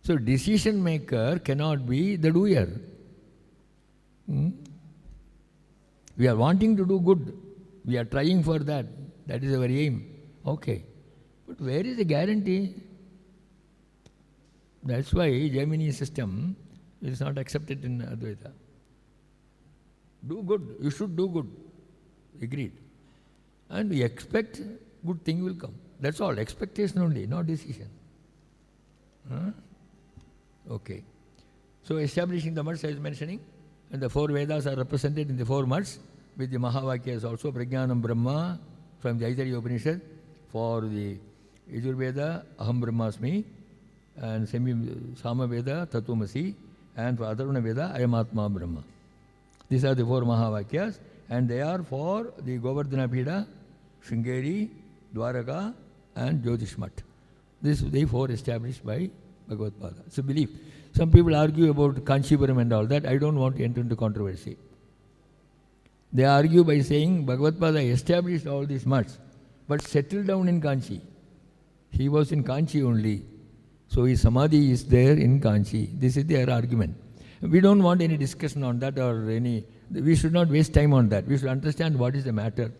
Speaker 5: So decision maker cannot be the doer. We are wanting to do good. We are trying for that. That is our aim. Okay. But where is the guarantee? That's why Jaimini system is not accepted in Advaita. Do good. You should do good. Agreed. And we expect good thing will come. That's all. Expectation only, not decision. Okay. So establishing the mats I was mentioning, and the 4 Vedas are represented in the 4 mats with the Mahavakyas also, Prajnanam Brahma from the Aitariya Upanishad, for the Yajurveda, Aham Brahmasmi, and Sama Veda, Tattvamasi, and for Atharvana Veda, I am Atma Brahma. These are the 4 Mahavakyas, and they are for the Govardhana Pida, Sringeri, Dwaraka, and Jyotishmat. These are the 4 established by Bhagavad Pada. It's a belief. Some people argue about Kanchipuram and all that. I don't want to enter into controversy. They argue by saying Bhagavad Pada established all these mats, but settled down in Kanchi. He was in Kanchi only. So his Samadhi is there in Kanchi. This is their argument. We don't want any discussion on that or any... We should not waste time on that. We should understand what is the matter.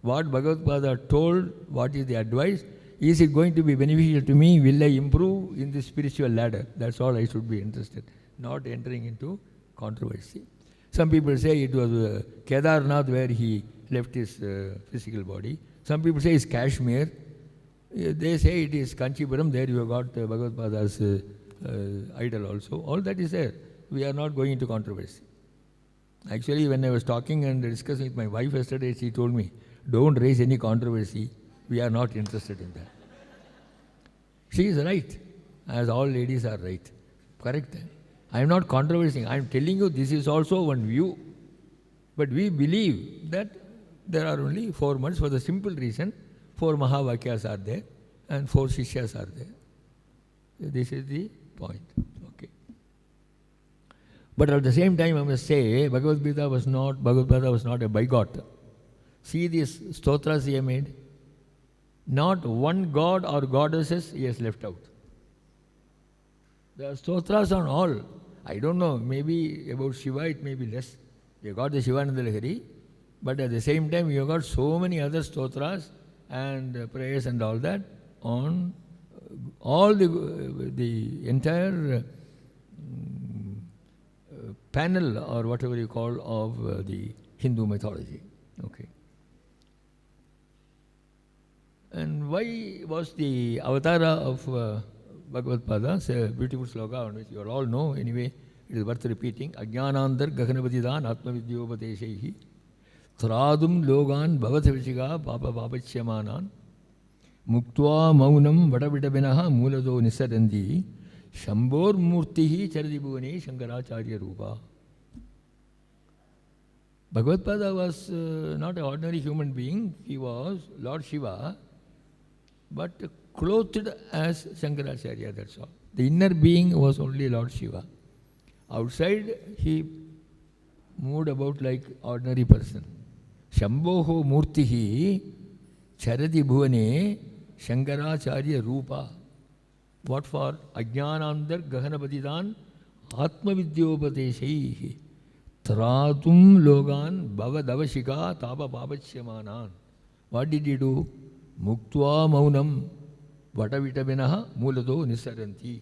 Speaker 5: What Bhagavad Pada told, what is the advice. Is it going to be beneficial to me? Will I improve in the spiritual ladder? That's all I should be interested. Not entering into controversy. Some people say it was Kedarnath where he left his physical body. Some people say it's Kashmir. They say it is Kanchipuram. There you have got Bhagavad Pada's idol also. All that is there. We are not going into controversy. Actually, when I was talking and discussing with my wife yesterday, she told me, don't raise any controversy. We are not interested in that. She is right, as all ladies are right. Correct? I am not controversing. I am telling you this is also one view. But we believe that there are only 4 months for the simple reason 4 Mahavakyas are there and 4 Shishyas are there. This is the point. Okay. But at the same time, I must say, Bhagavad Pada was not a bigot. See these stotras he has made. Not one god or goddesses he has left out. The stotras on all. I don't know, maybe about Shiva it may be less. You got the Shivananda Lahari, but at the same time you got so many other stotras and prayers and all that on all the entire panel or whatever you call of the Hindu mythology. Okay. And why was the avatara of Bhagavad Pada? It's a beautiful sloka on which you all know. Anyway, it is worth repeating. Ajnanandar gaganavadidan atmavidyopateshehi thradum logan bhavatavishika papa papachyamanan muktva maunam vadavidabinaha mulado nisarandi shambor murtihi charadibhuvane Shankaracharya Rupa. Bhagavad Pada was not an ordinary human being. He was Lord Shiva, but clothed as Shankaracharya, that's all. The inner being was only Lord Shiva. Outside, he moved about like ordinary person. Shambhoho Murtihi Charati Bhuvane Shankaracharya Rupa. What for? Ajnanandar Gahanapatidan Atmavidyopateshaihi Tratum Logan Bhavadavashika Tapa Papachyamanan. What did he do? Muktva Maunam Vatavitabinaha Mulado Nisaranti.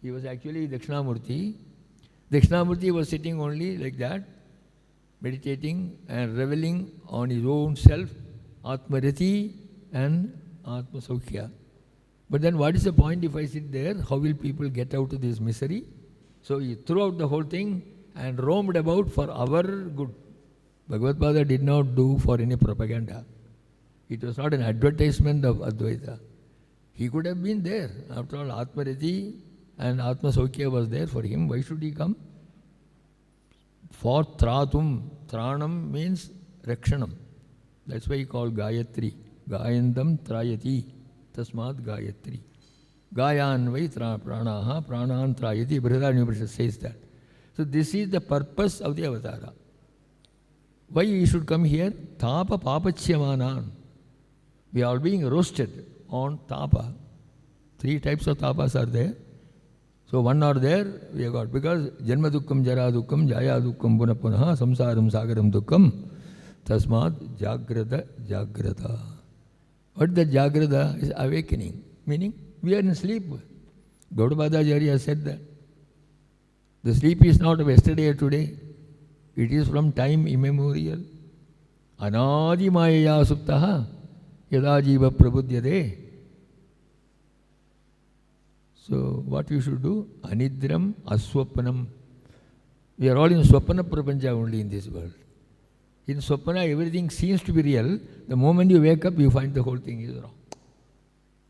Speaker 5: He was actually Dakshinamurti. Dakshinamurti was sitting only like that, meditating and reveling on his own self, Atmarati and Atma Saukhya. But then what is the point if I sit there? How will people get out of this misery? So he threw out the whole thing and roamed about for our good. Bhagavad Pada did not do for any propaganda. It was not an advertisement of Advaita. He could have been there. After all, Atmarati and Atma Saukhya was there for him. Why should he come? For Tratum. Tranam means Rakshanam. That's why he called Gayatri. Gayandam Trayati. Tasmat Gayatri. Gayan vai pranaha. Pranan Trayati. Brihadaranyupanishad says that. So this is the purpose of the avatara. Why he should come here? Tapa Papachyamanan. We are being roasted on tapa. 3 types of tapas are there. So one are there, we have got, because Janma Dukkam, Jara Dukkam, Jaya Dukkam, Puna Punaha, Samsaram Sagaram Dukkam, Tasmat Jagrata Jagrata. What the Jagrata is awakening, meaning we are in sleep. Gaudapada Acharya said that. The sleep is not of yesterday or today. It is from time immemorial. Anadi Maya Suptaha Yada Jiva Prabudyade. So what you should do? Anidram Aswapanam. We are all in Swapana Prapanja only in this world. In Swapana everything seems to be real. The moment you wake up you find the whole thing is wrong.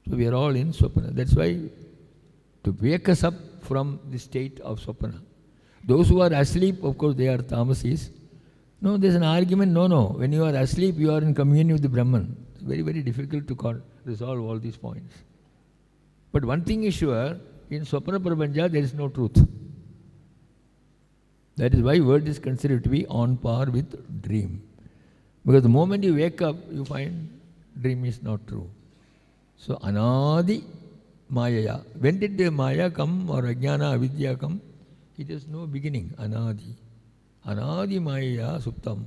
Speaker 5: So we are all in Swapana. That's why to wake us up from the state of Swapana. Those who are asleep, of course they are tamasis. No, there's an argument. No. When you are asleep you are in communion with the Brahman. It's very, very difficult to resolve all these points. But one thing is sure, in Swapana Prabhanja there is no truth. That is why word is considered to be on par with dream. Because the moment you wake up, you find dream is not true. So Anadi Maya. When did the Maya come or Ajnana, Avidya come? It has no beginning. Anadi. Anadi Maya Suptam.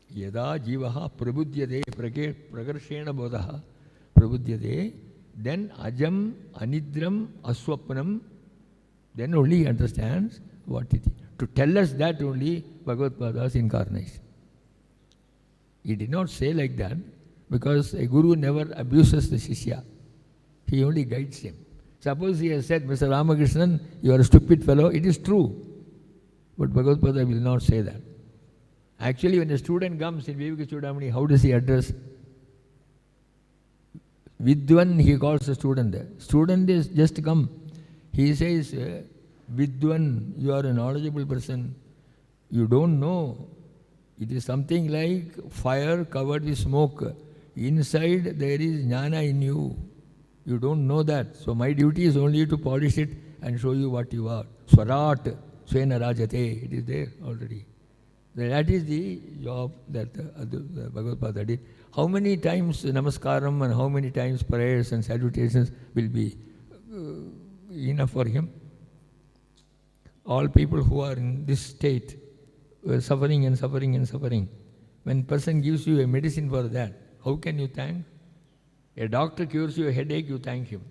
Speaker 5: Yada Jivaha Prabudyade Prakarshena Bodhaha Prabudyade. Then Ajam, Anidram, Aswapanam, then only he understands what it is. To tell us that only Bhagavad-pada's incarnation. He did not say like that because a guru never abuses the Shishya. He only guides him. Suppose he has said, Mr. Ramakrishnan, you are a stupid fellow, it is true. But Bhagavad-pada will not say that. Actually, when a student comes in Viveka Chudamani, how does he address? Vidwan, he calls the student there. Student is just come. He says, Vidwan, you are a knowledgeable person. You don't know. It is something like fire covered with smoke. Inside there is jnana in you. You don't know that. So my duty is only to polish it and show you what you are. Swarat, Swena Rajate. It is there already. That is the job that Bhagavad-pada did. How many times namaskaram and how many times prayers and salutations will be enough for him? All people who are in this state, suffering and suffering and suffering, when person gives you a medicine for that, how can you thank? A doctor cures you a headache, you thank him.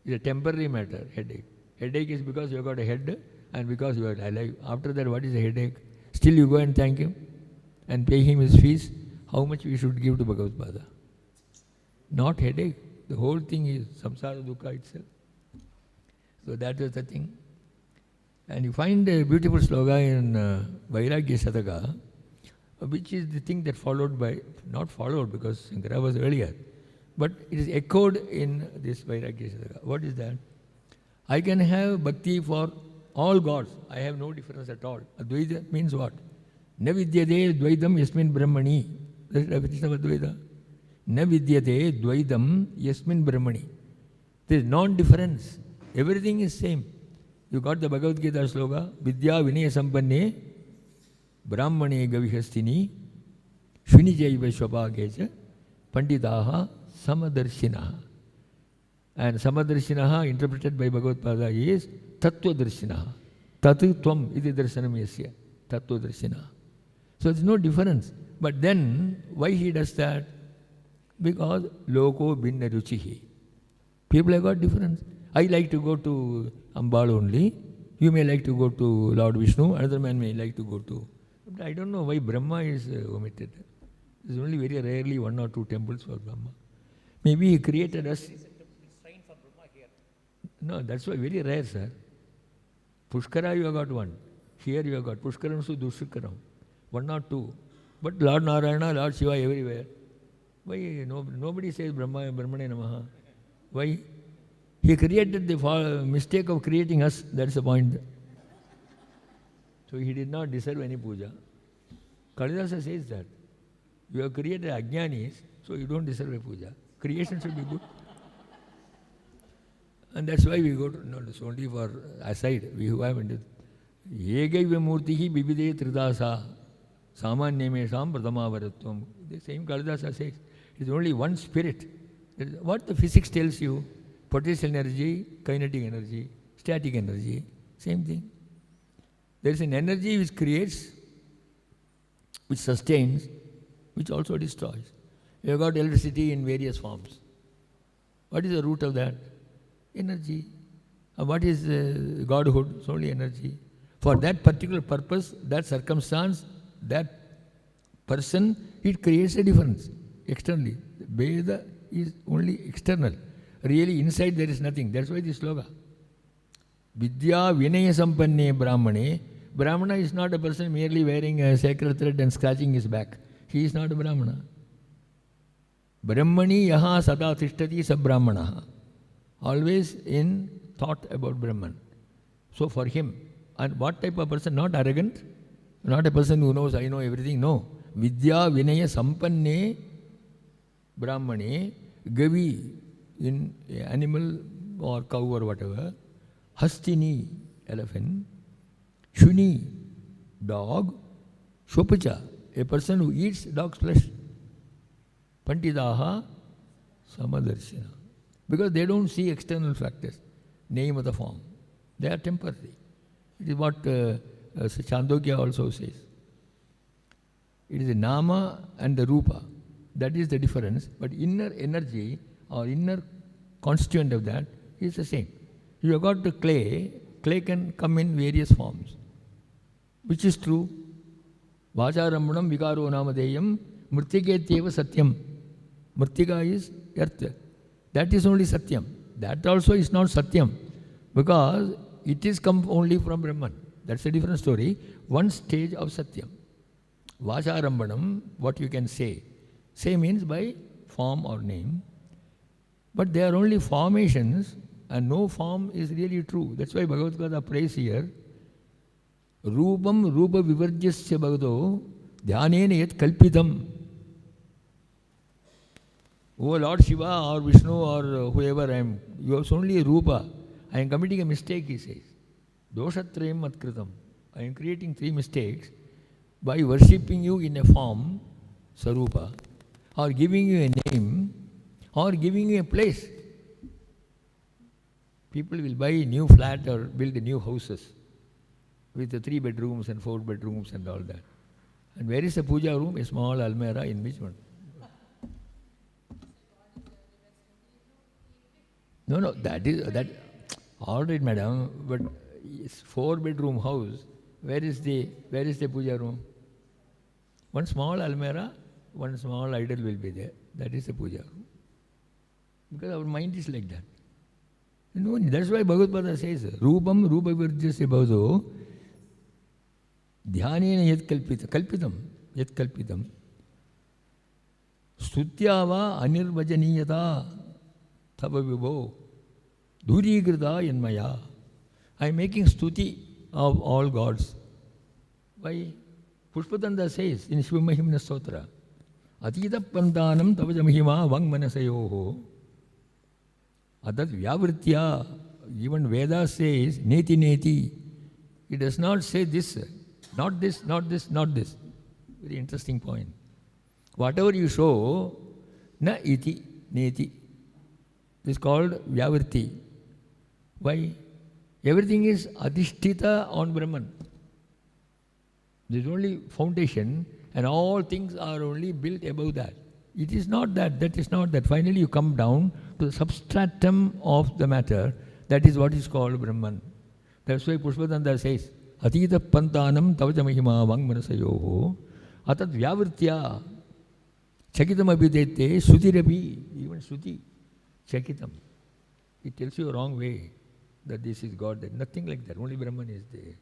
Speaker 5: It's a temporary matter, headache. Headache is because you have got a head and because you are alive. After that, what is a headache? Still you go and thank him and pay him his fees. How much we should give to Bhagavad-pada? Not headache. The whole thing is samsara dukkha itself. So that is the thing. And you find a beautiful sloga in Vairagya Sataka, which is the thing that followed by, not followed because Shankara was earlier, but it is echoed in this Vairagya Sataka. What is that? I can have bhakti for all gods. I have no difference at all. Advaita means what? Na vidyate dvaidam yasmin brahmani. That is definition of Advaita. Na vidyate dvaidam yasmin brahmani. There is non-difference. Everything is same. You got the Bhagavad Gita sloga, Vidya Vinaya Sampanne Brahmane Gavihastini Shunijaiva Shvapagecha Panditaha Samadarshinaha. And Samadarshinaha interpreted by Bhagavad-pada is Tattva Darshinaha. Tatu Tvam iti darshanam yasya. Tattva Darshinaha. So there is no difference. But then, why he does that? Because Loko Binna Ruchihi. People have got difference. I like to go to Ambal only. You may like to go to Lord Vishnu. Another man may like to go to. But I don't know why Brahma is omitted. There is only very rarely 1 or 2 temples for Brahma. Maybe he created us. No, that's why very rare, sir. Pushkara you have got 1. Here you have got Pushkaram Su Dushkaram. 1 or 2. But Lord Narayana, Lord Shiva everywhere. Why nobody says Brahmane Namaha? Why? He created the mistake of creating us. That's the point. So he did not deserve any puja. Kalidasa says that. You have created Ajnanis, so you don't deserve a puja. Creation should be good. And that's why we go to, no, it's only for aside, we who have ended. Yegaiva murtihi bibide tridasa Samanyamesham Pradhamavaratvam. The same Kalidasa says, it is only one spirit. That is what the physics tells you, potential energy, kinetic energy, static energy, same thing. There is an energy which creates, which sustains, which also destroys. You have got electricity in various forms. What is the root of that? Energy. And what is Godhood? It's only energy. For that particular purpose, that circumstance, that person, it creates a difference externally. Veda is only external. Really, inside there is nothing. That's why this sloga. Vidya Vinaya Sampanne Brahmane. Brahmana is not a person merely wearing a sacred thread and scratching his back. He is not a Brahmana. Brahmani yaha sada tishtati sabrahmana. Always in thought about Brahman. So for him, and what type of person? Not arrogant, not a person who knows, I know everything. No. Vidya Vinaya Sampanne Brahmane. Gavi in animal or cow or whatever. Hastini, elephant. Shuni, dog. Shopacha, a person who eats dog's flesh. Pantidaha, Samadarshina. Because they don't see external factors, name of the form. They are temporary. It is what Chandogya also says. It is the Nama and the Rupa. That is the difference. But inner energy or inner constituent of that is the same. You have got the clay. Clay can come in various forms. Which is true? Vacharambanam vikaro namadeyam murtiketyeva satyam. Murtika is earth. That is only satyam. That also is not satyam. Because it is come only from Brahman. That's a different story. One stage of satyam. Vacharambanam, what you can say. Say means by form or name. But they are only formations and no form is really true. That's why Bhagavad Gita prays here. Rupam rupa vivarjasya bhagado dhyanena yat kalpitam. Oh Lord Shiva or Vishnu or whoever I am, you are only a rupa. I am committing a mistake, he says. Doshatrayam matkritam. I am creating 3 mistakes by worshipping you in a form, sarupa, or giving you a name, or giving you a place. People will buy a new flat or build new houses with the 3 bedrooms and 4 bedrooms and all that. And where is the puja room? A small almirah in which one? No, that is that. All right, madam. But it's 4-bedroom house. Where is the puja room? One small almirah, one small idol will be there. That is the puja room. Because our mind is like that. No, that's why Bhagavad Gita says, Rupam rupa virjasya bhavado dhyanena yat kalpitam yat kalpitam stutyava anirvajaniyata tava vibho dhurigrita yanmaya. I am making stuti of all gods. Why? Pushpatanda says in Shivamahimna Stotra, Atita pantanam tavajamahima vang manasayoho adat vyavritya. Even Veda says neti neti. It does not say this, not this, not this, not this. Very interesting point. Whatever you show, na iti neti. This is called vyavrti. Why? Everything is adhishtita on Brahman. There is only foundation and all things are only built above that. It is not that, that is not that. Finally you come down to the substratum of the matter. That is what is called Brahman. That's why Pushpatanda says, Atita pantanam tavajamahima vang manasayoho atat vyavritya chakitam abhidete sutirapi. Even Suti, chakitam. It tells you a wrong way that this is God. That nothing like that. Only Brahman is there.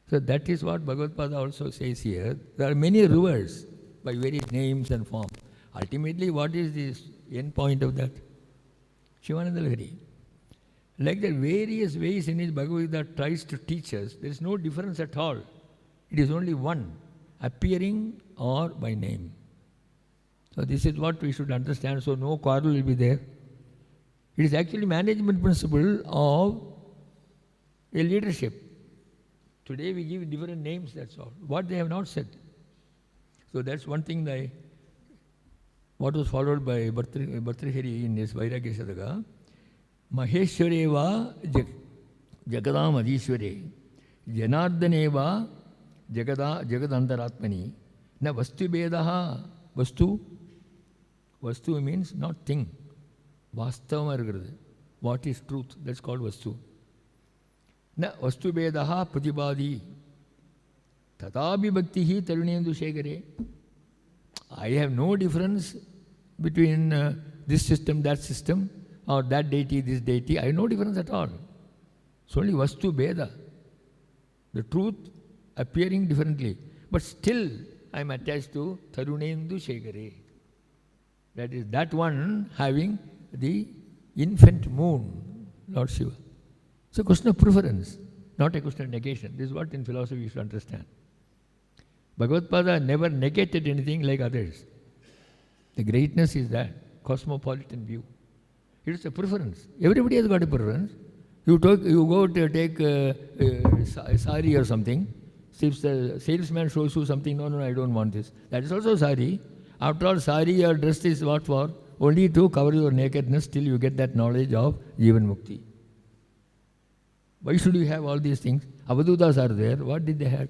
Speaker 5: So that is what Bhagavad Pada also says here. There are many rivers by various names and forms. Ultimately, what is the end point of that? Shivananda Lahiri. Like that, various ways in which Bhagavad Gita tries to teach us, there is no difference at all. It is only one, appearing or by name. So this is what we should understand. So no quarrel will be there. It is actually management principle of a leadership. Today we give different names, that's all. What they have not said. So that's one thing what was followed by Bhartrihari in his Vairagya Sadaka. Maheshwareva Jagadam Adishware Janardaneva Jagadantaratmani Na Vastu Bedaha Vastu means not thing. Vastavama irukkirathu. What is truth? That's called Vastu. Na Vastu Bedaha Pratibadi Tatabi Bhaktihi Tarunendu Shekare. I have no difference between this system, that system, or that deity, this deity. I have no difference at all. It's only Vastu Beda. The truth appearing differently. But still, I am attached to Tarunendu Shekare. That is that one having the infant moon, Lord Shiva. It's a question of preference, not a question of negation. This is what in philosophy you should understand. Bhagavad-pada never negated anything like others. The greatness is that cosmopolitan view. It is a preference. Everybody has got a preference. You go to take a sari or something. If the salesman shows you something, no, I don't want this. That is also sari. After all, sari or dress is what for? Only to cover your nakedness till you get that knowledge of Jivan Mukti. Why should you have all these things? Avadutas are there. What did they have?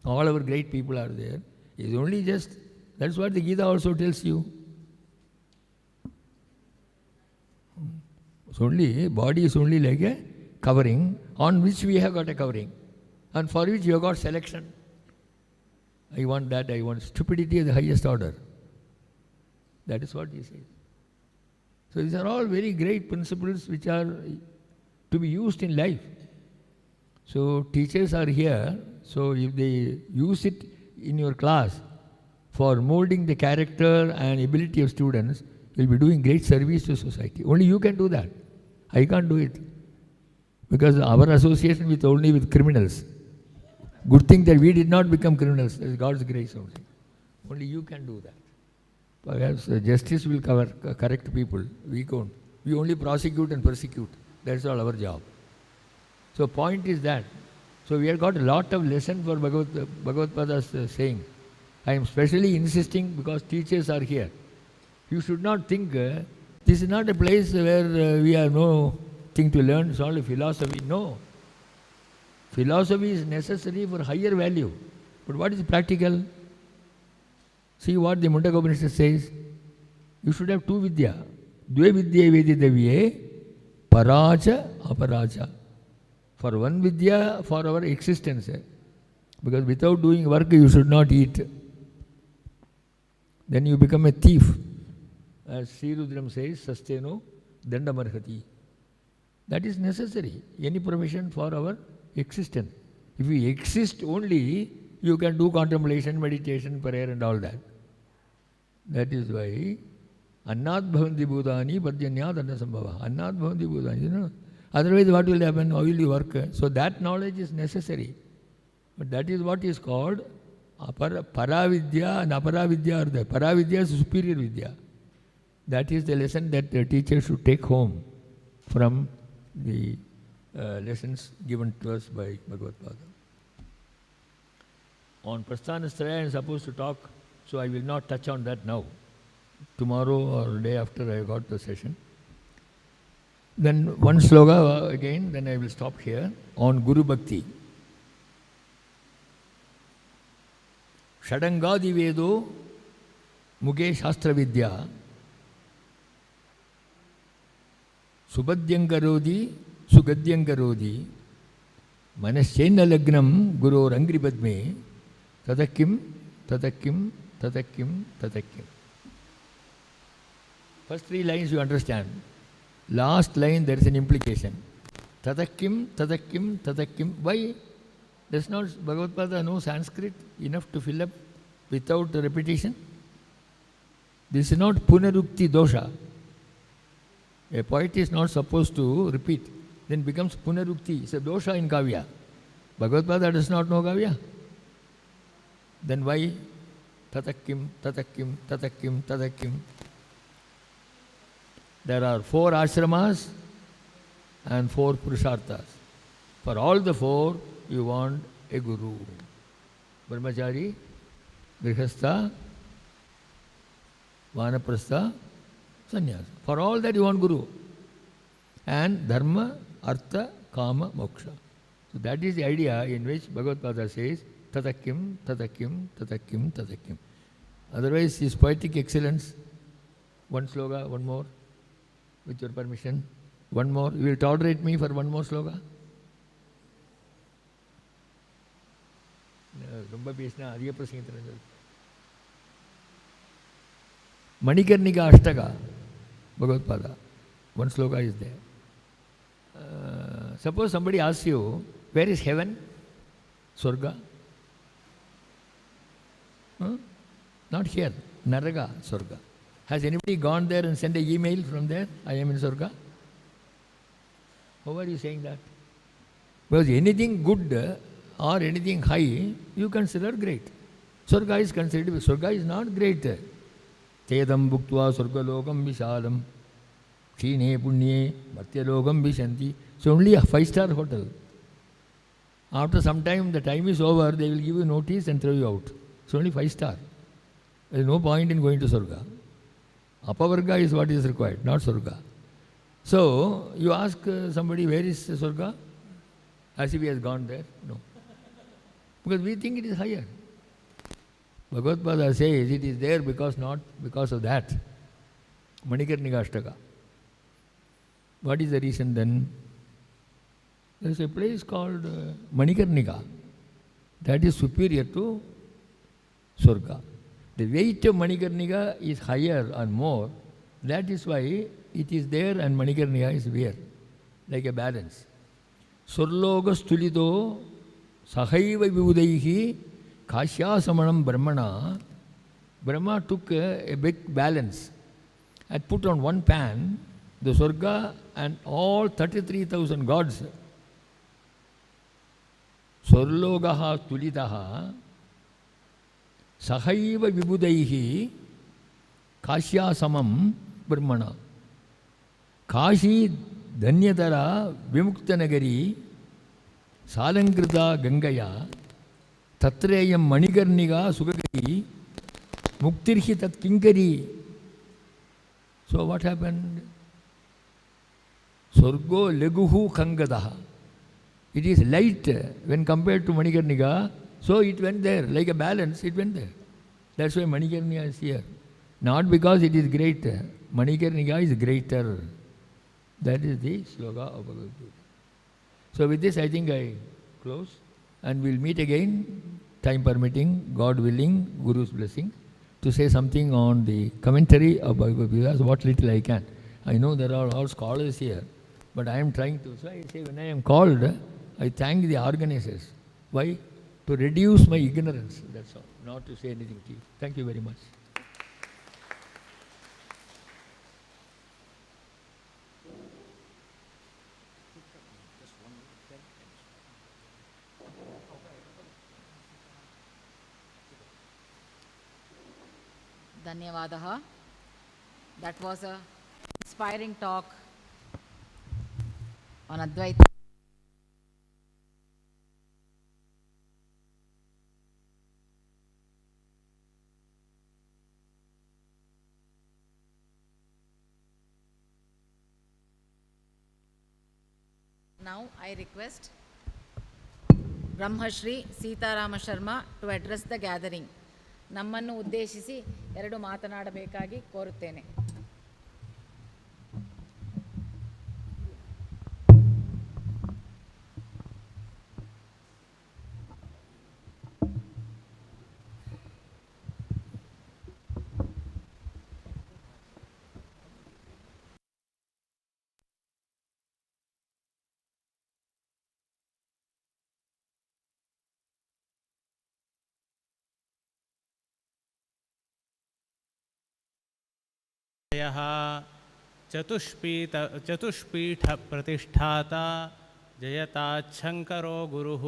Speaker 5: All our great people are there. It's only just, that's what the Gita also tells you. It's only, body is only like a covering on which we have got a covering and for which you have got selection. I want that, I want stupidity of the highest order. That is what he says. So these are all very great principles which are to be used in life. So teachers are here, so if they use it in your class for molding the character and ability of students, you'll be doing great service to society. Only you can do that. I can't do it. Because our association with only with criminals. Good thing that we did not become criminals. That is God's grace only. Only you can do that. Perhaps justice will correct people. We can't. We only prosecute and persecute. That's all our job. So point is that. So we have got a lot of lesson for Bhagavad-pada's saying. I am specially insisting because teachers are here. You should not think this is not a place where we have no thing to learn. It's only philosophy. No. Philosophy is necessary for higher value. But what is practical? See what the Mundaka Upanishad says. You should have two vidya. Dve vidya vedidavye, paraja, aparaja. For one vidya, for our existence. Because without doing work, you should not eat. Then you become a thief. As Sri Rudram says, sasteno dandamarhati. That is necessary. Any profession for our existence. If we exist only, you can do contemplation, meditation, prayer and all that. That is why annad bhavanti bhutani parjanyad annasambhava. Annad bhavanti bhutani. You know? Otherwise what will happen? How will you work? So that knowledge is necessary. But that is what is called paravidya and aparavidya are there. Paravidya is superior vidya. That is the lesson that the teacher should take home from the lessons given to us by Bhagavad-pada. On Prasthanastraya I am supposed to talk, so I will not touch on that now. Tomorrow or day after I got the session. Then one sloga again, then I will stop here on Guru Bhakti. Shadangadi Vedo Muge Shastra Vidya Subhadyankarodi Sugadyankarodi Manasyenna Lagnam Guru Rangri Padme Tatakim Tatakim Tatakim Tatakim. First three lines you understand. Last line there is an implication. Tatakim, Tatakim, Tatakim. Why? Does not Bhagavad-pada know Sanskrit enough to fill up without repetition? This is not Punarukti dosha. A poet is not supposed to repeat. Then becomes Punarukti. It's a dosha in Kavya. Bhagavad-pada does not know Kavya. Then why? Tatakim, Tatakim, Tatakim, Tatakim. There are 4 ashramas and 4 purusharthas. For all the 4, you want a guru. Brahmachari, Grihastha, Vanaprastha, Sannyasa. For all that you want guru. And Dharma, Artha, Kama, Moksha. So that is the idea in which Bhagavad Pada says, Tatakim, Tatakim, Tatakim, Tatakim. Otherwise, his poetic excellence. One sloga, one more, with your permission. One more. You will tolerate me for one more sloga? ரொம்ப பேசினா அதிக பிரசங்கத்தில் Manikarnika Ashtaka, Bhagavad Pada. One sloka is there. Suppose somebody asks you, where is heaven? Swarga? Not here. Naraga, Swarga. Has anybody gone there and sent an email from there? I am in Swarga. How are you saying that? Because anything good or anything high, you consider great. Swarga is considered, Swarga is not great. Tedam bhuktva Swargalokam Vishalam Kshine Punye Bhatyalokam Vishanti. It's only a 5-star hotel. After some time, the time is over, they will give you notice and throw you out. It's only 5-star. There is no point in going to Swarga. Apavarga is what is required, not Swarga. So, you ask somebody, where is Swarga? As if he has gone there. No. Because we think it is higher. Bhagavad Pada says it is there because not because of that. Manikarnika Ashtaka. What is the reason then? There is a place called Manikarnika that is superior to Swarga. The weight of Manikarnika is higher and more. That is why it is there and Manikarnika is where, like a balance. Surloga Stulito Sahaiva Vivudaihi Kashya Samanam Brahmana. Brahma took a big balance and put on one pan the Swarga and all 33,000 gods. Surlogaha Tulitaha Sahaiva Vibudaihi Kashya Samam Brahmana. Kashi Dhanyatara Vimuktanagari Salankrita Gangaya Tatreyam Manikarnika Sugagari Muktirhi Tat Kinkari. So what happened? Swargo Leguhu Kangadaha. It is light when compared to Manikarnika, so it went there. Like a balance, it went there. That's why Manikarnika is here. Not because it is great. Manikarnika is greater. That is the sloka of Bhagavad Gita. So with this I think I close and we'll meet again, time permitting, God willing, Guru's blessing, to say something on the commentary of Bhagavad Gita, what little I can. I know there are all scholars here, but I am trying to, so I say when I am called, I thank the organizers. Why? To reduce my ignorance, that's all, not to say anything to you. Thank you very much.
Speaker 1: Dhanyavadaha. That was a inspiring talk on Advaita. Now I request Brahmashri Sitarama Sharma to address the gathering. ನಮ್ಮನ್ನು ಉದ್ದೇಶಿಸಿ ಎರಡು ಮಾತನಾಡಬೇಕಾಗಿ ಕೋರುತ್ತೇನೆ.
Speaker 2: चतुष्पीठ प्रतिष्ठाता जयताच्छंकरो गुरुः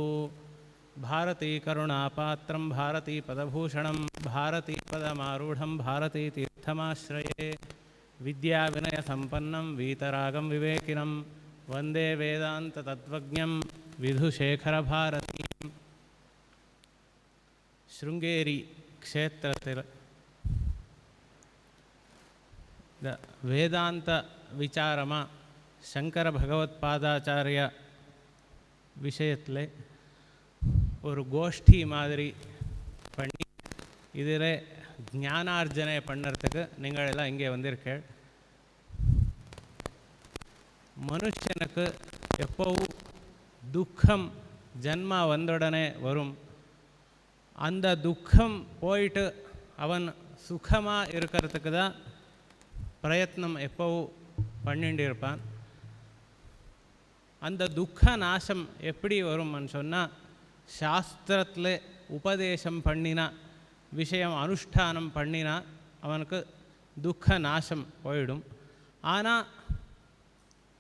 Speaker 2: भारती करुणापात्रं भारती पदभूषणं भारती पदमारूढ़ं भारती तीर्थमाश्रये विद्या विनय संपन्नं वीतरागं विवेकिनं वंदे वेदांत तत्त्वज्ञं விதுசேகரபாரதீம் ஸ்ருங்கேரி க்ஷேத்திரத்தில் இந்த வேதாந்த விசாரமாக சங்கர பகவத் பாதாச்சாரிய விஷயத்தில் ஒரு கோஷ்டி மாதிரி பண்ணி இதில் ஞானார்ஜனை பண்ணுறதுக்கு நீங்கள் எல்லாம் இங்கே வந்திருக்கீள். மனுஷனுக்கு எப்போவும் துக்கம் ஜன்மா வந்தவுடனே வரும். அந்த துக்கம் போயிட்டு அவன் சுகமாக இருக்கிறதுக்கு தான் பிரயத்னம் எப்போவும் பண்ணிட்டு இருப்பான். அந்த துக்க நாசம் எப்படி வரும்னு சொன்னால், சாஸ்திரத்தில் உபதேசம் பண்ணினா விஷயம் அனுஷ்டானம் பண்ணினா அவனுக்கு துக்க நாசம் போயிடும். ஆனால்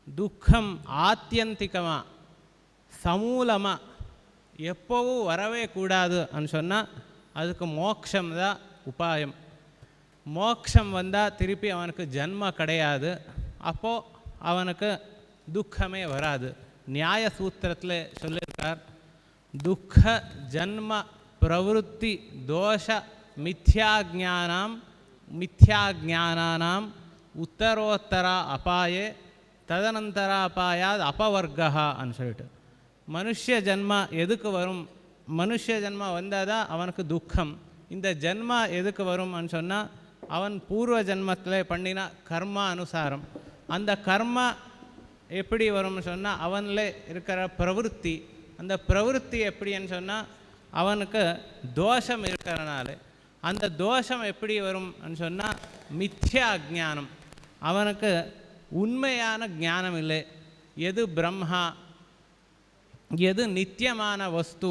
Speaker 2: துக்கம் ஆத்தியந்திகமாக சமூலமாக எப்போவும் வரவே கூடாதுன்னு சொன்னால் அதுக்கு மோட்சம்தான் உபாயம். மோட்சம் வந்தால் திருப்பி அவனுக்கு ஜன்ம கிடையாது. அப்போது அவனுக்கு துக்கமே வராது. நியாய சூத்திரத்தில் சொல்லியிருக்கார், துக்க ஜன்ம பிரவருத்தி தோஷ மித்யாஜானாம் உத்தரோத்தர அபாயே ததனந்தர அபாயாத் அபவர்கான்னு சொல்லிட்டு, மனுஷ ஜன்மா எதுக்கு வரும்? மனுஷ ஜன்மா வந்தால் தான் அவனுக்கு துக்கம். இந்த ஜன்மா எதுக்கு வரும்னு சொன்னால் அவன் பூர்வ ஜன்மத்தில் பண்ணின கர்மா அனுசாரம். அந்த கர்மா எப்படி வரும்னு சொன்னால் அவனில் இருக்கிற பிரவருத்தி, அந்த பிரவருத்தி எப்படின்னு சொன்னால் அவனுக்கு தோஷம் இருக்கிறனால, அந்த தோஷம் எப்படி வரும்னு சொன்னால் மித்யா அஜ்ஞானம். அவனுக்கு உண்மையான ஞானம் இல்லை. எது பிரம்மா, எது நித்தியமான வஸ்து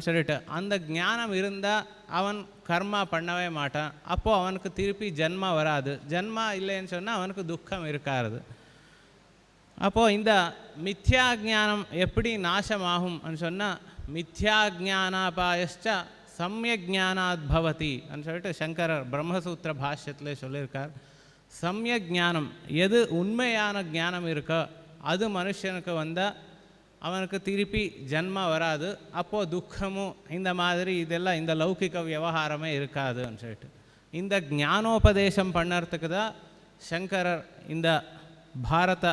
Speaker 2: சொல்லிட்டு அந்த ஞானம் இருந்தால் அவன் கர்மா பண்ணவே மாட்டான். அப்போது அவனுக்கு திருப்பி ஜன்மா வராது. ஜன்மா இல்லைன்னு சொன்னால் அவனுக்கு துக்கம் இருக்காது. அப்போது இந்த மித்யா ஜானம் எப்படி நாசமாகும்னு சொன்னால், மித்யா ஜானாபாயச்ச சம்யக் ஞானாத் பவதி சொல்லிட்டு சங்கரர் பிரம்மசூத்திர பாஷ்யத்தில் சொல்லியிருக்கார். சம்யக் ஞானம், எது உண்மையான ஞானம் இருக்கோ அது மனுஷனுக்கு வந்தால் அவனுக்கு திருப்பி ஜன்மா வராது. அப்போது துக்கமும் இந்த மாதிரி இதெல்லாம் இந்த லௌகிக விவகாரமே இருக்காதுன்னு சொல்லிட்டு இந்த ஞானோபதேசம் பண்ணுறதுக்கு தான் சங்கரர் இந்த பாரத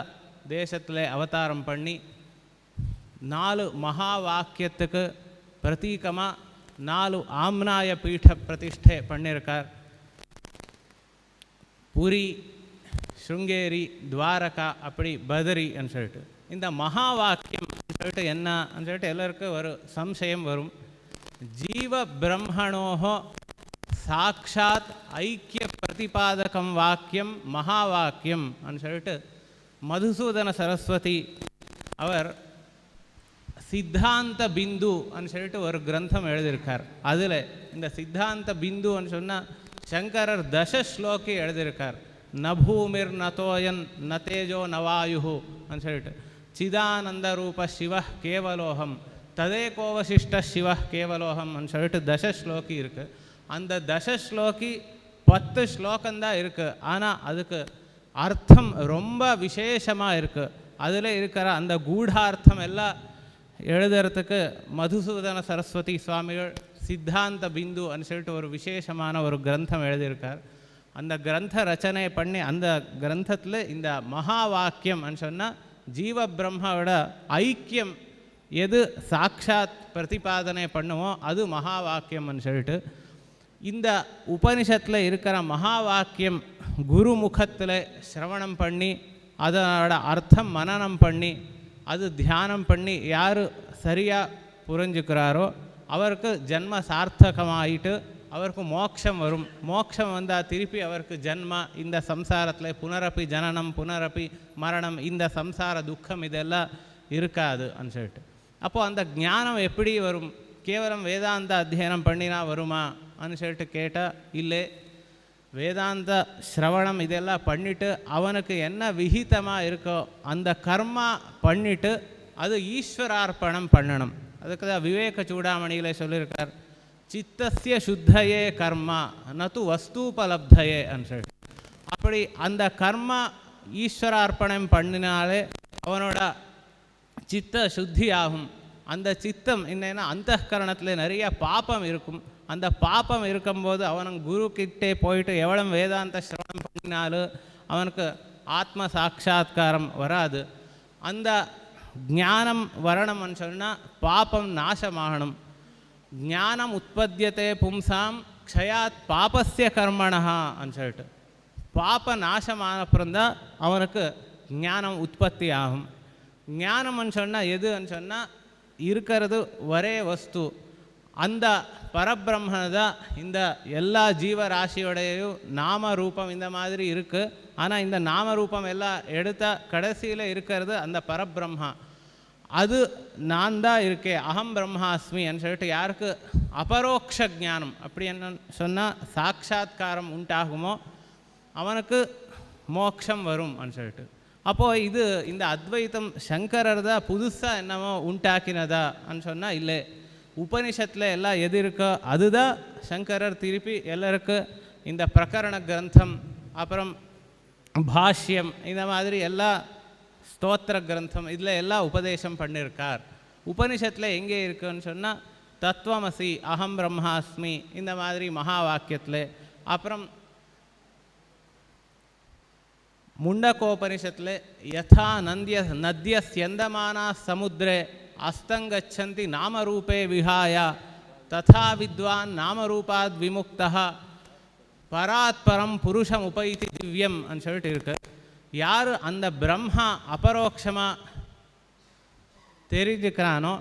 Speaker 2: தேசத்தில் அவதாரம் பண்ணி 4 மகா வாக்கியத்துக்கு பிரதீகமாக 4 ஆம்னாய பீட பிரதிஷ்டை பண்ணியிருக்கார். புரி, ஸ்ருங்கேரி, துவாரகா, அப்படி பதரின்னு சொல்லிட்டு இந்த மகா வாக்கியம் சொல்லிட்டு என்னன்னு சொல்லிட்டு எல்லாருக்கும் ஒரு சம்சயம் வரும். ஜீவ பிரம்மணோஹோ சாட்சாத் ஐக்கிய பிரதிபாதகம் வாக்கியம் மகா வாக்கியம் சொல்லிட்டு மதுசூதன சரஸ்வதி அவர் சித்தாந்த பிந்து சொல்லிட்டு ஒரு கிரந்தம் எழுதியிருக்கார். அதில் இந்த சித்தாந்த பிந்துன்னு சொன்னால் சங்கரர் 10 ஸ்லோகி எழுதியிருக்கார். ந பூமிர் நதோயன் ந தேஜோ நவாயு சொல்லிட்டு சிதானந்த ரூப சிவ கேவலோகம் ததேகோவசிஷ்ட சிவ கேவலோகம் சொல்லிட்டு 10 ஸ்லோகி இருக்குது. அந்த 10 ஸ்லோகி 10 ஸ்லோகந்தான் இருக்குது. ஆனால் அதுக்கு அர்த்தம் ரொம்ப விசேஷமாக இருக்குது. அதில் இருக்கிற அந்த கூடார்த்தம் எல்லாம் எழுதுறதுக்கு மதுசூதன சரஸ்வதி சுவாமிகள் சித்தாந்த பிந்து சொல்லிட்டு ஒரு விசேஷமான ஒரு கிரந்தம் எழுதியிருக்கார். அந்த கிரந்த ரச்சனை பண்ணி அந்த கிரந்தத்தில் இந்த மகா வாக்கியம் சொன்னால் ஜீவ பிரம்மாவோட ஐக்கியம் எது சாட்சாத் பிரதிபாதனை பண்ணுமோ அது மகா வாக்கியம்னு சொல்லிட்டு இந்த உபனிஷத்தில் இருக்கிற மகா வாக்கியம் குரு முகத்தில் சிரவணம் பண்ணி அதோட அர்த்தம் மனனம் பண்ணி அது தியானம் பண்ணி யார் சரியாக புரிஞ்சுக்கிறாரோ அவருக்கு ஜன்ம சார்த்தகமாயிட்டு அவருக்கு மோட்சம் வரும். மோட்சம் வந்தால் திருப்பி அவருக்கு ஜன்மா இந்த சம்சாரத்தில் புனரப்பி ஜனனம் புனரப்பி மரணம் இந்த சம்சார துக்கம் இதெல்லாம் இருக்காது சொல்லிட்டு அப்போது அந்த ஞானம் எப்படி வரும்? கேவலம் வேதாந்த அத்தியனம் பண்ணினா வருமா சொல்லிட்டு கேட்டால் இல்லை, வேதாந்த ஸ்ரவணம் இதெல்லாம் பண்ணிவிட்டு அவனுக்கு என்ன விகிதமாக இருக்கோ அந்த கர்மா பண்ணிவிட்டு அது ஈஸ்வரார்ப்பணம் பண்ணணும். அதுக்கு தான் விவேக சூடாமணியில் சொல்லியிருக்கார், சித்தஸ்ய சுத்தையே கர்மா நது வஸ்தூபலப்தையே சொல்லிட்டு. அப்படி அந்த கர்மா ஈஸ்வரார்ப்பணம் பண்ணினாலே அவனோட சித்த சுத்தி ஆகும். அந்த சித்தம் என்னன்னா அந்தகரணத்தில் நிறைய பாப்பம் இருக்கும். அந்த பாப்பம் இருக்கும்போது அவனுக்கு குரு கிட்டே போயிட்டு எவ்வளவு வேதாந்த சிரவணம் பண்ணினாலும் அவனுக்கு ஆத்ம சாட்சா்காரம் வராது. அந்த ஞானம் வரணும்னு சொன்னால் பாப்பம் நாசமாகணும். ஞானம் உற்பத்தியத்தை பும்சாம் க்ஷயாத் பாபஸ்ய கர்மணான்னு சொல்லிட்டு பாப்ப நாசமான அப்புறம்தான் அவனுக்கு ஞானம் உற்பத்தி ஆகும். ஞானம்னு சொன்னால் எதுன்னு சொன்னால் இருக்கிறது ஒரே வஸ்து, அந்த பரபிரம்மதான் இந்த எல்லா ஜீவராசியோடையும் நாம ரூபம் இந்த மாதிரி இருக்குது. ஆனால் இந்த நாம ரூபம் எல்லாம் எடுத்தால் கடைசியில் இருக்கிறது அந்த பரபிரம்மா. அது நான் தான் இருக்கேன், அகம் பிரம்மாஸ்மின்னு சொல்லிட்டு யாருக்கு அபரோக்ஷ ஞானம் அப்படி என்ன சொன்னால் சாட்சா்காரம் உண்டாகுமோ அவனுக்கு மோட்சம் வரும்னு சொல்லிட்டு. அப்போது இது இந்த அத்வைத்தம் சங்கரர் தான் புதுசாக என்னமோ உண்டாக்கினதான்னு சொன்னால் இல்லை, உபனிஷத்தில் எல்லாம் எது இருக்கோ அதுதான் சங்கரர் திருப்பி எல்லாருக்கும் இந்த பிரகரண கிரந்தம் அப்புறம் பாஷ்யம் இந்த மாதிரி எல்லா ஸ்தோத்திர கிரந்தம் இதில் எல்லாம் உபதேசம் பண்ணியிருக்கார். உபனிஷத்தில் எங்கே இருக்குன்னு சொன்னால் தத்துவமசி அகம் பிரம்மாஸ்மி இந்த மாதிரி மகா வாக்கியத்தில், அப்புறம் முண்டகோபனிஷத்தில் யதா நத்ய ஸ்யந்தமானா சமுத்திரே அஸ்தங்கச்சந்தி நாமரூபே விஹாய ததா வித்வான் நாமரூபாத் விமுக்தः பராத் பரம் புருஷம் உபைதி திவ்யம்னு சொல்லிட்டு இருக்கு. யார் அந்த பிரம்மா அபரோக்ஷமாக தெரிஞ்சுக்கிறானோ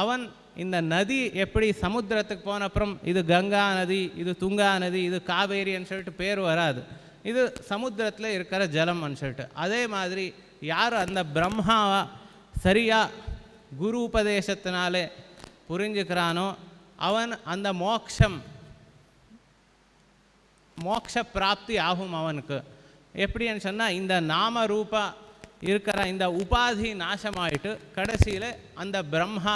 Speaker 2: அவன் இந்த நதி எப்படி சமுத்திரத்துக்கு போன அப்புறம் இது கங்கா நதி, இது துங்கா நதி, இது காவேரின்னு சொல்லிட்டு பேர் வராது, இது சமுத்திரத்தில் இருக்கிற ஜலம்னு சொல்லிட்டு. அதே மாதிரி யார் அந்த பிரம்மாவை சரியாக குரு உபதேசத்தினாலே புரிஞ்சுக்கிறானோ அவன் அந்த மோக்ஷ பிராப்தி ஆகும் அவனுக்கு. எப்படின்னு சொன்னால் இந்த நாம ரூபா இருக்கிற இந்த உபாதி நாசமாயிட்டு கடைசியில் அந்த பிரம்மா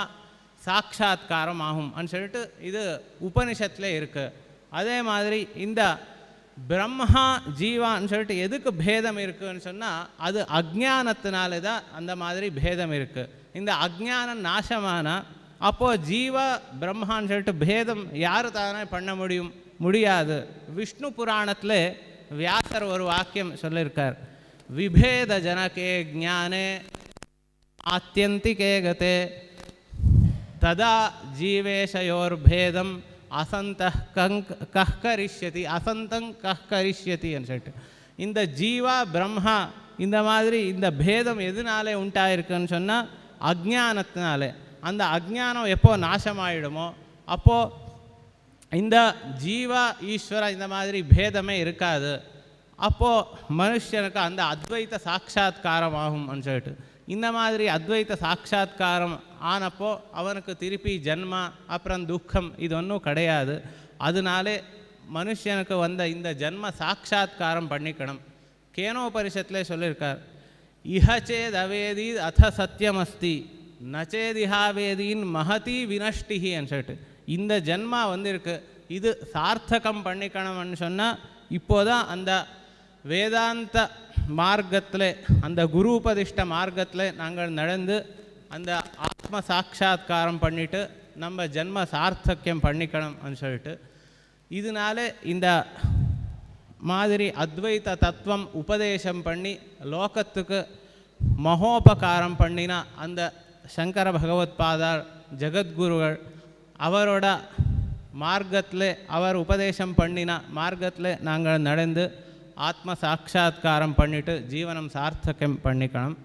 Speaker 2: சாட்சா்காரம் ஆகும்னு சொல்லிட்டு இது உபனிஷத்தில் இருக்குது. அதே மாதிரி இந்த பிரம்மா ஜீவான்னு சொல்லிட்டு எதுக்கு பேதம் இருக்குதுன்னு சொன்னால் அது அஜ்ஞானத்தினாலே தான் அந்த மாதிரி பேதம் இருக்குது. இந்த அஜ்ஞானம் நாசமான அப்போது ஜீவா பிரம்மான்னு சொல்லிட்டு பேதம் யார் தானே பண்ண முடியாது. விஷ்ணு புராணத்தில் வியாசர் ஒரு வாக்கியம் சொல்லியிருக்கார், விபேத ஜனகே ஜானே ஆத்தியந்திகே கதே ததா ஜீவேஷயோர்பேதம் அசந்தः கஹ் கரிஷ்யதி அசந்தங் கஹ் கரிஷ்யத்தின்னு சொல்லிட்டு இந்த ஜீவா பிரம்மா இந்த மாதிரி இந்த பேதம் எதுனாலே உண்டாயிருக்குன்னு சொன்னால் அஜ்ஞானத்தினாலே. அந்த அஜ்ஞானம் எப்போ நாசமாயிடுமோ அப்போது இந்த ஜீவா ஈஸ்வர இந்த மாதிரி பேதமே இருக்காது. அப்போது மனுஷனுக்கு அந்த அத்வைத்த சாட்சா்காரம் ஆகும்னு சொல்லிட்டு இந்த மாதிரி அத்வைத்த சாட்சா்காரம் ஆனப்போ அவனுக்கு திருப்பி ஜன்மா அப்புறம் துக்கம் இது ஒன்றும் கிடையாது. அதனாலே மனுஷனுக்கு வந்த இந்த ஜன்ம சாட்சா்காரம் பண்ணிக்கணும். கேனோபரிஷத்தில் சொல்லியிருக்கார், இஹச்சேத் அவேதி அத சத்தியமஸ்தி நச்சேதிஹாவேதின் மகதி வினஷ்டின்னு சொல்லிட்டு இந்த ஜன்மா வந்திருக்கு, இது சார்த்தகம் பண்ணிக்கணும்னு சொன்னால் இப்போதான் அந்த வேதாந்த மார்க்கத்தில் அந்த குரு உபதிஷ்ட மார்க்கத்தில் நாங்கள் நடந்து அந்த ஆத்ம சாட்சா்காரம் பண்ணிவிட்டு நம்ம ஜன்ம சார்த்தக்கியம் பண்ணிக்கணும்னு சொல்லிட்டு இதனால இந்த மாதிரி அத்வைத தத்துவம் உபதேசம் பண்ணி லோகத்துக்கு மகோபகாரம் பண்ணினா அந்த சங்கர பகவத்பாதார் ஜகத்குருகள் அவரோட மார்க்கத்தில் அவர் உபதேசம் பண்ணின மார்க்கத்தில் நாங்கள் நடந்து ஆத்ம சாட்சா்காரம் பண்ணிவிட்டு ஜீவனம் சார்த்தகம் பண்ணிக்கணும்.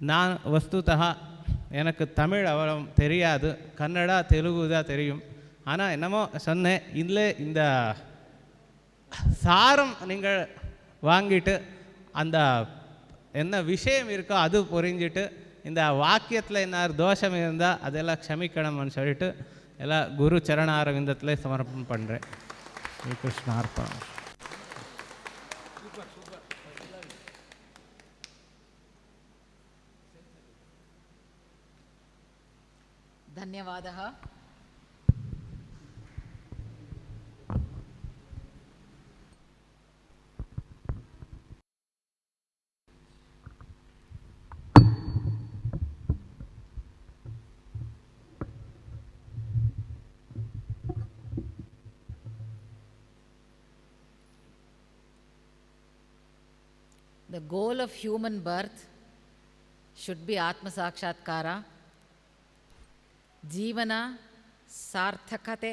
Speaker 2: நான் வஸ்துதா எனக்கு தமிழ் அவ்வளோ தெரியாது, கன்னடா தெலுங்கு தான் தெரியும். ஆனால் என்னமோ சொன்னேன், இதில் இந்த சாரம் நீங்கள் வாங்கிட்டு அந்த என்ன விஷயம் இருக்கோ அது புரிஞ்சிட்டு இந்த வாக்கியத்தில் என்ன தோஷம் இருந்தால் அதெல்லாம் க்ஷமிக்கணும்னு சொல்லிட்டு எல்லாம் குரு சரணாரவிந்தத்தில் சமர்ப்பணம் பண்ணுறேன். கிருஷ்ணார்ப்பணம்.
Speaker 1: धन्यवादः. The goal of human birth should be Atma Sakshatkara. ಜೀವನ ಸಾರ್ಥಕತೆ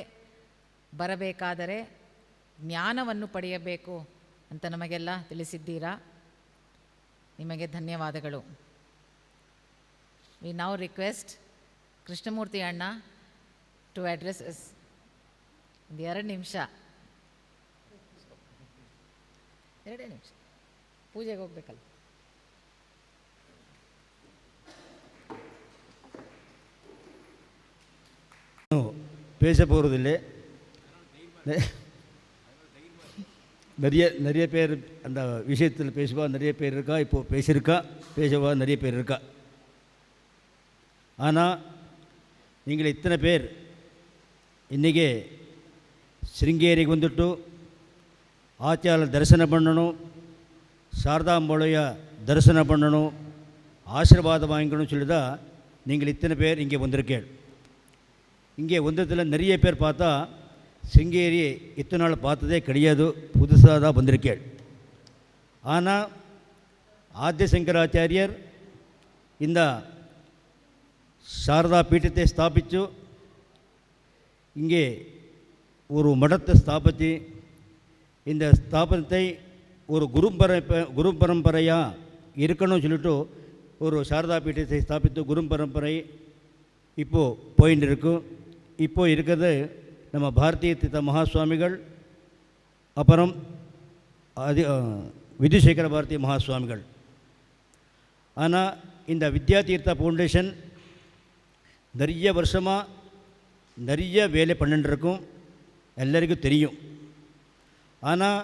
Speaker 1: ಬರಬೇಕಾದರೆ ಜ್ಞಾನವನ್ನು ಪಡೆಯಬೇಕು ಅಂತ ನಮಗೆಲ್ಲ ತಿಳಿಸಿದ್ದೀರಾ. ನಿಮಗೆ ಧನ್ಯವಾದಗಳು. ವಿ ನೌ ರಿಕ್ವೆಸ್ಟ್ ಕೃಷ್ಣಮೂರ್ತಿ ಅಣ್ಣ ಟು ಅಡ್ರೆಸ್ ಅಸ್. ಒಂದು 2 ನಿಮಿಷ, 2 ನಿಮಿಷ ಪೂಜೆಗೆ ಹೋಗ್ಬೇಕಲ್ಲ.
Speaker 6: பேச போகிறதில்லை. நிறைய பேர் அந்த விஷயத்தில் பேசுவா நிறைய பேர் இருக்கா, இப்போது பேசியிருக்கா, பேசவா நிறைய பேர் இருக்கா. ஆனால் நீங்கள் இத்தனை பேர் இன்றைக்கி ಶೃಂಗೇರಿಗೆ வந்துட்டு ஆச்சார தரிசனம் பண்ணணும், சாரதாம்போளைய தரிசனம் பண்ணணும், ஆசீர்வாதம் வாங்கிக்கணும்னு சொல்லி தான் நீங்கள் இத்தனை பேர் இங்கே வந்திருக்கேன். இங்கே வந்ததில் நிறைய பேர் பார்த்தா ಶೃಂಗೇರಿ இத்தனை நாள் பார்த்ததே கிடையாது, புதுசாக தான் வந்திருக்கேன். ஆனால் ஆதிசங்கராச்சாரியர் இந்த சாரதா பீಠத்தை ஸ்தாபித்து இங்கே ஒரு மடத்தை ஸ்தாபித்து இந்த ஸ்தாபனத்தை ஒரு குரு பரம்பரையாக இருக்கணும்னு சொல்லிட்டு ஒரு சாரதா பீಠத்தை ஸ்தாபித்து குரு பரம்பரை இப்போது போயின்னு இருக்கும். இப்போ இருக்கிறது நம்ம பாரதிய தீர்த்த மகாசுவாமிகள், அப்புறம் விதுசேகர பாரதி மகாசுவாமிகள். ஆனால் இந்த வித்யா தீர்த்தா ஃபவுண்டேஷன் நிறைய வருஷமாக நிறைய வேலை பண்ணிட்டுருக்கும், எல்லாருக்கும் தெரியும். ஆனால்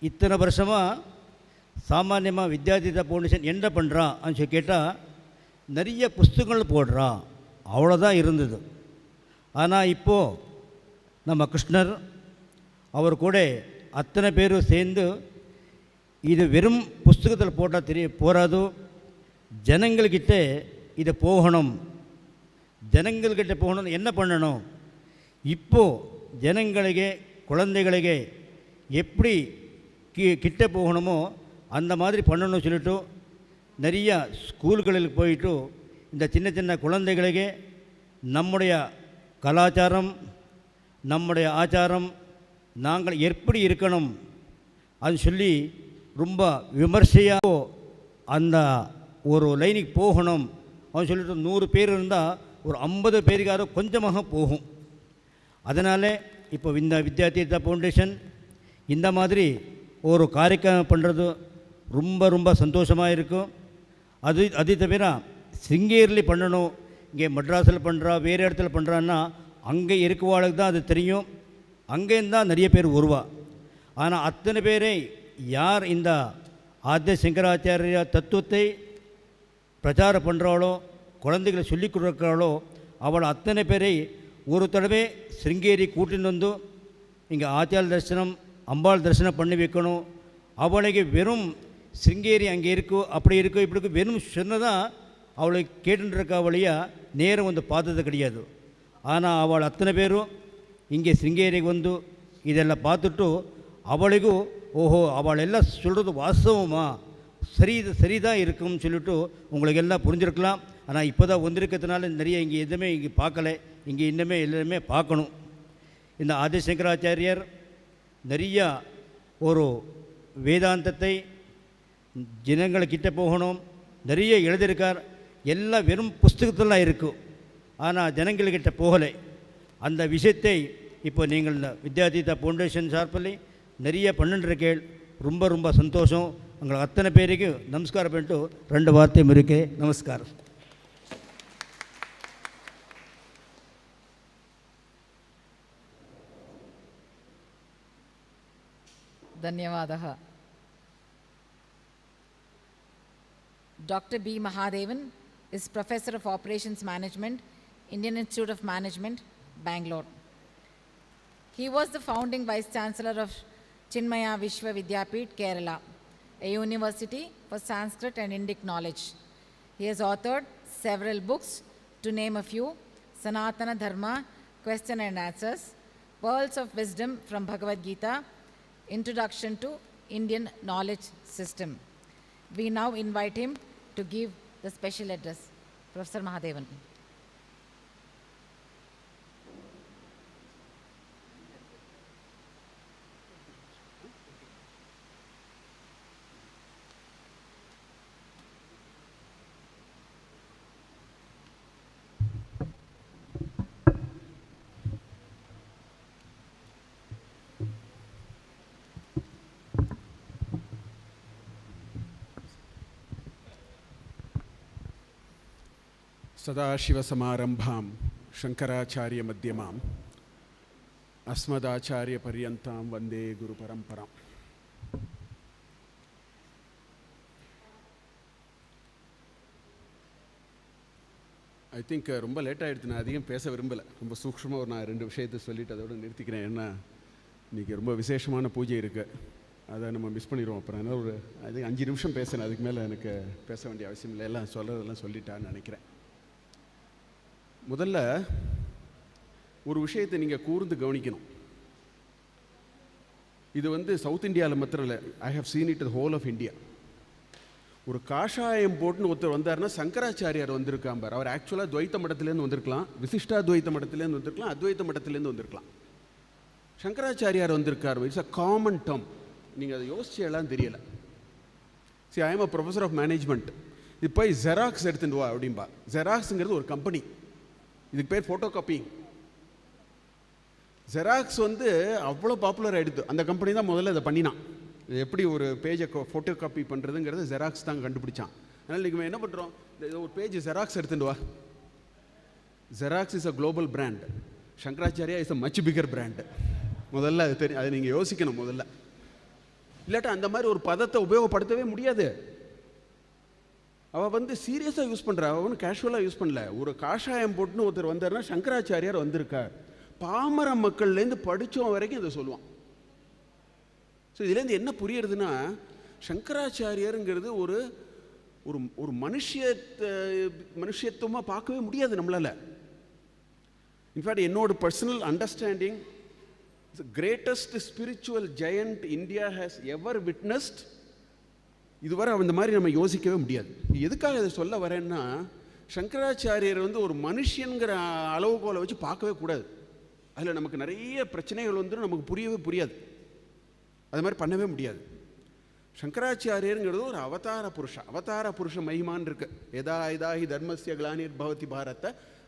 Speaker 6: இத்தனை வருஷமாக சாமானியமாக வித்யா தீர்த்தா ஃபவுண்டேஷன் என்ன பண்ணுறான்னு சொல்லி கேட்டால் நிறைய புஸ்தகங்கள் போடுறா, அவ்வளோதான் இருந்தது. ஆனால் இப்போது நம்ம கிருஷ்ணர் அவர் கூட அத்தனை பேரும் சேர்ந்து இது வெறும் புஸ்தகத்தில் போட்டால் போராது, ஜனங்கள்கிட்ட இதை போகணும், ஜனங்கள்கிட்ட போகணும். என்ன பண்ணணும், இப்போது ஜனங்களுக்கு குழந்தைகளுக்கு எப்படி கிட்ட போகணுமோ அந்த மாதிரி பண்ணணும்னு சொல்லிட்டு நிறையா ஸ்கூல்களுக்கு போயிட்டு இந்த சின்ன சின்ன குழந்தைகளுக்கு நம்முடைய கலாச்சாரம், நம்முடைய ஆச்சாரம், நாங்கள் எப்படி இருக்கணும் அது சொல்லி ரொம்ப விமர்சையாக அந்த ஒரு லைனுக்கு போகணும் அவன் சொல்லிட்டு 100 பேர் இருந்தால் ஒரு 50 பேருக்கார கொஞ்சமாக போகும். அதனால் இப்போ இந்த வித்யா தீர்த்தா ஃபவுண்டேஷன் இந்த மாதிரி ஒரு காரியக்கிரமம் பண்ணுறது ரொம்ப ரொம்ப சந்தோஷமாக இருக்கும். அது தவிர ಶೃಂಗೇರಿயில் பண்ணணும், இங்கே மெட்ராஸில் பண்ணுறா, வேறு இடத்துல பண்ணுறான்னா அங்கே இருக்கவாளுக்கு தான் அது தெரியும், அங்கேருந்து தான் நிறைய பேர் வருவா. ஆனால் அத்தனை பேரை யார் இந்த ஆத்ய சங்கராச்சாரிய தத்துவத்தை பிரச்சாரம் பண்ணுறாளோ, குழந்தைகளை சொல்லிக் கொடுக்குறாளோ, அவள் அத்தனை பேரை ஒரு தடவை ಶೃಂಗೇರಿ கூட்டின்னு வந்து இங்கே ஆச்சார தரிசனம், அம்பாள் தரிசனம் பண்ணி வைக்கணும். அவளுக்கு வெறும் ಶೃಂಗೇರಿ அங்கே இருக்கோ, அப்படி இருக்கோ, இப்படி இருக்கோ வெறும் சொன்னதான் அவளை கேட்டுருக்கா வழியா நேரம் வந்து பார்த்தது கிடையாது. ஆனால் அவள் அத்தனை பேரும் இங்கே ಶೃಂಗೇರಿಗೆ வந்து இதெல்லாம் பார்த்துட்டு அவளுக்கு ஓஹோ அவள் எல்லாம் சொல்கிறது வாஸ்தவமா, சரிதான் இருக்கும்னு சொல்லிட்டு உங்களுக்கு எல்லாம் புரிஞ்சிருக்கலாம். ஆனால் இப்போ தான் வந்திருக்கிறதுனால நிறைய இங்கே எதுவுமே இங்கே பார்க்கலை, இங்கே இன்னுமே எல்லாருமே பார்க்கணும். இந்த ஆதிசங்கராச்சாரியர் நிறையா ஒரு வேதாந்தத்தை ஜனங்கள்கிட்ட போகணும் நிறைய எழுதியிருக்கார். எல்லாம் வெறும் புஸ்தகத்தெல்லாம் இருக்கும், ஆனால் ஜனங்கள்கிட்ட போகலை. அந்த விஷயத்தை இப்போ நீங்கள் வித்யா தீர்த்தா ஃபவுண்டேஷன் சார்பில் நிறைய பண்ணிட்டுருக்கேள். ரொம்ப ரொம்ப சந்தோஷம். உங்களுக்கு அத்தனை பேருக்கு நமஸ்காரம் பண்ணிட்டு 2 வார்த்தை இருக்கே. நமஸ்காரம்.
Speaker 1: ಧನ್ಯವಾದः. Dr. B. Mahadevan is Professor of Operations Management, Indian Institute of Management, Bangalore. He was the founding Vice Chancellor of Chinmaya Vishwa Vidyapeeth, Kerala, a university for Sanskrit and Indic knowledge. He has authored several books, to name a few: Sanatana Dharma, Question and Answers, Pearls of Wisdom from Bhagavad Gita, Introduction to Indian Knowledge System. We now invite him to give the special address. Professor Mahadevan.
Speaker 7: सदाशिवसमारम्भां शङ्कराचार्यमध्यमाम् अस्मदाचार्यपर्यन्तां वन्दे गुरुपरम्पराम्. ஐ திங்க் ரொம்ப லேட் ஆகிடுது. நான் அதிகம் பேச விரும்பலை. ரொம்ப சூக்ஷ்மமாக நான் 2 விஷயத்தை சொல்லிவிட்டு அதோடு நிறுத்திக்கிறேன். ஏன்னா இன்றைக்கி ரொம்ப விசேஷமான பூஜை இருக்குது. அதை நம்ம மிஸ் பண்ணிடுவோம். அப்புறம் என்ன ஒரு 5 நிமிஷம் பேசினேன். அதுக்கு மேலே எனக்கு பேச வேண்டிய அவசியம் இல்லை. எல்லாம் சொல்கிறதெல்லாம் சொல்லிட்டான்னு நினைக்கிறேன். முதல்ல ஒரு விஷயத்தை நீங்கள் கூர்ந்து கவனிக்கணும். இது சவுத் இந்தியாவில் மாத்திரம் இல்லை. I have seen it whole of India. ஒரு காஷாயம் போட்டுன்னு ஒருத்தர் வந்தார்னா சங்கராச்சாரியார் வந்திருக்காம்பார். அவர் ஆக்சுவலாக துவைத்த மடத்துலேருந்து வந்திருக்கலாம், விசிஷ்டா துவைத்த மடத்துலேருந்து வந்திருக்கலாம், அத்வைத்த மடத்துலேருந்து வந்திருக்கலாம். சங்கராச்சாரியார் வந்திருக்கார். It's a common term. நீங்கள் அதை யோசிச்செல்லாம் தெரியலை. சரி, I am a professor of management. இது போய் ஜெராக்ஸ் எடுத்துட்டு வா அப்படின்பா. ஜெராக்ஸுங்கிறது ஒரு கம்பெனி. இதுக்கு பேர் ஃபோட்டோ காப்பிங். ஜெராக்ஸ் அவ்வளோ பாப்புலர் ஆகிடுது. அந்த கம்பெனி தான் முதல்ல அதை பண்ணினான். எப்படி ஒரு பேஜை ஃபோட்டோ காப்பி பண்ணுறதுங்கிறது ஜெராக்ஸ் தான் கண்டுபிடிச்சான். அதனால் நீங்கள் என்ன பண்ணுறோம், ஒரு பேஜ் ஜெராக்ஸ் எடுத்துட்டு வா. Xerox is a global brand. Shankaracharya is a much figure brand. முதல்ல அது தெரியும். அதை நீங்கள் யோசிக்கணும் முதல்ல. இல்லாட்டா அந்த மாதிரி ஒரு பதத்தை உபயோகப்படுத்தவே முடியாது. அவள் சீரியஸாக யூஸ் பண்ணுறா. அவன் கேஷுவலாக யூஸ் பண்ணல. ஒரு காஷாயம் போட்டுன்னு ஒருத்தர் வந்தார்னா சங்கராச்சாரியார் வந்திருக்கார். பாமர மக்கள்லேருந்து படித்தவன் வரைக்கும் இதை சொல்லுவான். ஸோ இதுலேருந்து என்ன புரியுறதுன்னா, சங்கராச்சாரியருங்கிறது ஒரு ஒரு ஒரு மனுஷத்துவமாக பார்க்கவே முடியாது நம்மளால். இன்ஃபேக்ட் என்னோட personal understanding, greatest spiritual giant India has ever witnessed. இதுவரை அந்த மாதிரி நம்ம யோசிக்கவே முடியாது. எதுக்காக இதை சொல்ல வரேன்னா, சங்கராச்சாரியர் ஒரு மனுஷங்கிற அளவுகோலை வச்சு பார்க்கவே கூடாது. அதில் நமக்கு நிறைய பிரச்சனைகள் நமக்கு புரியவே புரியாது. அது மாதிரி பண்ணவே முடியாது. சங்கராச்சாரியருங்கிறது ஒரு அவதார புருஷ மகிமான் இருக்கு. எதா இதாஹி தர்மஸ்ய கிளானிர் பவதி பாரத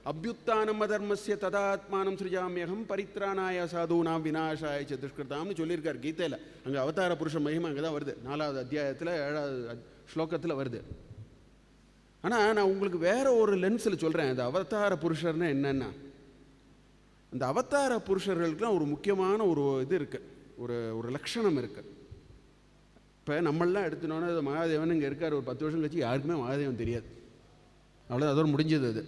Speaker 7: அபியுத்தானம் அதர்மஸ்ய ததாத்மானம் சிருஜாமியகம் பரித்ராணாய சாதுனாம் விநாசாய ச துஷ்கிருதாம்னு சொல்லியிருக்கார் கீதையில். அங்கே அவதார புருஷ மகிமை அங்கே தான் வருது. 4வது அத்தியாயத்தில் 7வது ஸ்லோகத்தில் வருது. ஆனால் நான் உங்களுக்கு வேற ஒரு லென்ஸில் சொல்கிறேன். அந்த அவதார புருஷர்னா என்னென்னா, அந்த அவதார புருஷர்களுக்குலாம் ஒரு முக்கியமான ஒரு இது இருக்குது, ஒரு லட்சணம் இருக்குது. இப்போ நம்மளாம் எடுத்துனோன்னா அது மகாதேவன் இங்கே இருக்கார். ஒரு 10 வருஷம் கழிச்சு யாருக்குமே மகாதேவன் தெரியாது. அவ்வளோ அதோடு முடிஞ்சது. அது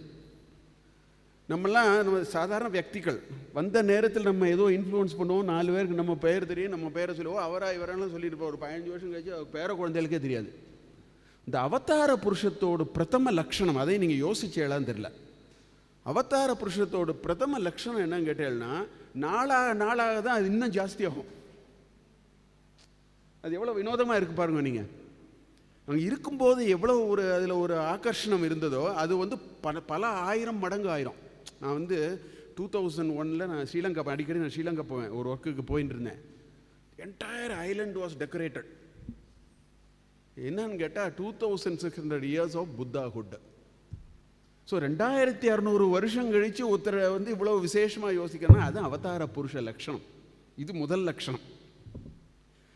Speaker 7: நம்ம சாதாரண வியக்திகள் வந்த நேரத்தில் நம்ம ஏதோ இன்ஃப்ளூயன்ஸ் பண்ணுவோம். 4 பேருக்கு நம்ம பெயர் தெரியும், நம்ம பேரை சொல்லுவோம். இவரெல்லாம் சொல்லியிருப்போம். ஒரு 15 வருஷம் கழிச்சு அவர் பேர குழந்தைகளுக்கே தெரியாது. இந்த அவதார புருஷத்தோட பிரதம லட்சணம், அதை நீங்கள் யோசிச்சேலாம் தெரியல. அவதார புருஷத்தோட பிரதம லட்சணம் என்னன்னு கேட்டேன்னா, நாளாக தான் அது இன்னும் ஜாஸ்தியாகும். அது எவ்வளோ வினோதமாக இருக்குது பாருங்க. நீங்கள் அங்கே இருக்கும்போது எவ்வளோ அதில் ஒரு ஆகர்ஷணம் இருந்ததோ அது பல ஆயிரம் மடங்கு ஆயிரம். நான் 2001 நான் ஸ்ரீலங்கா, அடிக்கடி நான் ஸ்ரீலங்கா போவேன். ஒரு ஒர்க்குக்கு போயின்னு இருந்தேன். Entire Island was decorated. என்னன்னு கேட்டால் 2600 இயர்ஸ் ஆஃப் புத்தாஹுட். ஸோ 2600 வருஷம் கழித்து ஒருத்தரை இவ்வளோ விசேஷமாக யோசிக்கிறேன்னா அது அவதார புருஷ லட்சணம். இது முதல் லட்சணம்.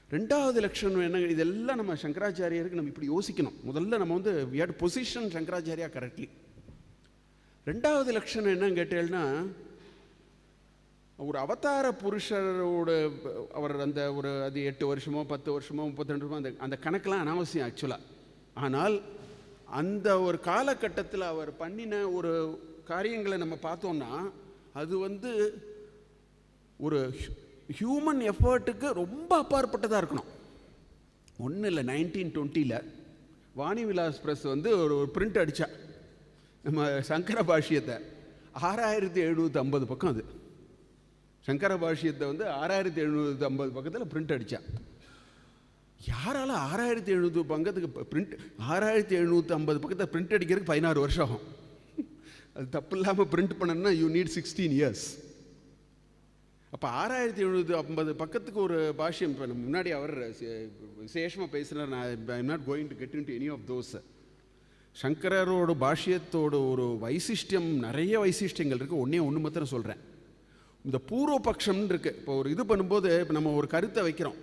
Speaker 7: 2வது லட்சணம் என்ன, இதெல்லாம் நம்ம சங்கராச்சாரியருக்கு நம்ம இப்படி யோசிக்கணும். முதல்ல நம்ம we had to position Shankaracharya correctly. 2வது லட்சணம் என்னன்னு கேட்டேன்னா, ஒரு அவதார புருஷரோட அவர் அது 8 வருஷமோ 10 வருஷமோ 32 வருஷமோ அந்த கணக்கெலாம் அனாவசியம் ஆக்சுவலாக. ஆனால் அந்த ஒரு காலகட்டத்தில் அவர் பண்ணின ஒரு காரியங்களை நம்ம பார்த்தோம்னா அது ஒரு ஹியூமன் எஃபர்ட்டுக்கு ரொம்ப அப்பாற்பட்டதாக இருக்கணும். ஒன்றும் இல்லை, 1920 வாணி விலாஸ் ப்ரெஸ் ஒரு பிரிண்ட் அடித்தா நம்ம சங்கர பாஷ்யத்தை 6750 பக்கம். அது சங்கர பாஷ்யத்தை 6750 பக்கத்தில் பிரிண்ட் அடித்தா. யாரால 6700 பக்கத்துக்கு பிரிண்ட் 6750 பக்கத்தை பிரிண்ட் அடிக்கிறதுக்கு 16 வருஷம் ஆகும். அது தப்பு இல்லாமல் பிரிண்ட் பண்ணணும்னா யூ நீட் 16 இயர்ஸ். அப்போ 6750 பக்கத்துக்கு ஒரு பாஷ்யம். இப்போ முன்னாடி அவர் விசேஷமாக பேசுகிறார். நான் I am not going to get into any of those. சங்கரரோட பாஷ்யத்தோட ஒரு வைசிஷ்டியம், நிறைய வைசிஷ்டியங்கள் இருக்குது. ஒன்று மாத்திரம் சொல்கிறேன். இந்த பூர்வபக்ஷம்னு இருக்குது. இப்போ ஒரு இது பண்ணும்போது இப்போ நம்ம ஒரு கருத்தை வைக்கிறோம்.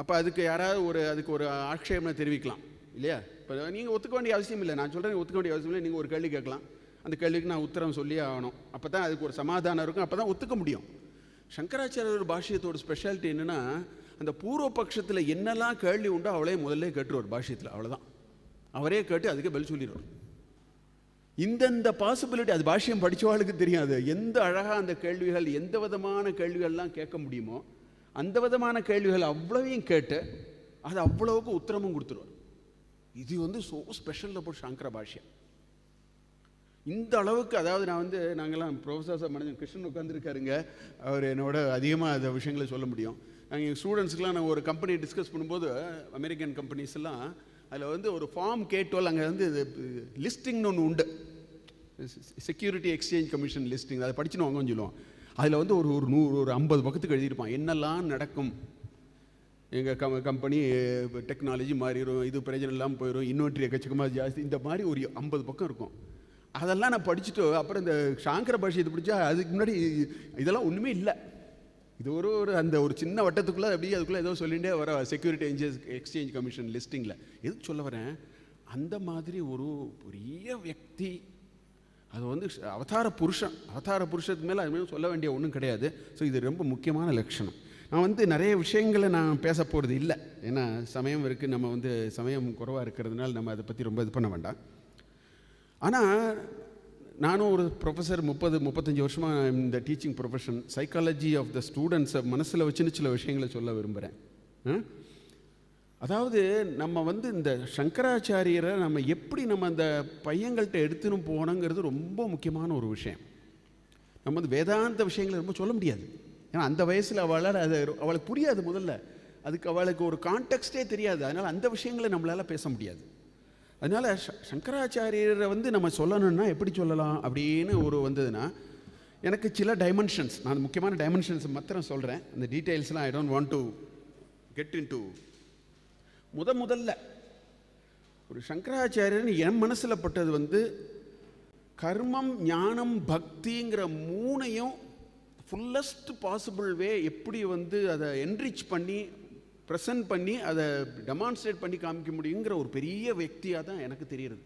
Speaker 7: அப்போ அதுக்கு யாராவது அதுக்கு ஒரு ஆட்சேபனை தெரிவிக்கலாம் இல்லையா? இப்போ நீங்கள் ஒத்துக்க வேண்டிய அவசியம் இல்லை. நான் சொல்கிறேன் ஒத்துக்க வேண்டிய அவசியம் இல்லை. நீங்கள் ஒரு கேள்வி கேட்கலாம். அந்த கேள்விக்கு நான் உத்தரம் சொல்லியே ஆகணும். அப்போ தான் அதுக்கு ஒரு சமாதானம் இருக்கும். அப்போ தான் ஒத்துக்க முடியும். சங்கராச்சாரியர் பாஷ்யத்தோட ஸ்பெஷாலிட்டி என்னென்னா, அந்த பூர்வபக்ஷத்தில் என்னெல்லாம் கேள்வி உண்டோ அவளே முதல்ல கேட்டுருவார் பாஷ்யத்தில். அவ்வளோதான். அவரே கேட்டு அதுக்கு பதில் சொல்லிடுவார். இந்த பாசிபிலிட்டி அது பாஷ்யம் படித்தவாளுக்கு தெரியாது. எந்த அழகாக அந்த கேள்விகள், எந்த விதமான கேள்விகள்லாம் கேட்க முடியுமோ அந்த விதமான கேள்விகள் அவ்வளவையும் கேட்டு அது அவ்வளவுக்கு உத்தரமும் கொடுத்துருவார். இது ஸோ ஸ்பெஷல் அபவுட் சங்கர பாஷ்யம். இந்த அளவுக்கு, அதாவது நாங்கள்லாம் ப்ரொஃபஸர் மனிதன் கிருஷ்ணன் உட்காந்துருக்காருங்க. அவர் என்னோட அதிகமாக அந்த விஷயங்களை சொல்ல முடியும். நாங்கள் எங்கள் ஸ்டூடெண்ட்ஸ்க்கெலாம் நாங்கள் ஒரு கம்பெனி டிஸ்கஸ் பண்ணும்போது, அமெரிக்கன் கம்பெனிஸ் எல்லாம் அதில் ஒரு ஃபார்ம் K12 அங்கே லிஸ்டிங்னு ஒன்று உண்டு. Security exchange commission listing. அதை படிச்சுன்னு வாங்கன்னு சொல்லுவோம். அதில் ஒரு 50 பக்கத்துக்கு எழுதியிருப்பான் என்னெல்லாம் நடக்கும். எங்கள் கம்பெனி டெக்னாலஜி மாறிடும், இது பிரயோஜனம் இல்லாமல் போயிடும், இன்வென்ட்ரி எக்கச்சக்கமாக ஜாஸ்தி, இந்த மாதிரி ஒரு 50 பக்கம் இருக்கும். அதெல்லாம் நான் படிச்சுட்டு அப்புறம் இந்த சாங்கர பாஷ்யத்தை பிடிச்சா அதுக்கு முன்னாடி இதெல்லாம் ஒன்றுமே இல்லை. இது அந்த ஒரு சின்ன வட்டத்துக்குள்ளே அப்படியே அதுக்குள்ளே ஏதோ சொல்லிகிட்டே வர செக்யூரிட்டி எக்ஸ்சேஞ்ச் கமிஷன் லிஸ்டிங்கில். எதுக்கு சொல்ல வரேன், அந்த மாதிரி ஒரு பெரிய வியக்தி. அது அவதார புருஷத்துக்கு மேலே அது சொல்ல வேண்டிய ஒன்றும் கிடையாது. ஸோ இது ரொம்ப முக்கியமான லட்சணம். நான் நிறைய விஷயங்களை நான் பேச போகிறது இல்லை. ஏன்னா சமயம் இருக்குது. நம்ம சமயம் குறைவாக இருக்கிறதுனால நம்ம அதை பற்றி ரொம்ப இது பண்ண வேண்டாம். ஆனால் நானும் ஒரு ப்ரொஃபஸர், 30-35 வருஷமாக இந்த teaching profession. Psychology of the ஸ்டூடெண்ட்ஸை மனசில் வச்சுன்னு சில விஷயங்களை சொல்ல விரும்புகிறேன். அதாவது நம்ம இந்த சங்கராச்சாரியரை நம்ம எப்படி நம்ம அந்த பையங்கள்கிட்ட எடுத்துன்னு போனோங்கிறது ரொம்ப முக்கியமான ஒரு விஷயம். நம்ம வேதாந்த விஷயங்களை ரொம்ப சொல்ல முடியாது. ஏன்னா அந்த வயசில் அவளுக்கு புரியாது. முதல்ல அதுக்கு அவளுக்கு ஒரு கான்டெக்ஸ்டே தெரியாது. அதனால் அந்த விஷயங்களை நம்மளால் பேச முடியாது. அதனால் சங்கராச்சாரியரை நம்ம சொல்லணும்னா எப்படி சொல்லலாம் அப்படின்னு வந்ததுன்னா, எனக்கு சில டைமென்ஷன்ஸ், நான் முக்கியமான டைமென்ஷன்ஸ் மாத்திரம் சொல்கிறேன். அந்த டீட்டெயில்ஸ்லாம் ஐ don't want to get in to. முதல்ல ஒரு சங்கராச்சாரியர்னு என் மனசில் பட்டது கர்மம், ஞானம், பக்திங்கிற மூணையும் ஃபுல்லஸ்ட் பாசிபிள் வே எப்படி அதை என்ரிச் பண்ணி ப்ரெசன்ட் பண்ணி அதை டெமான்ஸ்ட்ரேட் பண்ணி காமிக்க முடியுங்கிற ஒரு பெரிய வியக்தியாக தான் எனக்கு தெரியுது.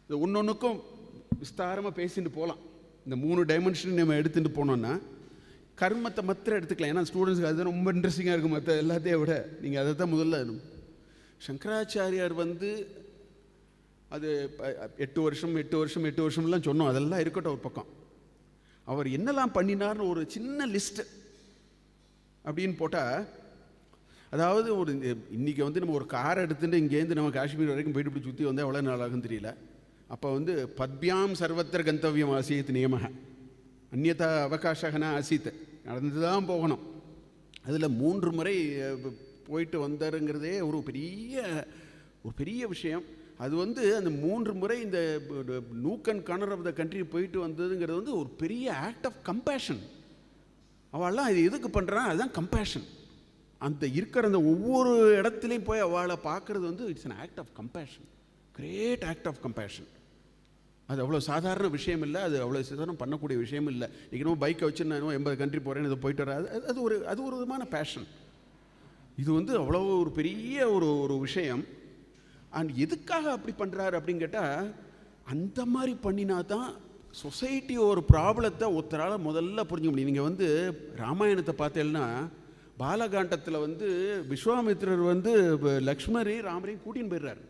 Speaker 7: இது ஒன்றொன்றுக்கும் விஸ்தாரமாக பேசிட்டு போகலாம். இந்த 3 டைமென்ஷன் நம்ம எடுத்துகிட்டு போனோன்னா கர்மத்தை மாத்திரம் எடுத்துக்கலாம். ஏன்னா ஸ்டூடெண்ட்ஸுக்கு அதுதான் ரொம்ப இன்ட்ரெஸ்டிங்காக இருக்கும். மற்ற எல்லாத்தையும் விட நீங்கள் அதை தான் முதல்ல. சங்கராச்சாரியார் அது 8 வருஷம்லாம் சொன்னோம். அதெல்லாம் இருக்கட்டும் ஒரு பக்கம். அவர் என்னெல்லாம் பண்ணினார்னு ஒரு சின்ன லிஸ்ட்டு அப்படின்னு போட்டால், அதாவது இன்றைக்கி நம்ம ஒரு காரை எடுத்துகிட்டு இங்கேருந்து நம்ம காஷ்மீர் வரைக்கும் போயிட்டு இப்படி சுற்றி எவ்வளோ நாள் ஆகும் தெரியல. அப்போ பத்பியாம் சர்வத்திர கந்தவியம் ஆசீத் நியமக அந்நியதா அவகாசகனா ஆசீத். நடந்து தான் போகணும். அதில் 3 முறை போயிட்டு வந்தாருங்கிறதே ஒரு பெரிய விஷயம். அது அந்த 3 முறை இந்த nook and corner of the country போயிட்டு வந்ததுங்கிறது ஒரு பெரிய ஆக்ட் ஆஃப் கம்பேஷன். அவள்லாம் இது எதுக்கு பண்ணுறான், அதுதான் கம்பேஷன். அந்த இருக்கிற அந்த ஒவ்வொரு இடத்துலையும் போய் அவளை பார்க்குறது it's an act of compassion, great act of compassion. அது அவ்வளோ சாதாரண விஷயம் இல்லை. அது அவ்வளோ சாதாரணம் பண்ணக்கூடிய விஷயம் இல்லை. இன்றைக்கி நம்ம பைக்கை வச்சு நான் 80 கண்ட்ரி போகிறேன்னு இதை போயிட்டு வர அது ஒரு விதமான பேஷன். இது அவ்வளோ ஒரு பெரிய ஒரு விஷயம். அண்ட் எதுக்காக அப்படி பண்ணுறாரு அப்படின்னு கேட்டால், அந்த மாதிரி பண்ணினா தான் சொசைட்டி ஒரு ப்ராப்ளத்தை ஒருத்தரால் முதல்ல புரிஞ்சுக்க முடியும். நீங்கள் ராமாயணத்தை பார்த்தேன்னா பாலகாண்டத்தில் விஸ்வாமித்திரர் லக்ஷ்மணரையும் ராமரையும் கூட்டின்னு போயிடுறாரு.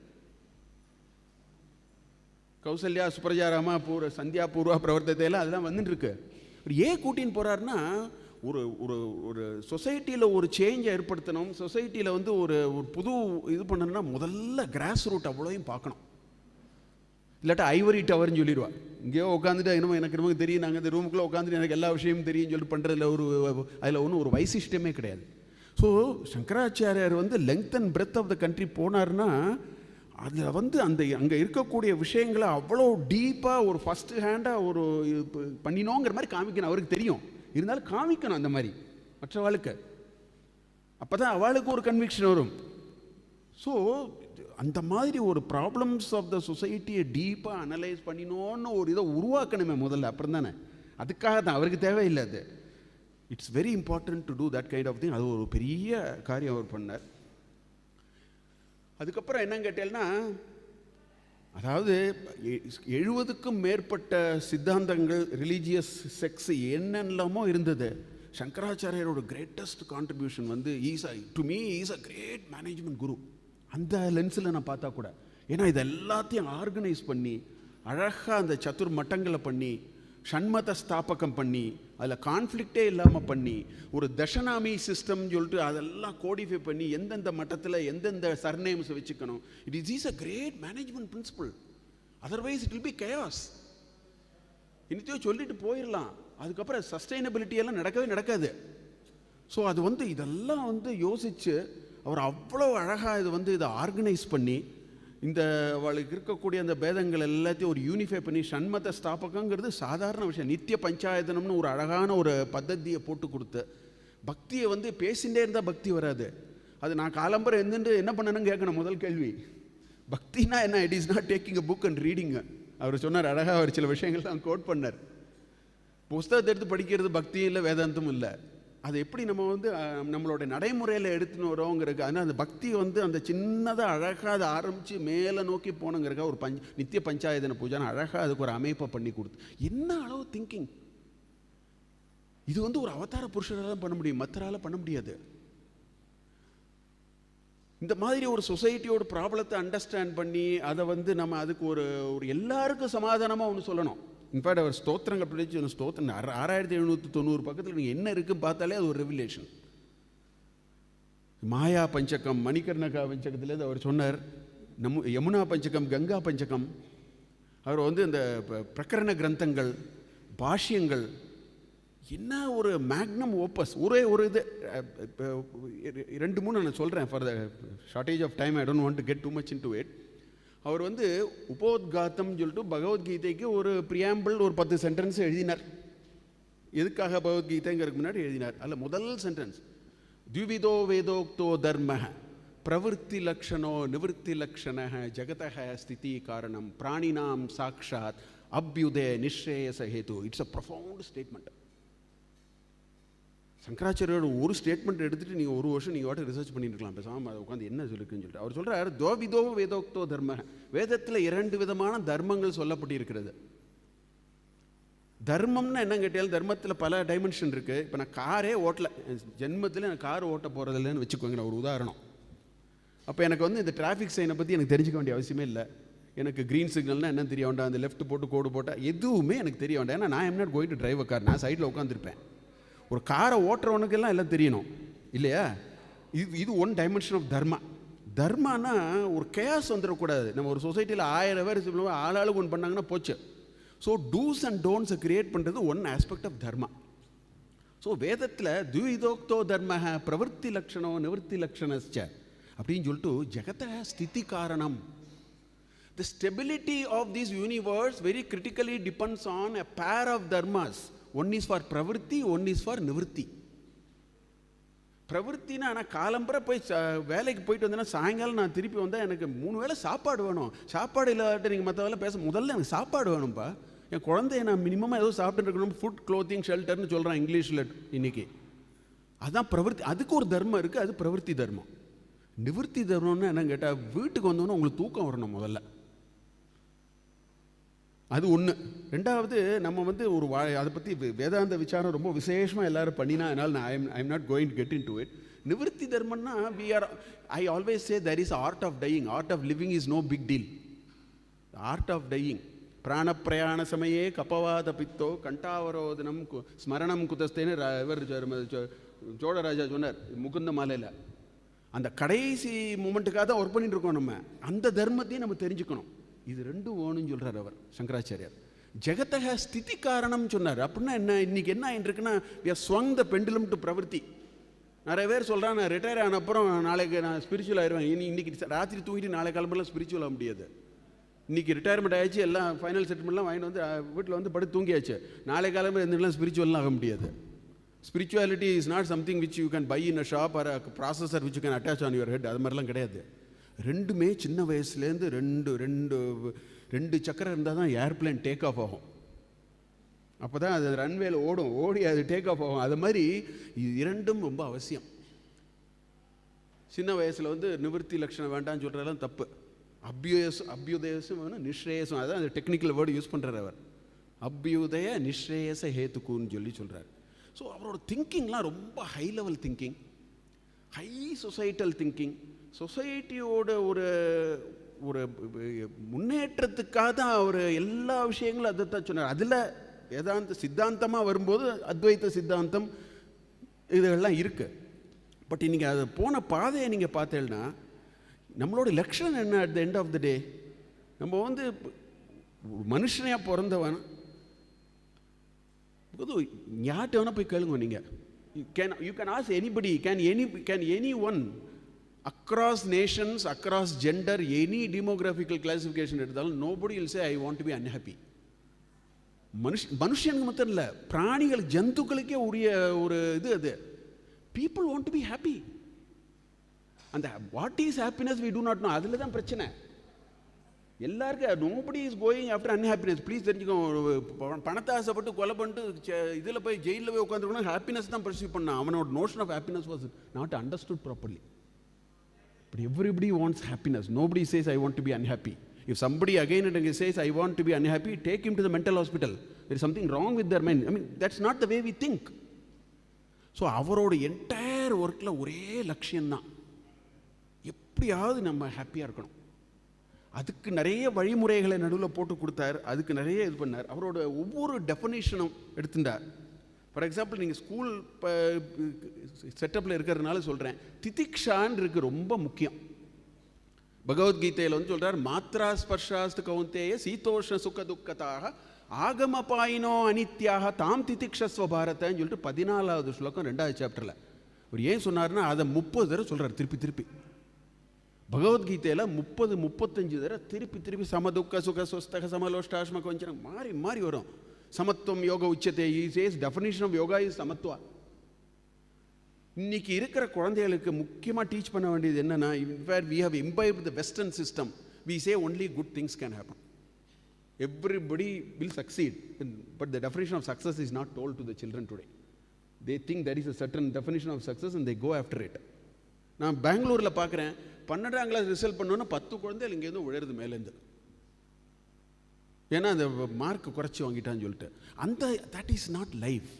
Speaker 7: கௌசல்யா சுப்ரஜாராமா சந்தியா பூர்வா பிரவர்த்தத்தையெல்லாம் அதெல்லாம் வந்துட்டுருக்கு. ஏன் கூட்டின்னு போகிறாருன்னா, ஒரு சொசைட்டியில் ஒரு சேஞ்சை ஏற்படுத்தணும். சொசைட்டியில் ஒரு புது இது பண்ணணும்னா முதல்ல கிராஸ் ரூட் அவ்வளோயும் பார்க்கணும். இல்லாட்டா ஐவரி டவர்னு சொல்லிடுவா. இங்கேயோ உட்காந்துட்டு எனக்கு தெரியும், நாங்கள் இந்த ரூமுக்குள்ளே உட்காந்துட்டு எனக்கு எல்லா விஷயமும் தெரியும் சொல்லிட்டு பண்ணுறதுல அதில் ஒன்றும் ஒரு வைசிஷ்டமே கிடையாது. ஸோ சங்கராச்சாரியார் வந்து length and breadth of the country போனார்னா அதில் வந்து அங்கே இருக்கக்கூடிய விஷயங்களை அவ்வளோ டீப்பாக ஒரு ஃபஸ்ட்டு ஹேண்டாக ஒரு பண்ணினோங்கிற மாதிரி காமிக்கணும். அவருக்கு தெரியும், இருந்தாலும் காமிக்கணும் அந்த மாதிரி மற்றவாளுக்கு. அப்போ தான் அவளுக்கு ஒரு கன்விக்ஷன் வரும். ஸோ அந்த மாதிரி ஒரு ப்ராப்ளம்ஸ் ஆஃப் த சொசைட்டியை டீப்பாக அனலைஸ் பண்ணினோன்னு ஒரு இதை உருவாக்கணுமே முதல்ல, அப்புறம் தானே. அதுக்காக தான், அவருக்கு தேவையில்லை அது. It's very important to do that kind of thing. அது ஒரு பெரிய காரியம் அவர் பண்ணார். அதுக்கப்புறம் என்னன்னு கேட்டேன்னா, அதாவது 70க்கும் மேற்பட்ட சித்தாந்தங்கள், ரிலீஜியஸ் செக்ஸ் என்னெல்லாமோ இருந்தது. சங்கராச்சாரியாரோட கிரேட்டஸ்ட் கான்ட்ரிபியூஷன் வந்து to me is a great management guru. அந்த லென்ஸில் நான் பார்த்தா கூட, ஏன்னா இது எல்லாத்தையும் ஆர்கனைஸ் பண்ணி அழகாக அந்த சதுர் மட்டங்களை பண்ணி ஷண்மத ஸ்தாபகம் பண்ணி அதில் கான்ஃப்ளிக்டே இல்லாமல் பண்ணி ஒரு தசனாமி சிஸ்டம் சொல்லிட்டு அதெல்லாம் கோடிஃபை பண்ணி எந்தெந்த மட்டத்தில் எந்தெந்த சர்நேம்ஸ் வச்சுக்கணும். It is a great management principle. Otherwise it will be chaos. இன்னத்தையும் சொல்லிட்டு போயிடலாம், அதுக்கப்புறம் சஸ்டைனபிலிட்டி எல்லாம் நடக்கவே நடக்காது. ஸோ அது வந்து இதெல்லாம் வந்து யோசித்து அவர் அவ்வளோ அழகாக இது வந்து இதை ஆர்கனைஸ் பண்ணி இந்த அவளுக்கு இருக்கக்கூடிய அந்த பேதங்கள் எல்லாத்தையும் ஒரு யூனிஃபை பண்ணி ஷண்மத ஸ்தாபகங்கிறது சாதாரண விஷயம். நித்திய பஞ்சாயத்தனம்னு ஒரு அழகான ஒரு பத்ததியை போட்டு கொடுத்து பக்தியை வந்து பேசிகிட்டே இருந்தால் பக்தி வராது. அது நான் காலம்பரம் எந்துட்டு என்ன பண்ணணும்னு கேட்கணும். முதல் கேள்வி, பக்தினா என்ன? It is not taking a book and reading. அவர் சொன்னார் அழகாக, அவர் சில விஷயங்கள்லாம் கோட் பண்ணார். புஸ்தகத்தை எடுத்து படிக்கிறது பக்தியும் இல்லை, வேதாந்தமும் இல்லை. அது எப்படி நம்ம வந்து நம்மளோட நடைமுறையில் எடுத்துன்னு வரோங்கிறதுக்கு, ஆனால் அந்த பக்தி வந்து அந்த சின்னதாக அழகாக அதை ஆரம்பித்து மேலே நோக்கி போனோங்கிறக்கா ஒரு நித்திய பஞ்சாயத்தன பூஜான்னு அழகாக அதுக்கு ஒரு அமைப்பை பண்ணி கொடுத்து, என்ன அளவு திங்கிங்! இது வந்து ஒரு அவதார புருஷரால் பண்ண முடியும், மற்றரால் பண்ண முடியாது. இந்த மாதிரி ஒரு சொசைட்டியோட ப்ராப்ளத்தை அண்டர்ஸ்டாண்ட் பண்ணி அதை வந்து நம்ம அதுக்கு ஒரு எல்லாருக்கும் சமாதானமாக ஒன்று சொல்லணும். இன்ஃபேக்ட் அவர் ஸ்தோத்திரங்கள் படிச்சு ஸ்தோத்திரம் 6790 பக்கத்தில் நீங்கள் என்ன இருக்குன்னு பார்த்தாலே அது ஒரு ரெவிலேஷன். மாயா பஞ்சகம், மணிகர்ணகா பஞ்சகத்துலேருந்து அவர் சொன்னார், யமுனா பஞ்சகம், கங்கா பஞ்சகம். அவர் வந்து இந்த பிரகரண கிரந்தங்கள், பாஷ்யங்கள், என்ன ஒரு மேக்னம் ஓப்பஸ். ஒரே ஒரு இது 2-3 நான் சொல்கிறேன் for the shortage of time. I don't want to get too much into it. அவர் வந்து உபோத்காத்தம் சொல்லிட்டு பகவத்கீதைக்கு ஒரு பிரியாம்பிள் ஒரு 10 சென்டென்ஸ் எழுதினார். எதுக்காக பகவத்கீதைங்கிறதுக்கு முன்னாடி எழுதினார். அதில் முதல் சென்டென்ஸ், த்விவிதோ வேதோக்தோ தர்ம பிரவருத்தி லக்ஷணோ நிவர்த்தி லக்ஷண ஜகதः ஸ்திதி காரணம் பிராணினாம் சாக்ஷாத் அப்யுதே நிஸ்ரேயச ஹேது. It's a profound statement. சங்கராச்சாரியோட ஒரு ஸ்டேட்மெண்ட் எடுத்துகிட்டு நீங்கள் ஒரு வருஷம் நீங்கள் வாட்டு ரிசர்ச் பண்ணிட்டு இருக்கலாம். பேசாமல் அதை உட்காந்து என்ன சொல்லிருக்குன்னு சொல்லிட்டு அவர் சொல்கிறார், துவிதோ வேதோக்தோ தர்ம. வேதத்தில் 2 விதமான தர்மங்கள் சொல்லப்பட்டிருக்கிறது. தர்மம்னா என்ன கேட்டாலும் தர்மத்தில் பல டைமென்ஷன் இருக்குது. இப்போ நான் காரே ஓட்டலை, ஜென்மத்தில் நான் கார் ஓட்ட போகிறதில்லன்னு வச்சுக்கோங்க, நான் ஒரு உதாரணம். அப்போ எனக்கு வந்து இந்த டிராஃபிக் சைனை பற்றி எனக்கு தெரிஞ்சுக்க வேண்டிய அவசியமே இல்லை. எனக்கு க்ரீன் சிக்னல்னால் என்ன தெரிய வேண்டாம், அந்த லெஃப்ட் போட்டு கோடு போட்டால் எதுவுமே எனக்கு தெரிய வேண்டாம். ஏன்னா நான் M not going to drive a car, நான் சைடில் உட்காந்துருப்பேன். ஒரு காரை ஓட்டுறவனுக்கெல்லாம் எல்லாம் தெரியணும் இல்லையா? இது ஒன் டைமென்ஷன் ஆஃப் தர்மா. தர்மானா ஒரு கேஸ் வந்துடக்கூடாது. நம்ம ஒரு சொசைட்டியில் 1000 பேர் சொல்லுவோம், ஆளாளுக்கு ஒன்று பண்ணாங்கன்னா போச்சு. ஸோ டூஸ் அண்ட் டோன்ட்ஸை கிரியேட் பண்ணுறது one aspect of dharma. So வேதத்தில் துவிதோக்தோ தர்ம பிரவருத்தி லக்ஷணோ நிவர்த்தி லக்ஷணச்ச அப்படின்னு சொல்லிட்டு ஜெகத ஸ்திதி காரணம். The stability of this universe very critically depends on a pair of dharmas. One is for pravritti, one is for nivritti. பிரவருத்தினா நான் காலம்பரை போய் வேலைக்கு போயிட்டு வந்தேன்னா சாயங்காலம் நான் திருப்பி வந்தால் எனக்கு 3 வேளை சாப்பாடு வேணும். சாப்பாடு இல்லாட்ட நீங்கள் மற்ற வேலை பேச, முதல்ல எனக்கு சாப்பாடு வேணும்ப்பா. என் குழந்தைய நான் மினிமமாக ஏதோ சாப்பிட்டு இருக்கணும். ஃபுட், க்ளோத்திங், ஷெல்டர்னு சொல்கிறேன் இங்கிலீஷில் இன்றைக்கி. அதுதான் பிரவருத்தி. அதுக்கு ஒரு தர்மம் இருக்குது, அது பிரவருத்தி தர்மம். நிவர்த்தி தர்மம்னு என்னன்னு கேட்டால், வீட்டுக்கு வந்தோன்னே உங்களுக்கு தூக்கம் வரணும் முதல்ல. அது ஒன்று. ரெண்டாவது, நம்ம வந்து ஒரு அதை பற்றி வேதாந்த விசாரம் ரொம்ப விசேஷமாக எல்லோரும் பண்ணினா, அதனால் I am not going to get into it. நிவர்த்தி தர்மம்னா I always say there is art of dying. Art of living is no big deal. Art of dying. பிராணப்பிரயாண சமயே கபவாத பித்தோ கண்டாவரோதனம் ஸ்மரணம் குதஸ்தேன்னு இவர் சோழராஜா சொன்னார் முகுந்த மாலையில். அந்த கடைசி மூமெண்ட்டுக்காக தான் ஒர்க் பண்ணிட்டு இருக்கோம் நம்ம. அந்த தர்மத்தையும் நம்ம தெரிஞ்சுக்கணும். இது 2 வேணும்னு சொல்கிறார் அவர் சங்கராச்சாரியார். ஜெகத்தக ஸ்திதி காரணம் சொன்னார். அப்படின்னா என்ன? இன்னைக்கு என்ன ஆகிட்டு இருக்குன்னா, we have swung the pendulum to பிரவருத்தி. நிறைய பேர் சொல்கிறான், நான் ரிட்டையர் ஆன அப்புறம் நாளைக்கு நான் ஸ்பிரிச்சுவல் ஆயிடுவேன். இன்னைக்கு ராத்திரி தூங்கிட்டு நாளை கிளம்பலாம் ஸ்பிரிச்சுவல் ஆக முடியாது. இன்றைக்கி ரிட்டையர்மெண்ட் ஆகிடுச்சு, எல்லாம் ஃபைனல் செட்டில்மெண்ட்லாம் வாங்கிட்டு வந்து வீட்டில் வந்து படுத்து தூங்கியாச்சு. நாளை கிளம்பி இருந்துலாம் ஸ்பிரிச்சுவல்லாம் ஆக முடியாது. Spirituality is not something which you can buy in a shop or processor which you can attach on your head. அது மாதிரிலாம் கிடையாது. ரெண்டுமே சின்ன வயசுலேருந்து ரெண்டு சக்கரம் இருந்தால் தான் ஏர்பிளைன் டேக் ஆஃப் ஆகும். அப்போ தான் அது ரன்வேல ஓடி அது டேக் ஆஃப் ஆகும். அது மாதிரி இது இரண்டும் ரொம்ப அவசியம். சின்ன வயசில் வந்து நிவர்த்தி லட்சணம் வேண்டாம்னு சொல்கிறதெல்லாம் தப்பு. அபியுதயசும் வேணும், நிஸ்ரேயசும். அதான் அந்த டெக்னிக்கல் வேர்டு யூஸ் பண்ணுறார் அவர். அபியுதய நிஸ்ரேயச ஹேத்துக்குன்னு சொல்கிறார். ஸோ அவரோட திங்கிங்லாம் ரொம்ப high level thinking, high societal thinking. சொசைட்டியோட ஒரு ஒரு முன்னேற்றத்துக்காக தான் அவர் எல்லா விஷயங்களும் அதை தான் சொன்னார். அதில் வேதாந்த சித்தாந்தமாக வரும்போது அத்வைத்த சித்தாந்தம் இதெல்லாம் இருக்குது. பட் நீங்கள் அது போன பாதையை நீங்கள் பார்த்தேன்னா நம்மளோட லட்சணம் என்ன? At the end of the day நம்ம வந்து மனுஷனையாக பிறந்தவன். யார்கிட்ட வேணால் போய் கேளுங்க நீங்கள். You can ask anybody, can anyone across nations, across gender, any demographical classification எடுத்தாலும் nobody will say I want to be unhappy. மனுஷனுக்கு மட்டும் இல்லை, பிராணிகள் ஜந்துக்களுக்கே உரிய ஒரு இது அது. People want to be happy. அந்த what is happiness we do not know. அதில் தான் பிரச்சனை எல்லாருக்கும். Nobody is going after unhappiness. Please தெரிஞ்சுக்கோ. பணத்தை ஆசைப்பட்டு கொலை பண்ணிட்டு இதில் போய் ஜெயிலில் போய் உட்காந்துருக்கணும், ஹாப்பினஸ் தான் பர்சீவ் பண்ணான். அவனோட notion of happiness was not understood properly. But everybody wants happiness. Nobody says I want to be unhappy. If somebody again and again says, I want to be unhappy, take him to the mental hospital. There is something wrong with their mind. I mean, that's not the way we think. So, அவரோட என்டையர் ஒர்க்கில் ஒரே லட்சியம்தான், எப்படியாவது நம்ம ஹாப்பியாக இருக்கணும். அதுக்கு நிறைய வழிமுறைகளை நடுவில் போட்டு கொடுத்தார். அதுக்கு நிறைய இது பண்ணார். அவரோட ஒவ்வொரு டெஃபனேஷனும் எடுத்துட்டார். ஃபார் எக்ஸாம்பிள், நீங்கள் ஸ்கூல் செட்டப்பில் இருக்கிறதுனால சொல்கிறேன், திதிக்ஷான் இருக்குது, ரொம்ப முக்கியம். பகவத்கீதையில் வந்து சொல்கிறார், மாத்ரா ஸ்பர்ஷாஸ்து கௌந்தேய சீதோஷ்ண சுக துக்கதாக ஆகமபாயினோ அனித்யாக தாம் திதிக்ஷஸ்வ பாரதன்னு சொல்லிட்டு 14வது ஸ்லோகம் 2வது சாப்டரில் அவர் ஏன் சொன்னார்னா அதை 30 தடவை சொல்கிறார் திருப்பி. பகவத்கீதையில் 30-35 தடவை திருப்பி சமதுக்க சுக ஸ்வஸ்தக சமலோஷ்டாஷ்ம கொஞ்சம் மாறி வரும். சமத்துவம் யோக உச்சத்தை says definition of yoga is சமத்துவா. இன்னைக்கு இருக்கிற குழந்தைகளுக்கு முக்கியமாக டீச் பண்ண வேண்டியது என்னன்னா, in fact we have imbibed the western system. We say only good things can happen. Everybody will succeed, but the definition of success is not told to the children today. They think there is a certain definition of success and they go after it. நான் பெங்களூரில் பார்க்குறேன், 12ஆம் கிளாஸ் ரிசல்ட் பண்ணோன்னா 10 குழந்தைகள் இங்கேருந்து உழருது மேலேருந்து. ஏன்னா அந்த மார்க் குறைச்சி வாங்கிட்டான்னு சொல்லிட்டு. அந்த தட் இஸ் நாட் லைஃப்.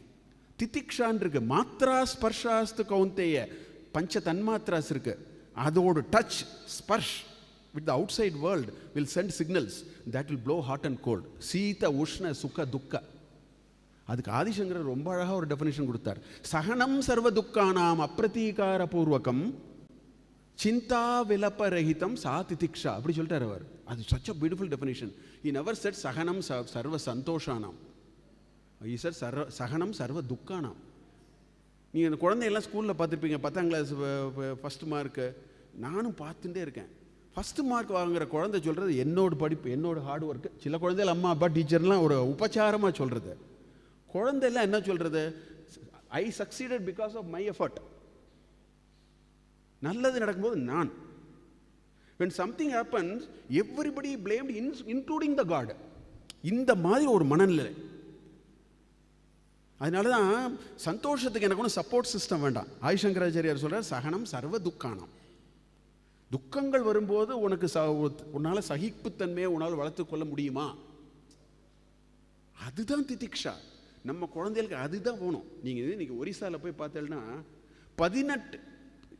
Speaker 7: திதிக்ஷான் இருக்கு, மாத்ரா ஸ்பர்ஷாஸ்து கௌந்தேய, பஞ்ச தன்மாத்ராஸ் இருக்கு. அதோட டச் ஸ்பர்ஷ் with the outside world will send signals that will blow hot and cold, சீத உஷ்ண சுக துக்க. அதுக்கு ஆதிசங்கரர் ரொம்ப அழகாக ஒரு டெஃபினேஷன் கொடுத்தார். சகனம் சர்வ துக்கானாம் அப்பிரதீகார பூர்வகம் சிந்தா விலப்பரகிதம் சா திதிக்ஷா, அப்படி சொல்லிட்டார் அவர். அது such a beautiful definition. He never said சகனம் சர்வ சந்தோஷானாம், ஈஸ்வர் சகனம் சர்வ துக்கானாம். நீங்கள் அந்த குழந்தையெல்லாம் ஸ்கூலில் பார்த்துருப்பீங்க, 10ஆம் கிளாஸ் ஃபஸ்ட்டு மார்க்கு. நானும் பார்த்துட்டே இருக்கேன். ஃபஸ்ட்டு மார்க் வாங்குகிற குழந்தை சொல்கிறது என்னோட படிப்பு, என்னோட ஹார்ட் ஒர்க்கு. சில குழந்தைகள் அம்மா அப்பா டீச்சர்லாம் ஒரு உபச்சாரமாக சொல்கிறது. குழந்தையெல்லாம் என்ன சொல்கிறது, I succeeded because of my effort. நல்லது நடக்கும்போது நான். when something happens everybody blamed including the God. இந்த மாதிரி ஒரு மனநிலை. அதனால தான் சந்தோஷத்துக்கு எனக்கு ஒன்றும் சப்போர்ட் சிஸ்டம் வேண்டாம். ஆதிசங்கராச்சாரியார் சொல்கிறார், சகனம் சர்வ துக்கானம். துக்கங்கள் வரும்போது உனக்கு உன்னால் சகிப்புத்தன்மையை உன்னால் வளர்த்துக்கொள்ள முடியுமா? அதுதான் திதிக்ஷா. நம்ம குழந்தைகளுக்கு அதுதான் போகணும். நீங்கள் இன்றைக்கி ஒரிசாவில் போய் பார்த்தேன்னா 18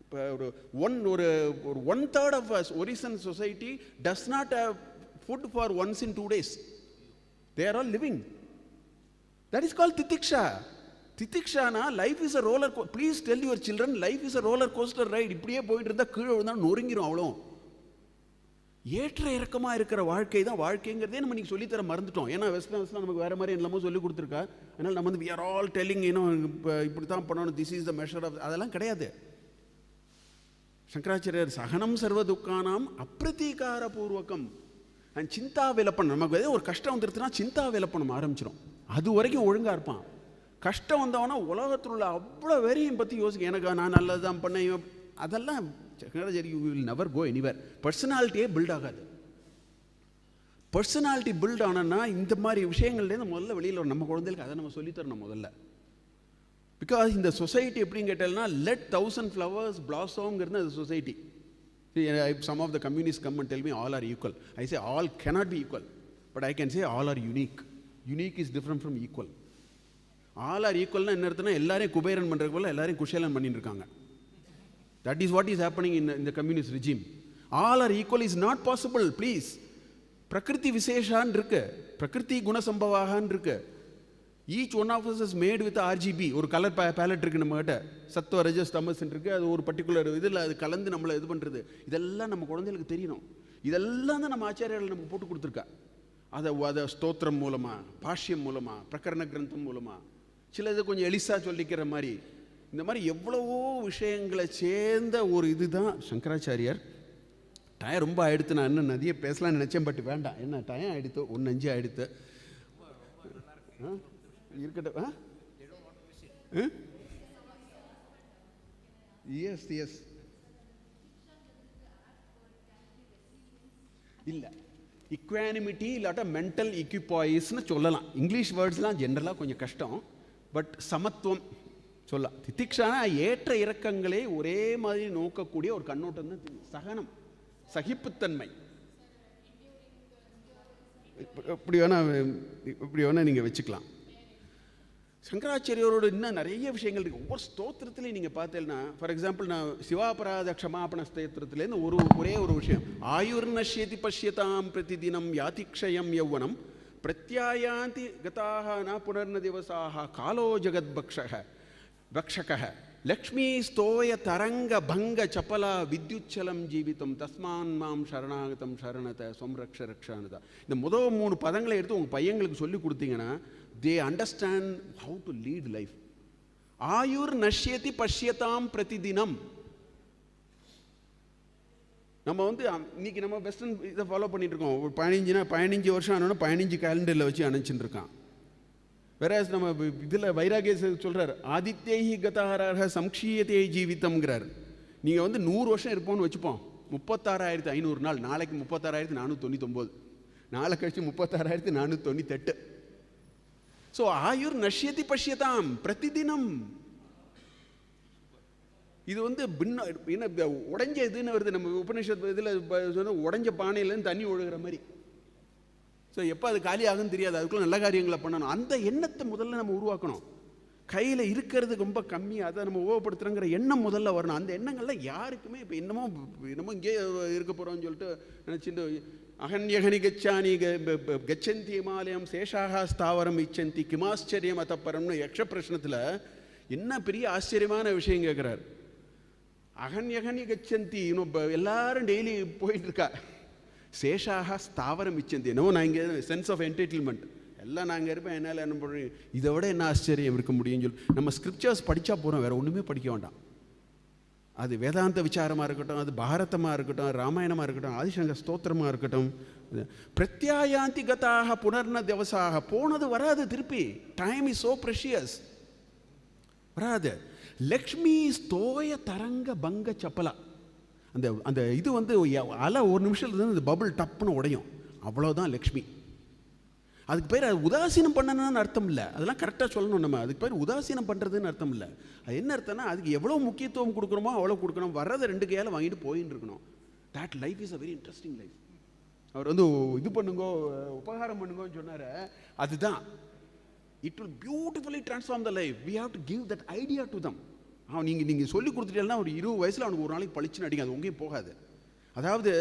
Speaker 7: இப்போ ஒரு 1/3 of us Orisan society does not have food for once in 2 days. They are all living. That is called titiksha. Titiksha na life is a roller coaster. Please tell your children life is a roller coaster ride. இப்படியே போயிட்டு இருந்தால் கீழே விழுந்தாலும் நொறுங்கிடும். அவ்வளோ ஏற்ற இறக்கமாக இருக்கிற வாழ்க்கை தான் வாழ்க்கைங்கிறதே நம்ம நீங்கள் சொல்லித்தர மறந்துட்டோம். ஏன்னா வெஸ்டர்ன்ஸ்லாம் நமக்கு வேறு மாதிரி எல்லாமே சொல்லி கொடுத்துருக்கா. அதனால் நம்ம வந்து வி ஆர் ஆல் டெல்லிங் இப்போ இப்படி தான் பண்ணணும், this is the measure of, அதெல்லாம் கிடையாது. சங்கராச்சாரியர் சகனம் சர்வ துக்கானாம் அப்பிரதீகார பூர்வகம் அண்ட் சிந்தா விலப்பணம். நமக்கு ஒரு கஷ்டம் வந்துருச்சுன்னா சிந்தா விலப்பணம் ஆரம்பிச்சிடும். அது வரைக்கும் ஒழுங்காக இருப்பான். கஷ்டம் வந்தவனா உலகத்தில் உள்ள அவ்வளோ வேறையும் பற்றி யோசிக்க, எனக்கு நான் நல்லது தான் பண்ணேன், அதெல்லாம் Shankaracharya you will never go anywhere. பர்சனாலிட்டியே பில்ட் ஆகாது. பர்சனாலிட்டி பில்ட் ஆனோன்னா இந்த மாதிரி விஷயங்கள்லேருந்து முதல்ல வெளியில் நம்ம குழந்தைகளுக்கு அதை நம்ம சொல்லித்தரணும் முதல்ல. பிகாஸ் இந்த சொசைட்டி எப்படின்னு கேட்டால்னா let 1000 flowers blossomங்கிறது அது society. Some of the communists come and tell me all are equal. I say all cannot be equal, but I can say all are unique. Unique is different from equal. All are equalனா என்ன அர்த்தம்னா எல்லாரையும் குபேரன் பண்ணுறது போல எல்லாரையும் குஷேலன் பண்ணிட்டு இருக்காங்க. That is what is happening in the communist regime. All are equal is not possible, please. பிரகிருதி விசேஷான் இருக்கு, பிரகிருதி குணசம்பவாகான் இருக்கு. Each one of us is made with RGB. ஒரு கலர் பேலட் இருக்குது நம்மகிட்ட, சத்துவ ரஜஸ் தமஸ் இருக்குது. அது ஒரு பர்டிகுலர் இதில் அது கலந்து நம்மளை இது பண்ணுறது. இதெல்லாம் நம்ம குழந்தைகளுக்கு தெரியணும். இதெல்லாம் தான் நம்ம ஆச்சாரியர்கள் நமக்கு போட்டு கொடுத்துருக்கா. அதை ஸ்தோத்திரம் மூலமாக, பாஷ்யம் மூலமாக, பிரகரண கிரந்தம் மூலமாக, சில இது கொஞ்சம் எலிசா சொல்லிக்கிற மாதிரி, இந்த மாதிரி எவ்வளவோ விஷயங்களை சேர்ந்த ஒரு இதுதான் சங்கராச்சாரியார். டயம் ரொம்ப ஆயிடுத்து. நான் இன்னும் நிறைய பேசலாம்னு நினச்சேன், பட் வேண்டாம். என்ன டயம் ஆகிடுத்து, 1:05 ஆகிடுத்து. இருக்கட்டும். எஸ் எஸ் இல்லை, இக்வானிமிட்டி இல்லாட்டா மென்டல் இக்யூபாய்ஸ்னு சொல்லலாம். இங்கிலீஷ் வேர்ட்ஸ்லாம் ஜென்ரலாக கொஞ்சம் கஷ்டம், பட் சமத்துவம் சொல்லலாம். திதிக்ஷானா ஏற்ற இறக்கங்களே ஒரே மாதிரி நோக்கக்கூடிய ஒரு கண்ணோட்டம் தான். சகனம், சகிப்புத்தன்மை. இப்படி வேணால் நீங்கள் வச்சுக்கலாம். சங்கராச்சாரியோட இன்னும் நிறைய விஷயங்கள் இருக்குது. ஒவ்வொரு ஸ்தோத்திரத்துலையும் நீங்கள் பார்த்தீங்கன்னா, ஃபார் எக்ஸாம்பிள் நான் சிவாபராத க்ஷமாபண ஸ்தோத்திரத்துலேருந்து ஒரே ஒரு விஷயம், ஆயுர்நஷ்யதி பஷ்யதாம் பிரதிதினம் யாதிக்ஷயம் யௌவனம் பிரத்யாயாந்தி கதாக ந புனர்ன திவசாக காலோ ஜகத் பக்ஷக லக்ஷ்மீ ஸ்தோய தரங்க பங்க சப்பலா வித்யுச்சலம் ஜீவிதம் தஸ்மான் மாம் சரணாகதம் சரணத சம்ரக்ஷ ரக்ஷானதா. இந்த முதல் 3 பதங்களை எடுத்து உங்கள் பையங்களுக்கு சொல்லி கொடுத்தீங்கன்னா they understand how to lead life. Ayur நஷ்யதி பஷ்யதாம் பிரதிதினம். நம்ம வந்து இன்னைக்கு நம்ம வெஸ்டர்ன் இதை ஃபாலோ பண்ணிட்டு இருக்கோம். ஒரு 15 வருஷம் ஆனோன்னா 15 கேலண்டரில் வச்சு அணைச்சிட்டு இருக்கான். வேற நம்ம இதில் வைராகிய சொல்கிறார், ஆதித்யஹி கதாராக சம்க்ஷீயத்தே ஜீவிதம்ங்கிறார். நீங்கள் வந்து 100 வருஷம் இருப்போம்னு வச்சுப்போம், 36,500 நாள். நாளைக்கு 36,499, நாளை கழிச்சு 36,498. ஸோ ஆயுர் நஷ்யதி பஷ்யதாம் பிரதிதினம். இது வந்து என்ன உடஞ்ச இதுன்னு வருது நம்ம உபநிஷத் இதில், உடஞ்ச பானையிலேருந்து தண்ணி ஒழுகிற மாதிரி. ஸோ எப்போ அது காலி ஆகுன்னு தெரியாது, அதுக்குள்ள நல்ல காரியங்களை பண்ணணும். அந்த எண்ணத்தை முதல்ல நம்ம உருவாக்கணும். கையில் இருக்கிறது ரொம்ப கம்மி, அதை நம்ம உபயோகப்படுத்துகிறோங்கிற எண்ணம் முதல்ல வரணும். அந்த எண்ணங்கள்லாம் யாருக்குமே இப்போ என்னமோ இங்கே இருக்க போகிறோம்னு சொல்லிட்டு நினச்சிட்டு அகன்யகனி கச்சானி கச்சந்தி இமாலயம் சேஷாக ஸ்தாவரம் இச்சந்தி கிமாச்சரியம் அத்தப்பரம்னு யக்ஷ பிரஷ்னத்தில் என்ன பெரிய ஆச்சரியமான விஷயம் கேட்குறாரு. அகன்யகனி கச்சந்தி, இன்னும் எல்லாரும் டெய்லி போயிட்டு இருக்கா. சேஷாக ஸ்தாவரம் இச்சந்தி, என்னவோ நான் இங்கே சென்ஸ் ஆஃப் என்டர்டெயின்மெண்ட் எல்லாம் நாங்கள் இருப்பேன், என்னால் என்ன பண்ணுறேன், இதை விட என்ன ஆச்சரியம் இருக்க முடியும்னு சொல்லி நம்ம ஸ்கிரிப்சர்ஸ் படித்தா போகிறோம், வேறு ஒன்றுமே படிக்க வேண்டாம். அது வேதாந்த விசாரமாக இருக்கட்டும், அது பாரதமாக இருக்கட்டும், ராமாயணமாக இருக்கட்டும், ஆதிசங்கர ஸ்தோத்திரமாக இருக்கட்டும். பிரத்யாயாந்தி கதாக புனர்ன திவசாக, போனது வராது திருப்பி. டைம் இஸ் சோ ப்ரெஷியஸ், வராது. லக்ஷ்மி ஸ்தோய தரங்க பங்க சப்பலா. அந்த இது வந்து அலை ஒரு நிமிஷத்துல அந்த பபுள் டப்புன்னு உடையும், அவ்வளோதான் லக்ஷ்மி. அதுக்கு பேர் அது உதாசீனம் பண்ணணும்னு அர்த்தம் இல்லை, அதெல்லாம் கரெக்டாக சொல்லணும் நம்ம. அதுக்கு பேர் உதாசீனம் பண்ணுறதுன்னு அர்த்தம் இல்லை. அது என்ன அர்த்தம்னா அதுக்கு எவ்வளோ முக்கியத்துவம் கொடுக்கணுமோ அவ்வளோ கொடுக்கணும். வர்றதை 2 கையால் வாங்கிட்டு போயின்னு இருக்கணும். That life is a very interesting life. அவர் வந்து இது பண்ணுங்கோ, உபகாரம் பண்ணுங்கன்னு சொன்னார். அதுதான் it will beautifully transform the life. We have to give that idea to them. நீங்கள் சொல்லி கொடுத்துட்டீங்கன்னா ஒரு 20 வயசில் அவனுக்கு ஒரு நாளைக்கு பளிச்சுன்னு அடிக்கும், அது உங்கேயும் போகாது. அதாவது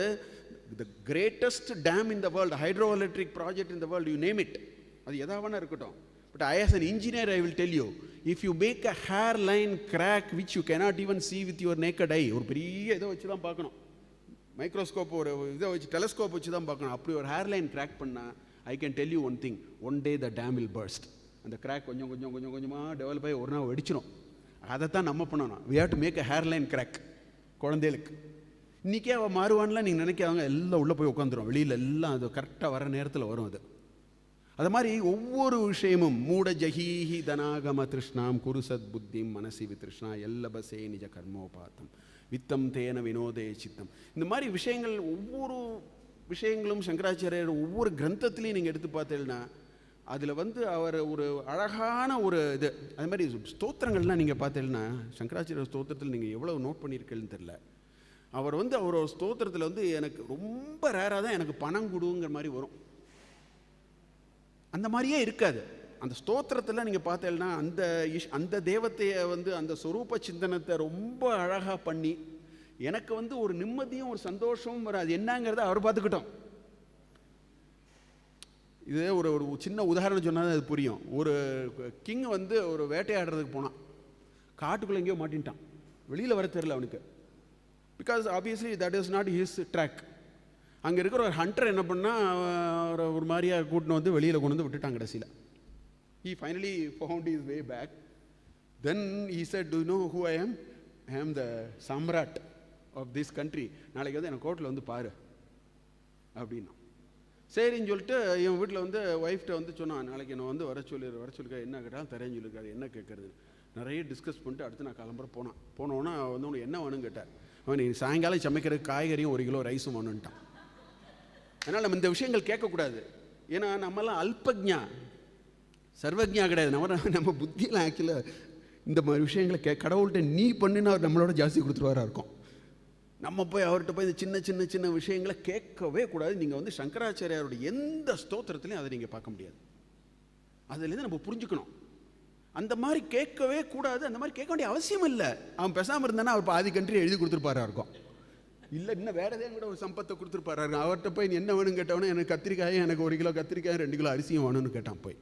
Speaker 7: the greatest dam in the world, hydroelectric project in the world, you name it, அது எதாவனா இருக்கட்டும். But as an engineer I will tell you, if you make a hairline crack which you cannot even see with your naked eye, ஒரு பெரிய இதை வச்சு தான் பார்க்கணும். மைக்ரோஸ்கோப் ஒரு இதை வச்சு டெலஸ்கோப் வச்சு தான் பார்க்கணும். அப்படி ஒரு ஹேர்லைன் கிராக் பண்ணால் I can tell you one thing, one day the dam will burst. அந்த கிராக் கொஞ்சம் கொஞ்சம் கொஞ்சம் கொஞ்சமாக டெவலப் ஆகி ஒரு நாள் வெடிச்சிடும். அதை தான் நம்ம பண்ணணும். We have to make a hairline crack குழந்தைகளுக்கு. இன்றைக்கே அவள் மாறுவான்லாம் நீங்கள் நினைக்காதவங்க எல்லாம் உள்ளே போய் உட்காந்துரும். வெளியில் எல்லாம் அது கரெக்டாக வர நேரத்தில் வரும். அது மாதிரி ஒவ்வொரு விஷயமும் மூட ஜஹீஹி தனாகம திருஷ்ணாம் குருசத் புத்திம் மனசி வித்ருஷ்ணா எல்லபசே நிஜ கர்மோபாத்தம் வித்தம் தேன வினோதே சித்தம். இந்த மாதிரி விஷயங்கள் ஒவ்வொரு விஷயங்களும் சங்கராச்சாரியர் ஒவ்வொரு கிரந்தத்துலேயும் நீங்கள் எடுத்து பார்த்தீங்கன்னா அதில் அவர் ஒரு அழகான ஒரு இது. அது மாதிரி ஸ்தோத்திரங்கள்லாம் நீங்கள் பார்த்தீங்கன்னா சங்கராச்சாரியர் ஸ்தோத்திரத்தில் நீங்கள் எவ்வளோ நோட் பண்ணியிருக்கேன்னு தெரில. அவர் அவரோட ஸ்தோத்திரத்தில் எனக்கு ரொம்ப ரேராக தான் எனக்கு பணம் கொடுங்கிற மாதிரி வரும். அந்த மாதிரியே இருக்காது. அந்த ஸ்தோத்திரத்தில் நீங்கள் பார்த்தீங்கன்னா அந்த தேவத்தையை அந்த சொரூப சிந்தனத்தை ரொம்ப அழகாக பண்ணி எனக்கு ஒரு நிம்மதியும் ஒரு சந்தோஷமும் வரும். அது என்னங்கிறத அவர் பார்த்துக்கிட்டோம். இதே ஒரு சின்ன உதாரணம் சொன்னால் அது புரியும். ஒரு கிங் ஒரு வேட்டையாடுறதுக்கு போனான். காட்டுக்குள்ளே எங்கேயோ மாட்டின்ட்டான். வெளியில் வர தெரியல அவனுக்கு. Because obviously that is not his track. அங்கே இருக்கிற ஒரு ஹண்டர் என்ன பண்ணால் ஒரு மாதிரியாக கூட்டின்னு வெளியில் கொண்டு விட்டுட்டான். கடைசியில் he finally found his way back. Then he said, do you know who I am? I am the samrat of this country. நாளைக்கு எனக்கு கோர்ட்டில் பாரு அப்படின்னா. சரின்னு சொல்லிட்டு என் வீட்டில் ஒய்ஃப்ட்ட சொன்னான், நாளைக்கு என்னை வர சொல்லிருக்கா, என்ன கேட்டாலும் தரேன்னு சொல்லியிருக்காரு. என்ன கேட்குறது நிறைய டிஸ்கஸ் பண்ணிட்டு அடுத்து நான் கிளம்புற போனோன்னா உனக்கு என்ன வேணும்னு கேட்டார். அவன் நீ சாயங்காலம் சமைக்கிறதுக்கு காய்கறியும் 1 கிலோ ரைஸும் வேணுன்ட்டான். அதனால் நம்ம இந்த விஷயங்கள் கேட்கக்கூடாது. ஏன்னா நம்மலாம் அல்பஜ்ஞா, சர்வஜ்ஞா கிடையாது. நம்ம புத்தியெல்லாம் ஆக்சுவலாக இந்த மாதிரி விஷயங்களை கடவுள்கிட்ட நீ பண்ணினா அவர் நம்மளோட ஜாஸ்தி கொடுத்துருவாரா இருக்கும். நம்ம போய் அவர்கிட்ட போய் இந்த சின்ன சின்ன சின்ன விஷயங்களை கேட்கவே கூடாது. நீங்கள் சங்கராச்சாரியாருடைய எந்த ஸ்தோத்திரத்துலையும் அதை நீங்கள் பார்க்க முடியாது. அதுலேருந்து நம்ம புரிஞ்சுக்கணும். அந்த மாதிரி கேட்கவே கூடாது. அந்த மாதிரி கேட்க வேண்டிய அவசியம் இல்லை. அவன் பேசாமல் இருந்தானா அவர் பாதி கண்ட்ரி எழுதி கொடுத்துருப்பாரா இருக்கும். இல்லை இன்னும் வேறு எதையும் கூட ஒரு சம்பத்தை கொடுத்துருப்பாரா இருக்கும். அவர்கிட்ட போய் நீ என்ன வேணும்னு கேட்டவனே எனக்கு கத்திரிக்காயும் எனக்கு 1 கிலோ கத்திரிக்காயும் 2 கிலோ அரிசியும் வேணும்னு கேட்டான். போய்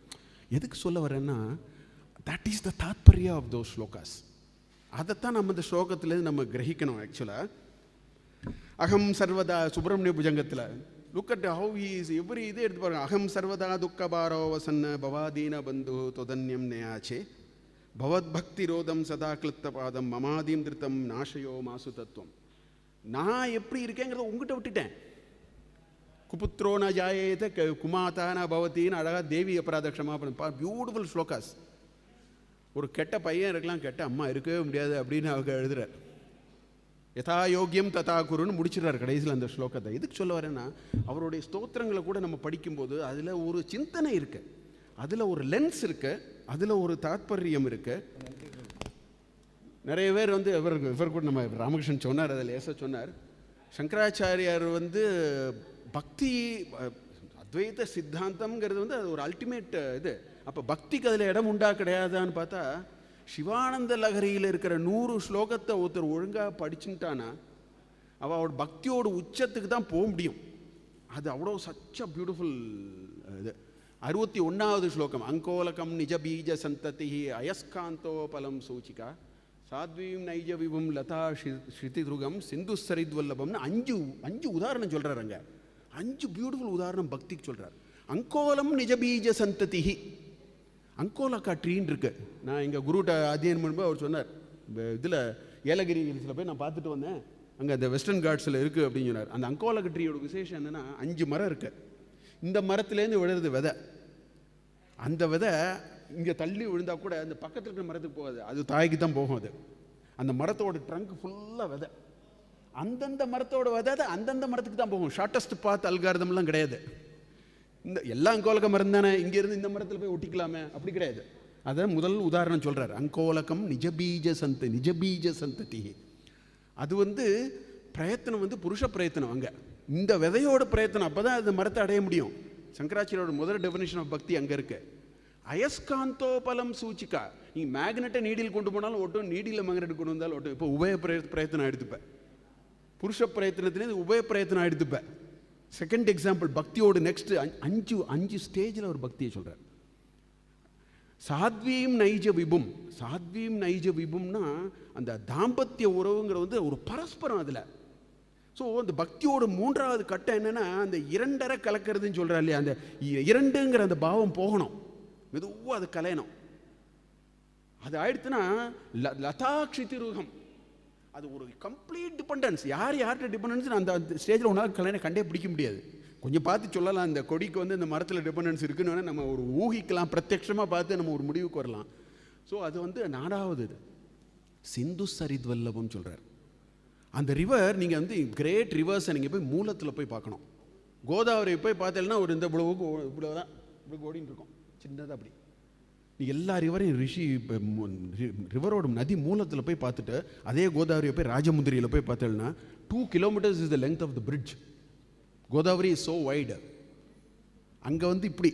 Speaker 7: எதுக்கு சொல்ல வரேன்னா தட் இஸ் த தாத்பர்யா ஆஃப் தோஸ் ஸ்லோகாஸ். அதைத்தான் நம்ம இந்த ஸ்லோகத்துலேருந்து நம்ம கிரகிக்கணும். ஆக்சுவலாக அகம் சர்வதா சுப்பிரமணிய புஜங்கத்தில் look at how he is every இதே எடுத்து பாருங்க. அகம் சர்வதா துக்கபாரோ வசன்ன பவாதீன பந்து தொதன்யம் நயாச்சே பவத் பக்தி ரோதம் சதா கிளித்த பாதம் மமாதீம் திருத்தம் நாசயோ மாசு தத்துவம். நான் எப்படி இருக்கேங்கிறத உங்ககிட்ட விட்டுட்டேன். குபுத்ரோ ந ஜாயேத குமாதா ந பவத்தின்னு அழகாக தேவி அபராதக்ஷமா பண்ண பியூட்டிஃபுல் ஸ்லோகாஸ். ஒரு கெட்ட பையன் இருக்கலாம், கெட்ட அம்மா இருக்கவே முடியாது அப்படின்னு அவங்க எழுதுறார். யதா யோக்கியம் ததா குருன்னு முடிச்சிடறார் கடைசியில் அந்த ஸ்லோகத்தை. எதுக்கு சொல்ல வரேன்னா அவருடைய ஸ்தோத்திரங்களை கூட நம்ம படிக்கும்போது அதில் ஒரு சிந்தனை இருக்கு, அதில் ஒரு லென்ஸ் இருக்கு, அதில் ஒரு தாத்பரியம் இருக்கு. நிறைய பேர் இவர் கூட நம்ம ராமகிருஷ்ணன் சொன்னார், அதில் லேசாக சொன்னார். சங்கராச்சாரியார் பக்தி அத்வைத சித்தாந்தம்ங்கிறது அது ஒரு அல்டிமேட் இது. அப்போ பக்திக்கு அதில் இடம் உண்டா கிடையாதான்னு பார்த்தா சிவானந்த லகரியில் இருக்கிற 100 ஸ்லோகத்தை ஒருத்தர் ஒழுங்காக படிச்சுட்டானா அவளோட பக்தியோட உச்சத்துக்கு தான் போக முடியும். அது அவ்வளோ சச் அ பியூட்டிஃபுல் இது. 61வது ஸ்லோகம் அங்கோலகம் நிஜ பீஜ சந்ததி அயஸ்காந்தோபலம் சூச்சிகா சாத்வீம் நைஜ விபம் லதா ஸ்ருதிதுருகம் சிந்து சரித்வல்லபம்னு 5 உதாரணம் சொல்கிறாருங்க. 5 பியூட்டிஃபுல் உதாரணம் பக்திக்கு சொல்கிறார். அங்கோலம் நிஜபீஜ சந்ததி, அங்கோலக்கா ட்ரீன்னு இருக்கு. நான் எங்கள் குருட்ட அத்தியனம் பண்ணும்போது அவர் சொன்னார், இதில் ஏலகிரி ஹில்ஸில் போய் நான் பார்த்துட்டு வந்தேன், அங்கே அந்த வெஸ்டர்ன் காட்ஸில் இருக்குது அப்படின்னு சொன்னார். அந்த அங்கோலக்கா ட்ரீயோட விசேஷம் என்னென்னா 5 மரம் இருக்கு. இந்த மரத்துலேருந்து விழுறது விதை. அந்த விதை இங்கே தள்ளி விழுந்தால் கூட அந்த பக்கத்தில் இருக்கிற மரத்துக்கு போகாது, அது தாய்க்கு தான் போகும். அது அந்த மரத்தோட ட்ரங்க் ஃபுல்லாக விதை. அந்தந்த மரத்தோட விதை அந்தந்த மரத்துக்கு தான் போகும். ஷார்ட்டஸ்ட் பாத் அல்காரிதம்லாம் கிடையாது. இந்த எல்லா அங்கோலக்க மரம் தானே, இங்கேருந்து இந்த மரத்தில் போய் ஒட்டிக்கலாமே, அப்படி கிடையாது. அதை முதல் உதாரணம் சொல்கிறார். அங்கோலக்கம் நிஜபீஜ சந்ததி. அது பிரயத்தனம் புருஷ பிரயத்தனம். அங்கே இந்த விதையோட பிரயத்தனம், அப்போ தான் அது மரத்தை அடைய முடியும். சங்கராச்சாரியோட முதல் டெஃபினேஷன் ஆஃப் பக்தி அங்கே இருக்கு. அயஸ்காந்தோபலம் சூச்சிக்கா. நீ மேக்னெட்டை நீடில் கொண்டு போனாலும் ஓட்டும், நீடியில் மேக்னெட் கொண்டு வந்தாலும் ஓட்டும். இப்போ உபய பிரயத்தனம் எடுத்துப்பேன். புருஷ பிரயத்தனத்துலேருந்து உபய பிரயத்தனம் எடுத்துப்பேன். செகண்ட் எக்ஸாம்பிள் பக்தியோடு நெக்ஸ்ட் 5 ஸ்டேஜில் ஒரு பக்தியை சொல்கிறார். சாத்வீம் நைஜ விபும். சாத்வீம் நைஜ விபும்னா அந்த தாம்பத்திய உறவுங்கிறது ஒரு பரஸ்பரம். அதில் ஸோ அந்த பக்தியோட மூன்றாவது கட்டம் என்னென்னா, அந்த இரண்டரை கலக்கிறதுன்னு சொல்கிறா இல்லையா, அந்த இரண்டுங்கிற அந்த பாவம் போகணும், மெதுவாக அது கலையணும். அது ஆயிடுத்துன்னா லதாட்சி திருகம், அது ஒரு கம்ப்ளீட் டிபெண்டன்ஸ். யார்கிட்ட டிபெண்டன்ஸ் அந்த ஸ்டேஜில் ஒன்றால் கல்யாணம் கண்டே பிடிக்க முடியாது. கொஞ்சம் பார்த்து சொல்லலாம், இந்த கொடிக்கு வந்து இந்த மரத்தில் டிபெண்டன்ஸ் இருக்குன்னு நம்ம ஒரு ஊகிக்கலாம், பிரத்யட்சமாக பார்த்து நம்ம ஒரு முடிவுக்கு வரலாம். ஸோ அது வந்து 4வது இது சிந்து சரித்வல்லபம் சொல்கிறார். அந்த ரிவர் நீங்கள் வந்து கிரேட் ரிவர்ஸை நீங்கள் போய் மூலத்தில் போய் பார்க்கணும். கோதாவரி போய் பார்த்தீங்கன்னா ஒரு இந்த இவ்வளவுக்கு இவ்வளோதான் இப்படி ஓடின்னு இருக்கும், சின்னதாக அப்படி. நீ எல்லா ரிவரையும் ரிவரோட நதி மூலத்தில் போய் பார்த்துட்டு அதே கோதாவரியை போய் ராஜமுந்திரியில் போய் பார்த்தேன்னா 2 kilometers is the length of the bridge. Godavari is so wide. அங்கே வந்து இப்படி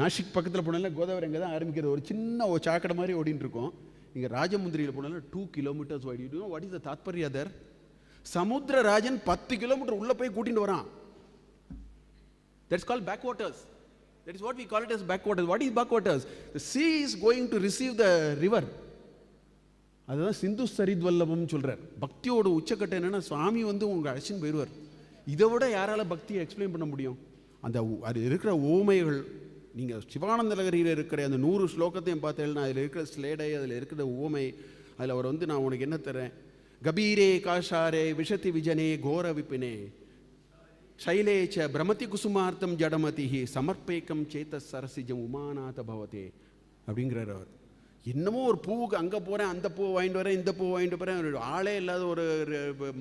Speaker 7: நாசிக் பக்கத்தில் போனால கோதாவரி அங்கே தான் ஆரம்பிக்கிறது, ஒரு சின்ன ஒரு சாக்கடை மாதிரி ஓடின்னு இருக்கும். நீங்கள் ராஜமுந்திரியில் போனாலும் 2 kilometers wide. You know what is the தாத்பர்யா தேர்? சமுத்திரராஜன் 10 கிலோமீட்டர் உள்ளே போய் கூட்டிகிட்டு வரான். That's called backwaters. That is what we call it as backwaters. What is backwaters? The sea is going to receive the river. அதுதான் சிந்து சரித்வல்லபம் சொல்கிறார். பக்தியோட உச்சக்கட்டம் என்னென்னா, சுவாமி வந்து உங்கள் அழைச்சின்னு போயிடுவார். இதை விட யாரால் பக்தியை எக்ஸ்பிளைன் பண்ண முடியும்? அந்த அது இருக்கிற ஓமைகள், நீங்கள் சிவானந்த லகரியில் இருக்கிற அந்த 100 ஸ்லோகத்தையும் பார்த்தேன்னா அதில் இருக்கிற ஸ்லேடை, அதில் இருக்கிற ஓமை, அதில் அவர் வந்து நான் உனக்கு என்ன தரேன், கபீரே காஷாரே விஷதி விஜனே கோர விப்பினே சைலேச்ச பிரமதி குசுமார்த்தம் ஜடமதி சமர்ப்பேக்கம் சேத்த சரசிஜம் உமாநாத பவதே அப்படிங்கிறார் அவர். என்னமோ ஒரு பூவுக்கு அங்கே போகிறேன், அந்த பூவை வாங்கிட்டு வரேன், இந்த பூவை வாங்கிட்டு போகிறேன், ஆளே இல்லாத ஒரு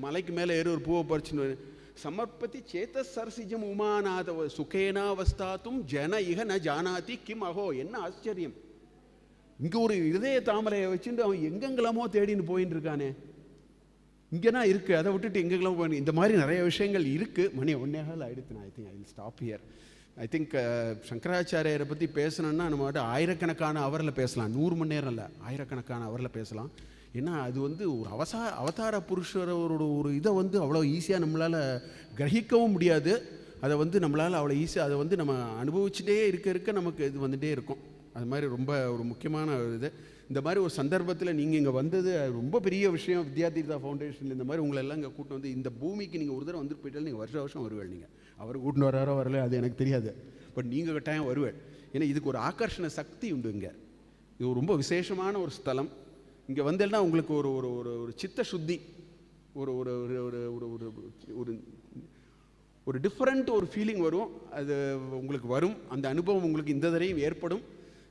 Speaker 7: மலைக்கு மேலே ஏறி ஒரு பூவை பறிச்சுன்னு வரேன். சமர்ப்பதி சேத்த சரசிஜம் உமாநாத சுகேனாவஸ்தாத்தும் ஜன இக ந ஜானாதி கிம் அஹோ. என்ன ஆச்சரியம்! இங்கே ஒரு இதய தாமரையை வச்சுட்டு அவன் எங்கெங்கெல்லாமோ தேடின்னு போயின்னு இருக்கானே. இங்கேனா இருக்குது, அதை விட்டுட்டு எங்கெல்லாம் போய் இந்த மாதிரி நிறைய விஷயங்கள் இருக்குது. மணி 1:15 ஆகிடுத்து. நான் I will stop here. I think சங்கராச்சாரியரை பற்றி பேசணுன்னா நம்ம ஆயிரக்கணக்கான அவரில் பேசலாம், 100 மணி நேரம் இல்லை, ஆயிரக்கணக்கான அவரில் பேசலாம். ஏன்னா அது வந்து ஒரு அவதார புருஷரோட ஒரு இதை வந்து அவ்வளோ ஈஸியாக நம்மளால் கிரகிக்கவும் முடியாது. அதை வந்து நம்மளால் அவ்வளோ ஈஸியாக அதை வந்து நம்ம அனுபவிச்சுட்டே இருக்க நமக்கு இது வந்துகிட்டே இருக்கும். அது மாதிரி ரொம்ப ஒரு முக்கியமான இது. இந்த மாதிரி ஒரு சந்தர்ப்பத்தில் நீங்கள் இங்கே வந்தது ரொம்ப பெரிய விஷயம். வித்யாதீர்த்தா ஃபவுண்டேஷனில் இந்த மாதிரி உங்களை எல்லாம் இங்கே கூட்டு வந்து இந்த பூமிக்கு நீங்கள் ஒரு தடவை வந்துட்டு போயிட்டாலும் நீங்கள் வருஷம் வருவேன். நீங்கள் அவர் கூட்டின்னு வராரோ வரல அது எனக்கு தெரியாது, பட் நீங்கள் கட்டாயம் வருவேன். ஏன்னா இதுக்கு ஒரு ஆகர்ஷண சக்தி உண்டு. இங்கே இது ரொம்ப விசேஷமான ஒரு ஸ்தலம். இங்கே வந்தேன்னா உங்களுக்கு ஒரு ஒரு ஒரு சித்த சுத்தி, ஒரு ஒரு ஒரு ஒரு ஒரு டிஃப்ரெண்ட் ஒரு ஃபீலிங் வரும். அது உங்களுக்கு வரும், அந்த அனுபவம் உங்களுக்கு இந்த தடவையும் ஏற்படும்.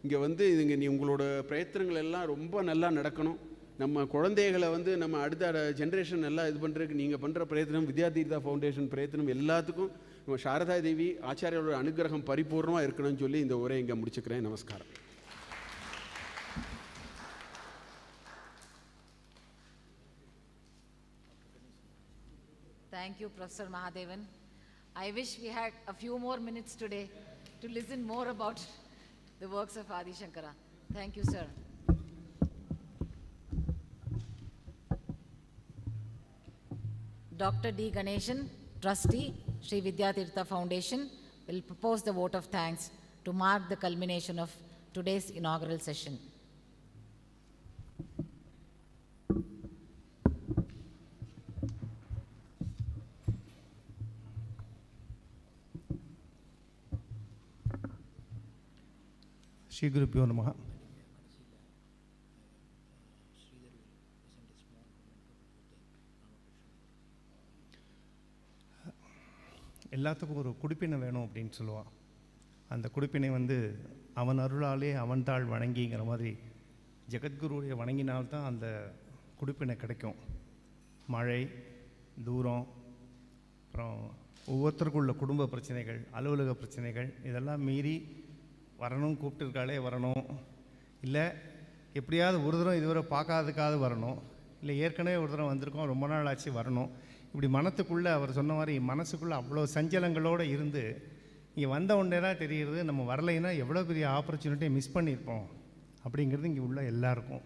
Speaker 7: இங்கே வந்து இதுங்க நீ உங்களோட பிரயத்தனங்கள் எல்லாம் ரொம்ப நல்லா நடக்கணும். நம்ம குழந்தைகளை வந்து நம்ம அடுத்த ஜென்ரேஷன் எல்லாம் இது பண்ணுறதுக்கு நீங்கள் பண்ணுற பிரயத்தனம், வித்யாதீர்த்தா ஃபவுண்டேஷன் பிரயத்தனம் எல்லாத்துக்கும் நம்ம சாரதா தேவி ஆச்சாரியோட அனுகிரகம் பரிபூர்ணமாக இருக்கணும்னு சொல்லி இந்த உரை இங்கே முடிச்சுக்கிறேன். நமஸ்காரம்.
Speaker 1: Thank you, Professor Mahadevan. I wish we had a few more minutes today to listen more about the works of Adishankara. Thank you, sir. Dr. D. Ganeshan, Trustee, Sri Vidyatirtha Foundation, will propose the vote of thanks to mark the culmination of today's inaugural session.
Speaker 2: Sri குருப்பியோ நமஹ. எல்லாத்துக்கும் ஒரு குடிப்பினை வேணும் அப்படின்னு சொல்லுவான். அந்த குடிப்பினை வந்து அவன் அருளாலே அவன் தாள் வணங்கிங்கிற மாதிரி ஜெகத்குருவை வணங்கினால்தான் அந்த குடிப்பினை கிடைக்கும். மழை, தூரம், அப்புறம் ஒவ்வொருத்தருக்கும் உள்ள குடும்ப பிரச்சனைகள், அலுவலக பிரச்சனைகள், இதெல்லாம் மீறி வரணும், கூப்பிட்டுருக்காளே வரணும், இல்லை எப்படியாவது ஒரு தரம் இதுவரை பார்க்காததுக்காவது வரணும், இல்லை ஏற்கனவே ஒரு தரம் வந்திருக்கோம் ரொம்ப நாள் ஆச்சு வரணும். இப்படி மனத்துக்குள்ளே அவர் சொன்ன மாதிரி மனசுக்குள்ளே அவ்வளோ சஞ்சலங்களோடு இருந்து இங்கே வந்த உடனே தான் தெரிகிறது நம்ம வரலைன்னா எவ்வளோ பெரிய ஆப்பர்ச்சுனிட்டியை மிஸ் பண்ணியிருப்போம் அப்படிங்கிறது இங்கே உள்ள எல்லாருக்கும்.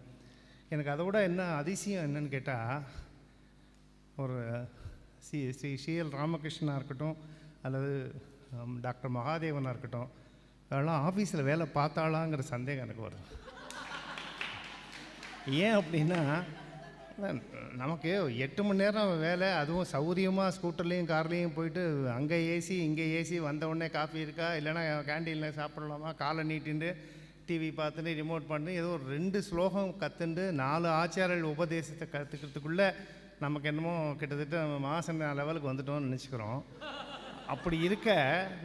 Speaker 2: எனக்கு அதை விட என்ன அதிசயம் என்னன்னு கேட்டால், ஒரு ஸ்ரீ ஸ்ரீஎல் ராமகிருஷ்ணனாக இருக்கட்டும் அல்லது டாக்டர் மகாதேவனாக இருக்கட்டும், அதெல்லாம் ஆஃபீஸில் வேலை பார்த்தாளாங்கிற சந்தேகம் எனக்கு வரும். ஏன் அப்படின்னா
Speaker 8: நமக்கு 8 மணி நேரம் வேலை, அதுவும் சௌகரியமாக ஸ்கூட்டர்லேயும் கார்லேயும் போயிட்டு அங்கே ஏசி இங்கே ஏசி, வந்த உடனே காஃபி இருக்கா இல்லைனா கேண்டீனில் சாப்பிடலாமா, காலை நீட்டின்னு டிவி பார்த்துட்டு ரிமோட் பண்ணி ஏதோ ஒரு 2 ஸ்லோகம் கற்றுண்டு 4 ஆச்சாரியர்கள் உபதேசத்தை கற்றுக்கிறதுக்குள்ளே நமக்கு என்னமோ கிட்டத்தட்ட மாசம் லெவலுக்கு வந்துட்டோம்னு நினச்சிக்கிறோம். அப்படி இருக்க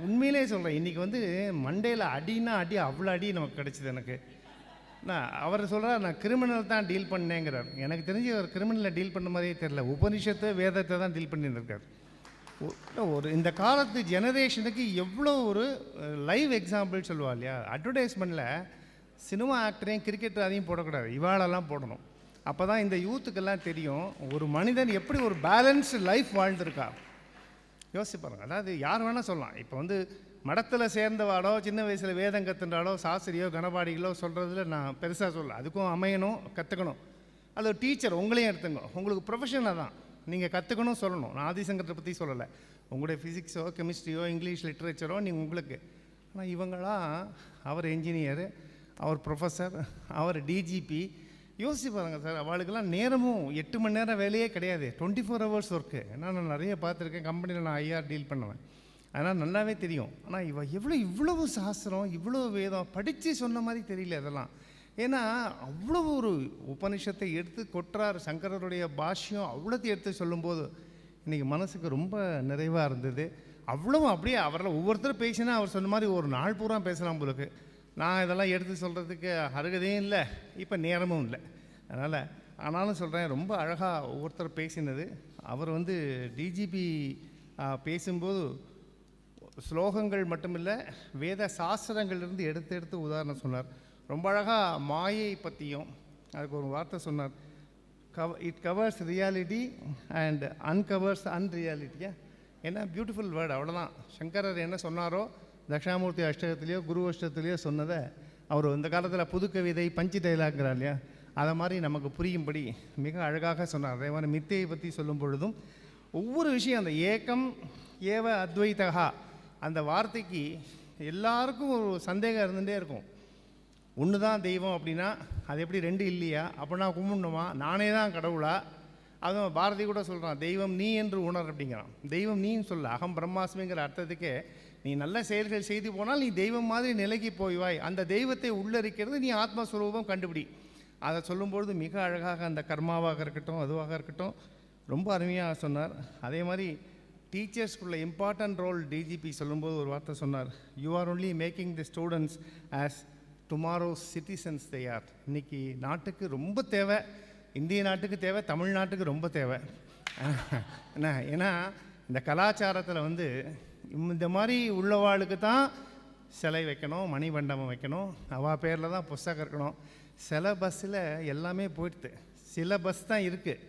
Speaker 8: உண்மையிலே சொல்கிறேன், இன்றைக்கி மண்டேல அடின்னா அடி, அவ்வளோ அடி நமக்கு கிடச்சிது. எனக்கு அவர் சொல்கிறார் நான் கிரிமினல் தான் டீல் பண்ணேங்கிறார். எனக்கு தெரிஞ்சு அவர் கிரிமினலை டீல் பண்ண மாதிரியே தெரில, உபனிஷத்தை வேதத்தை தான் டீல் பண்ணியிருக்கார். ஒரு இந்த காலத்து ஜெனரேஷனுக்கு எவ்வளோ ஒரு லைவ் எக்ஸாம்பிள் சொல்லுவா இல்லையா, அட்வர்டைஸ்மெண்ட்டில் சினிமா ஆக்டரையும் கிரிக்கெட்டரையும் போடக்கூடாது, இவாளெல்லாம் போடணும். அப்போ தான் இந்த யூத்துக்கெல்லாம் தெரியும் ஒரு மனிதன் எப்படி ஒரு பேலன்ஸ்டு லைஃப் வாழ்ந்துருக்கா. யோசிப்பாருங்க. அதாவது யார் வேணால் சொல்லலாம். இப்போ மடத்தில் சேர்ந்தவாடோ சின்ன வயசில் வேதம் கற்றுண்டாலோ சாஸ்திரியோ கணபாடிகளோ சொல்கிறதுல நான் பெருசாக சொல்ல, அதுக்கும் அமையணும், கற்றுக்கணும். அது ஒரு டீச்சர் உங்களையும் எடுத்துங்க, உங்களுக்கு ப்ரொஃபஷனாக தான் நீங்கள் கற்றுக்கணும் சொல்லணும். நான் ஆதிசங்கரத்தை பற்றி சொல்லலை, உங்களுடைய ஃபிசிக்ஸோ கெமிஸ்ட்ரியோ இங்கிலீஷ் லிட்ரேச்சரோ நீங்கள் உங்களுக்கு. ஆனால் இவங்களாம் அவர் என்ஜினியரு, அவர் ப்ரொஃபஸர், அவர் டிஜிபி. யோசிச்சு பாருங்கள் சார், அவளுக்கெல்லாம் நேரமும் 8 மணி நேரம் வேலையே கிடையாது, 24 ஹவர்ஸ் ஒர்க்கு. ஏன்னா நான் நிறைய பார்த்துருக்கேன், கம்பெனியில் நான் ஐஆர் டீல் பண்ணுவேன், அதனால் நல்லாவே தெரியும். ஆனால் இவ்வளவு சாஸ்திரம் இவ்வளோ வேதம் படித்து சொன்ன மாதிரி தெரியல அதெல்லாம். ஏன்னா அவ்வளோ ஒரு உபனிஷத்தை எடுத்து கொட்டுறார் சங்கரருடைய பாஷ்யம், அவ்வளோத்தையும் எடுத்து சொல்லும்போது இன்றைக்கி மனசுக்கு ரொம்ப நிறைவாக இருந்தது. அவ்வளவும் அப்படியே அவரில் ஒவ்வொருத்தரும் பேசினா அவர் சொன்ன மாதிரி ஒரு நாள் பூரா பேசலாம் உங்களுக்கு. நான் இதெல்லாம் எடுத்து சொல்கிறதுக்கு அருகதையும் இல்லை, இப்போ நேரமும் இல்லை. அதனால் ஆனாலும் சொல்கிறேன், ரொம்ப அழகாக ஒவ்வொருத்தர் பேசினது. அவர் டிஜிபி பேசும்போது ஸ்லோகங்கள் மட்டுமில்லை, வேத சாஸ்திரங்கள்லேருந்து எடுத்து உதாரணம் சொன்னார். ரொம்ப அழகாக மாயை பற்றியும் அதுக்கு ஒரு வார்த்தை சொன்னார், இட் கவர்ஸ் ரியாலிட்டி அண்ட் அன்கவர்ஸ் அன்ரியாலிட்டியா. ஏன்னா பியூட்டிஃபுல் வேர்டு, அவ்வளோதான். சங்கரர் என்ன சொன்னாரோ தட்சிணாமூர்த்தி அஷ்டகத்திலையோ குரு அஷ்டகத்திலையோ சொன்னதை அவர் இந்த காலத்தில் புது கவிதை பஞ்சு டைலாக்கிறார் இல்லையா, அதை மாதிரி நமக்கு புரியும்படி மிக அழகாக சொன்னார். அதே மாதிரி மித்தையை பற்றி சொல்லும் பொழுதும் ஒவ்வொரு விஷயம், அந்த ஏகம் ஏவ அத்வைதகா அந்த வார்த்தைக்கு எல்லாருக்கும் ஒரு சந்தேகம் இருந்துகிட்டே இருக்கும். ஒன்று தான் தெய்வம் அப்படின்னா அது எப்படி 2 இல்லையா, அப்படின்னா கும்பிடணுமா, நானே தான் கடவுளா? அதுவும் பாரதி கூட சொல்கிறான், தெய்வம் நீ என்று உணர் அப்படிங்கிறான். தெய்வம் நீன்னு சொல்ல, அகம் பிரம்மாஸ்மிங்கிற அர்த்தத்துக்கே நீ நல்ல செயல்கள் செய்து போனால் நீ தெய்வம் மாதிரி நிலைக்கு போய்வாய், அந்த தெய்வத்தை உள்ளரிக்கிறது நீ ஆத்மஸ்வரூபம் கண்டுபிடி. அதை சொல்லும்பொழுது மிக அழகாக அந்த கர்மாவாக இருக்கட்டும் அதுவாக இருக்கட்டும் ரொம்ப அருமையாக சொன்னார். அதே மாதிரி டீச்சர்ஸ்குள்ள இம்பார்ட்டன்ட் ரோல் டிஜிபி சொல்லும்போது ஒரு வார்த்தை சொன்னார், you are only making the students as tomorrow's citizens they are. இன்றைக்கி நாட்டுக்கு ரொம்ப தேவை, இந்திய நாட்டுக்கு தேவை, தமிழ்நாட்டுக்கு ரொம்ப தேவை. என்ன ஏன்னா இந்த கலாச்சாரத்தில் இந்த மாதிரி உள்ளவாளுக்கு தான் சிலை வைக்கணும், மணிமண்டபம் வைக்கணும், அவள் பேரில் தான் புஸ்தகம் இருக்கணும். சில பஸ்ஸில் எல்லாமே போயிடுது, சில பஸ் தான் இருக்குது.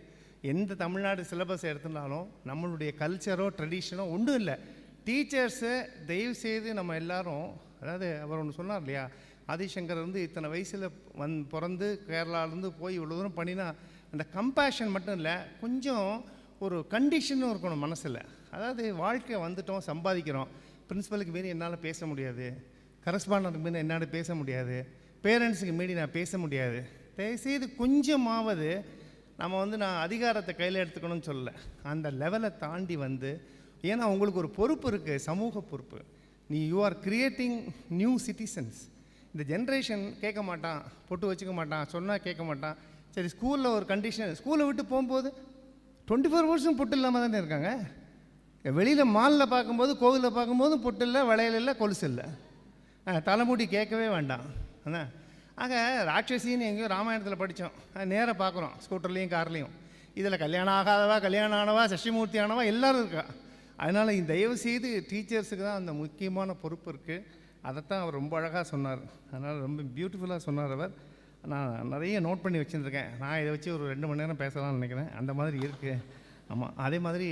Speaker 8: எந்த தமிழ்நாடு சிலபஸ் எடுத்துனாலும் நம்மளுடைய கல்ச்சரோ ட்ரெடிஷனோ ஒன்றும் இல்லை. டீச்சர்ஸை தயவு செய்து நம்ம எல்லாரும், அதாவது அவர் ஒன்று சொன்னார் இல்லையா, ஆதிசங்கர் இத்தனை வயசில் பிறந்து கேரளாவிலேருந்து போய் இவ்வளோ தூரம் பண்ணினா அந்த கம்பேஷன் மட்டும் இல்லை, கொஞ்சம் ஒரு கண்டிஷனும் இருக்கணும் மனசில். அதாவது வாழ்க்கை வந்துட்டோம், சம்பாதிக்கிறோம், பிரின்ஸிபலுக்கு மீறி என்னால் பேச முடியாது, கரஸ்பாண்டனுக்கு மீறி என்னால் பேச முடியாது, பேரண்ட்ஸுக்கு மீறி நான் பேச முடியாது. தயவுசெய்து கொஞ்சமாவது நம்ம நான் அதிகாரத்தை கையில் எடுத்துக்கணும்னு சொல்லலை, அந்த லெவலை தாண்டி ஏன்னா உங்களுக்கு ஒரு பொறுப்பு இருக்குது, சமூக பொறுப்பு. You are creating new citizens. இந்த ஜென்ரேஷன் கேட்க மாட்டான், பொட்டு வச்சுக்க மாட்டான், சொன்னால் கேட்க மாட்டான். சரி, ஸ்கூலில் ஒரு கண்டிஷன், ஸ்கூலை விட்டு போகும்போது 24 ஹவர்ஸும் பொட்டு இல்லாமல் தானே இருக்காங்க. வெளியில் மாலில் பார்க்கும்போது கோவிலில் பார்க்கும்போதும் பொட்டு இல்லை, வளையல் இல்லை, கொலுசு இல்லை, தலைமுடி கேட்கவே வேண்டாம். அதான் ஆக ராட்சசின்னு எங்கேயோ ராமாயணத்தில் படித்தோம், நேராக பார்க்குறோம் ஸ்கூட்டர்லேயும் கார்லேயும். இதில் கல்யாணம் ஆகாதவா, கல்யாணம் ஆனவா, சஷ்டிமூர்த்தி ஆனவா எல்லோரும் இருக்கா. அதனால் இந்த தயவுசெய்து டீச்சர்ஸுக்கு தான் அந்த முக்கியமான பொறுப்பு இருக்குது. அதைத்தான் அவர் ரொம்ப அழகாக சொன்னார். அதனால் ரொம்ப பியூட்டிஃபுல்லாக சொன்னார் அவர். நான் நிறைய நோட் பண்ணி வச்சுருக்கேன், நான் இதை வச்சு ஒரு 2 மணி நேரம் பேசலாம்னு நினைக்கிறேன், அந்த மாதிரி இருக்குது. ஆமாம், அதே மாதிரி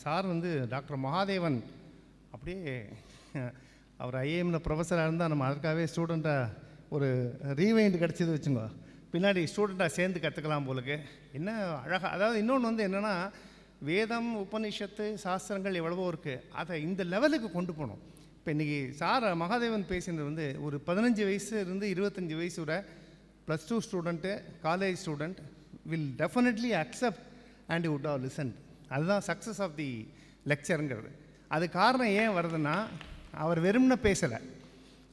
Speaker 8: சார் டாக்டர் மகாதேவன் அப்படியே அவர் ஐஏஎம்மில் ப்ரொஃபஸராக இருந்தால் நம்ம அதற்காகவே ஸ்டூடெண்ட்டாக ஒரு ரீவைண்ட் கிடச்சிது வச்சுங்க, பின்னாடி ஸ்டூடெண்ட்டாக சேர்ந்து கற்றுக்கலாம் போலுக்கு. என்ன அழகாக, அதாவது இன்னொன்று என்னென்னா, வேதம் உபனிஷத்து சாஸ்திரங்கள் எவ்வளவோ இருக்குது, அதை இந்த லெவலுக்கு கொண்டு போகணும். இப்போ இன்றைக்கி சார் மகாதேவன் பேசினது ஒரு 15 வயசு இருந்து 25 வயசு வரை +2 student, college student, will definitely accept and would have listen. அதுதான் சக்ஸஸ் ஆஃப் தி லெக்சருங்கிறது. அது காரணம் ஏன் வருதுன்னா, அவர் வெறும்னு பேசலை,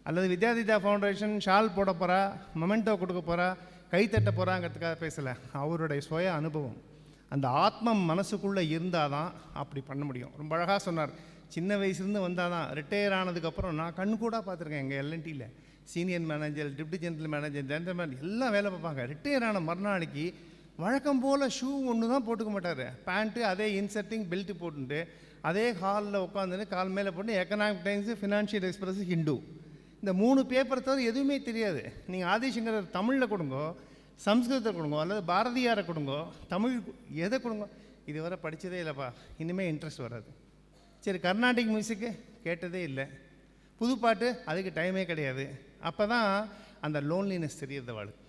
Speaker 8: அல்லது வித்யாதிதா ஃபவுண்டேஷன் ஷால் போட போகிறா, மொமெண்டோ கொடுக்க போகிறா, கைத்தட்ட போகிறாங்கிறதுக்காக பேசலை. அவருடைய சுய அனுபவம், அந்த ஆத்மம் மனசுக்குள்ளே இருந்தால் தான் அப்படி பண்ண முடியும். ரொம்ப அழகாக சொன்னார். சின்ன வயசுலேருந்து வந்தால் தான். ரிட்டையர் ஆனதுக்கப்புறம் நான் கண் கூட பார்த்துருக்கேன். எங்கள் எல்என்டியில் senior manager, deputy general manager, general manager எல்லாம் வேலை பார்ப்பாங்க. ரிட்டையர் ஆன மறுநாளைக்கு வழக்கம் போல் ஷூ ஒன்று தான் போட்டுக்க மாட்டார். பேண்ட்டு அதே இன்சர்ட்டிங் பெல்ட்டு போட்டுட்டு அதே ஹாலில் உட்காந்துன்னு கால் மேலே போட்டு economic times, financial express, Hindu, இந்த 3 பேப்பர் தவிர எதுவுமே தெரியாது. நீங்கள் ஆதிசங்கரர் தமிழில் கொடுங்கோ, சம்ஸ்கிருதத்தை கொடுங்கோ, அல்லது பாரதியாரை கொடுங்கோ, தமிழ் எதை கொடுங்கோ, இதுவரை படித்ததே இல்லைப்பா, இனிமேல் இன்ட்ரெஸ்ட் வராது. சரி, கர்நாடிக் மியூசிக்கு கேட்டதே இல்லை, புதுப்பாட்டு அதுக்கு டைமே கிடையாது. அப்போ தான் அந்த லோன்லினஸ் தெரியுது அவளுக்கு.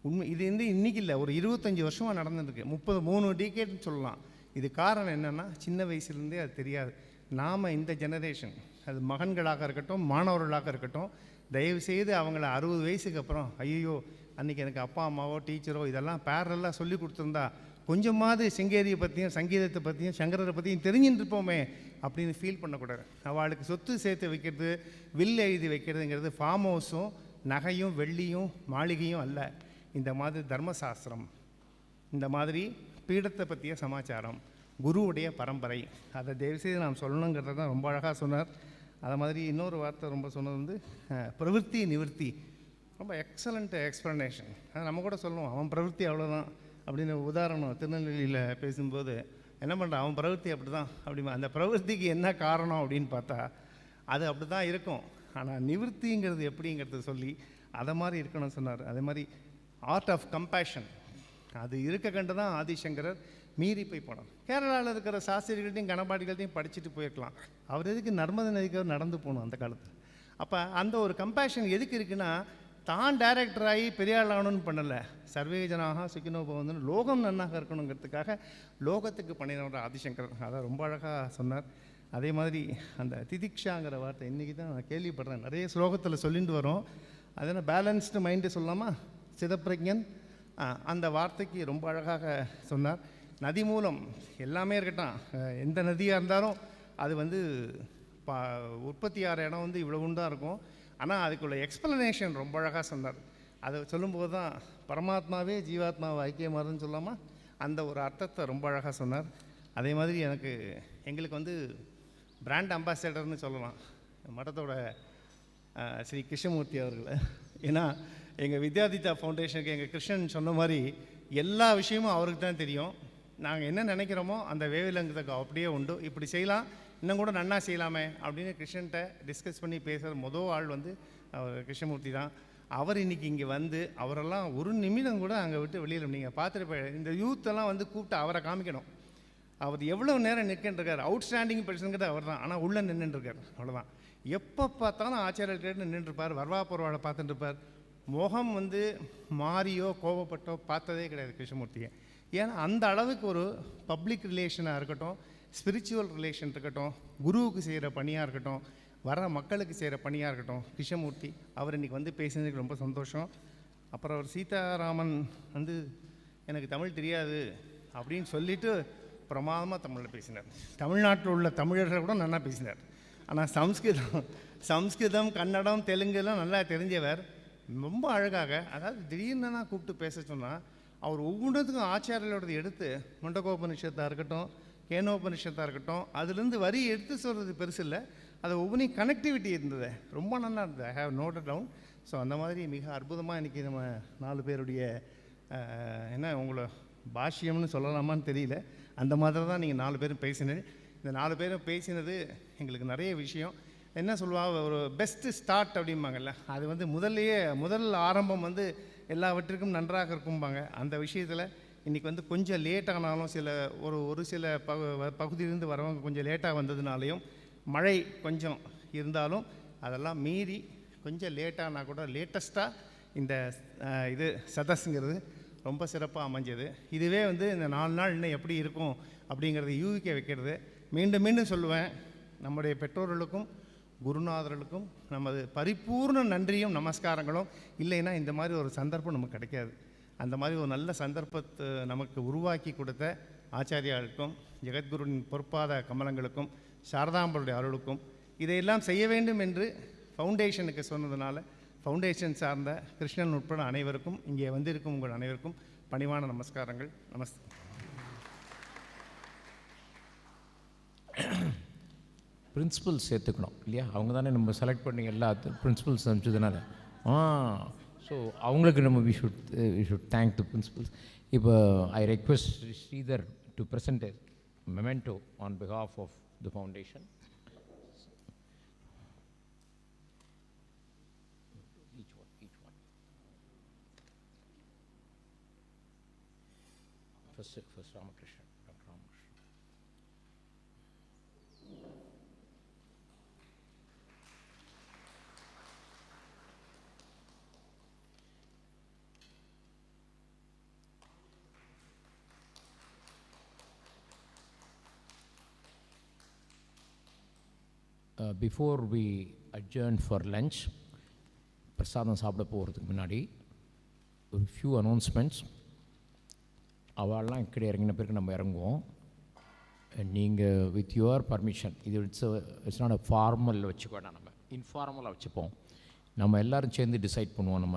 Speaker 8: உண்மை இது இன்றைக்கி இல்லை, ஒரு 25 வருஷமாக நடந்துருக்கு, 33 டிகேட்னு சொல்லலாம். இது காரணம் என்னென்னா, சின்ன வயசுலேருந்தே அது தெரியாது. நாம் இந்த ஜெனரேஷன், அது மகன்களாக இருக்கட்டும், மாணவர்களாக இருக்கட்டும், தயவுசெய்து அவங்கள 60 வயசுக்கு அப்புறம் ஐயோ அன்றைக்கி எனக்கு அப்பா அம்மாவோ டீச்சரோ இதெல்லாம் பேரலாக சொல்லி கொடுத்துருந்தா கொஞ்சமாவது சிங்கேரியை பற்றியும் சங்கீதத்தை பற்றியும் சங்கரரை பற்றியும் தெரிஞ்சுட்டு இருப்போமே அப்படின்னு ஃபீல் பண்ணக்கூடாது. அவளுக்கு சொத்து சேர்த்து வைக்கிறது, வில் எழுதி வைக்கிறதுங்கிறது ஃபார்ம் ஹவுஸும் நகையும் வெள்ளியும் மாளிகையும் அல்ல. இந்த மாதிரி தர்மசாஸ்திரம், இந்த மாதிரி பீடத்தை பற்றிய சமாச்சாரம், குருவுடைய பரம்பரை, அதை தயவுசெய்து நாம் சொல்லணுங்கிறத தான் ரொம்ப அழகாக சொன்னார். அதை மாதிரி இன்னொரு வார்த்தை ரொம்ப சொன்னது வந்து பிரவೃತ್ತಿ நிவர்த்தி. ரொம்ப எக்ஸலண்ட் எக்ஸ்ப்ளனேஷன். நம்ம கூட சொல்லுவோம் அவன் பிரவೃತ್ತಿ அவ்வளோதான் அப்படின்னு. உதாரணம், திருநெல்வேலியில் பேசும்போது என்ன பண்ணுறான், அவன் பிரவೃತ್ತಿ அப்படி தான் அப்படிமா. அந்த பிரவೃத்திக்கு என்ன காரணம் அப்படின்னு பார்த்தா அது அப்படி தான் இருக்கும். ஆனால் நிவர்த்திங்கிறது எப்படிங்கிறது சொல்லி அதை மாதிரி இருக்கணும்னு சொன்னார். அதே மாதிரி ஆர்ட் ஆஃப் கம்பேஷன் அது இருக்க கண்டு தான் ஆதிசங்கரர் மீறி போய் போனார். கேரளாவில் இருக்கிற சாஸ்திரிகள்ட்டையும் கணபாடிகள்ட்டையும் படிச்சுட்டு போயிருக்கலாம். அவர் எதுக்கு நர்மதை நதிக்கு நடந்து போகணும் அந்த காலத்தில்? அப்போ அந்த ஒரு கம்பேஷன் எதுக்கு இருக்குன்னா, தான் டைரக்டராகி பெரிய ஆள் ஆகணும்னு பண்ணலை, சர்வே ஜனாக சுக்கினோபவன்னு லோகம் நன்னாக இருக்கணுங்கிறதுக்காக லோகத்துக்கு பண்ணினவர் ஆதிசங்கரர். அதை ரொம்ப அழகாக சொன்னார். அதே மாதிரி அந்த திதிக்ஷாங்கிற வார்த்தை இன்றைக்கி தான் நான் கேள்விப்படுறேன். நிறைய ஸ்லோகத்தில் சொல்லிட்டு வரோம். அது என்ன பேலன்ஸ்டு மைண்டு சொல்லலாமா, சிதப்பிரஜன், அந்த வார்த்தைக்கு ரொம்ப அழகாக சொன்னார். நதி மூலம் எல்லாமே இருக்கட்டும், எந்த நதியாக இருந்தாலும் அது வந்து உற்பத்தி ஆகிற இடம் வந்து இவ்வளவுன்னு தான் இருக்கும். ஆனால் அதுக்குள்ள எக்ஸ்ப்ளனேஷன் ரொம்ப அழகாக சொன்னார். அதை சொல்லும்போது தான் பரமாத்மாவே ஜீவாத்மாவை ஐக்கியமாறுன்னு சொல்லாமா, அந்த ஒரு அர்த்தத்தை ரொம்ப அழகாக சொன்னார். அதே மாதிரி எங்களுக்கு வந்து பிராண்ட் அம்பாசடர்னு சொல்லலாம் மடத்தோட ஸ்ரீ கிருஷ்ணமூர்த்தி அவர்களை. ஏன்னா எங்கள் வித்யாதிதா ஃபவுண்டேஷனுக்கு எங்கள் கிருஷ்ணன் சொன்ன மாதிரி எல்லா விஷயமும் அவருக்கு தான் தெரியும். நாங்கள் என்ன நினைக்கிறோமோ அந்த வேவிலங்குக்கு அப்படியே உண்டு. இப்படி செய்யலாம், இன்னும் கூட நன்னா செய்யலாமே அப்படின்னு கிருஷ்ணன்ட்ட டிஸ்கஸ் பண்ணி பேசுகிற மொதல் ஆள் வந்து அவர் கிருஷ்ணமூர்த்தி தான். அவர் இன்றைக்கி இங்கே வந்து அவரெல்லாம் ஒரு நிமிடம் கூட அங்கே விட்டு வெளியில் நீங்கள் பார்த்துட்டு இந்த யூத்தெல்லாம் வந்து கூப்பிட்டு அவரை காமிக்கணும். அவர் எவ்வளோ நேரம் நிற்கின்றிருக்கார். அவுட்ஸ்டாண்டிங் பர்சனுங்கிறது அவர் தான், ஆனால் உள்ளே நின்றுருக்கார், அவ்வளோதான். எப்போ பார்த்தாலும் ஆச்சாரியர்கிட்ட நின்றுருப்பார், வரவா போகிறவாளை பார்த்துட்டு இருப்பார். முகம் வந்து மாறியோ கோபப்பட்டோ பார்த்ததே கிடையாது கிருஷ்ணமூர்த்தியை. ஏன்னா அந்த அளவுக்கு ஒரு பப்ளிக் ரிலேஷனாக இருக்கட்டும், ஸ்பிரிச்சுவல் ரிலேஷன் இருக்கட்டும், குருவுக்கு செய்கிற பணியாக இருக்கட்டும், வர மக்களுக்கு செய்கிற பணியாக இருக்கட்டும், கிருஷ்ணமூர்த்தி அவர் இன்றைக்கி வந்து பேசினதுக்கு ரொம்ப சந்தோஷம். அப்புறம் அவர் சீதாராமன் வந்து எனக்கு தமிழ் தெரியாது அப்படின்னு சொல்லிவிட்டு பிரமாதமாக தமிழில் பேசினார். தமிழ்நாட்டில் உள்ள தமிழர்கள் கூட நல்லா பேசினார். ஆனால் சம்ஸ்கிருதம் கன்னடம் தெலுங்குலாம் நல்லா தெரிஞ்சவர் ரொம்ப அழகாக, அதாவது திடீர்னு கூப்பிட்டு பேச சொன்னால் அவர் ஒவ்வொன்றத்துக்கும் ஆச்சாரியோடது எடுத்து, முண்டகோபனிஷத்தாக இருக்கட்டும், கேனோபனிஷத்தாக இருக்கட்டும், அதுலேருந்து வரி எடுத்து சொல்கிறது பெருசு இல்லை, அது ஒவ்வொன்றையும் கனெக்டிவிட்டி இருந்தது, ரொம்ப நல்லா இருந்தது. I have noted down. So அந்த மாதிரி மிக அற்புதமாக இன்றைக்கி நம்ம 4 பேருடைய என்ன உங்களை பாஷ்யம்னு சொல்லலாமான்னு தெரியல, அந்த மாதிரி தான் நீங்கள் 4 பேரும் பேசினது. இந்த 4 பேரும் பேசினது எங்களுக்கு நிறைய விஷயம். என்ன சொல்லுவாங்க, ஒரு பெஸ்ட்டு ஸ்டார்ட் அப்படிம்பாங்கல்ல, அது வந்து முதல் ஆரம்பம் வந்து எல்லாவற்றிற்கும் நன்றாக இருக்கும்பாங்க. அந்த விஷயத்தில் இன்றைக்கி வந்து கொஞ்சம் லேட்டானாலும் ஒரு சில பகுதியிலிருந்து வரவங்க கொஞ்சம் லேட்டாக வந்ததுனாலையும், மழை கொஞ்சம் இருந்தாலும் அதெல்லாம் மீறி கொஞ்சம் லேட்டானா கூட லேட்டஸ்ட்டாக இந்த சதஸ்ங்கிறது ரொம்ப சிறப்பாக அமைஞ்சது. இதுவே வந்து இந்த 4 நாள் இன்னும் எப்படி இருக்கும் அப்படிங்கிறத யூகிக்க வைக்கிறது. மீண்டும் மீண்டும் சொல்லுவேன், நம்முடைய பெற்றோர்களுக்கும் குருநாதர்களுக்கும் நமது பரிபூர்ண நன்றியும் நமஸ்காரங்களும். இல்லைன்னா இந்த மாதிரி ஒரு சந்தர்ப்பம் நமக்கு கிடைக்காது. அந்த மாதிரி ஒரு நல்ல சந்தர்ப்பத்தை நமக்கு உருவாக்கி கொடுத்த ஆச்சாரியாளுக்கும் ஜெகத்குருவின் பொற்பாத கமலங்களுக்கும் சாரதாம்பருடைய அருளுக்கும் இதையெல்லாம் செய்ய வேண்டும் என்று ஃபவுண்டேஷனுக்கு சொன்னதுனால ஃபவுண்டேஷன் சார்ந்த கிருஷ்ணன் உட்பட அனைவருக்கும் இங்கே வந்திருக்கும் உங்கள் அனைவருக்கும் பணிவான நமஸ்காரங்கள். நமஸ்தே.
Speaker 4: பிரின்சிபல்ஸ் சேர்த்துக்கணும் இல்லையா? அவங்க தானே நம்ம செலக்ட் பண்ணி எல்லா பிரின்சிபல்ஸ் அனுப்பிச்சதுனால ஸோ அவங்களுக்கு நம்ம we should thank the principals. இப்போ I request Sridhar to present a memento on behalf of the foundation. First Ramakrishna, Dr. Ramakrishna. Before we adjourn for lunch, பிரசாதம் சாப்பிட போகிறதுக்கு முன்னாடி ஒரு ஃபியூ அனௌன்ஸ்மெண்ட்ஸ். அவள்லாம் கீழே இறங்கின பிறகு நம்ம இறங்குவோம். நீங்கள் வித் யுவர் பர்மிஷன், இது இட்ஸ் நாட் அ ஃபார்மல் வச்சுக்க வேண்டாம், நம்ம இன்ஃபார்மலாக வச்சுப்போம். நம்ம எல்லோரும் சேர்ந்து டிசைட் பண்ணுவோம் நம்ம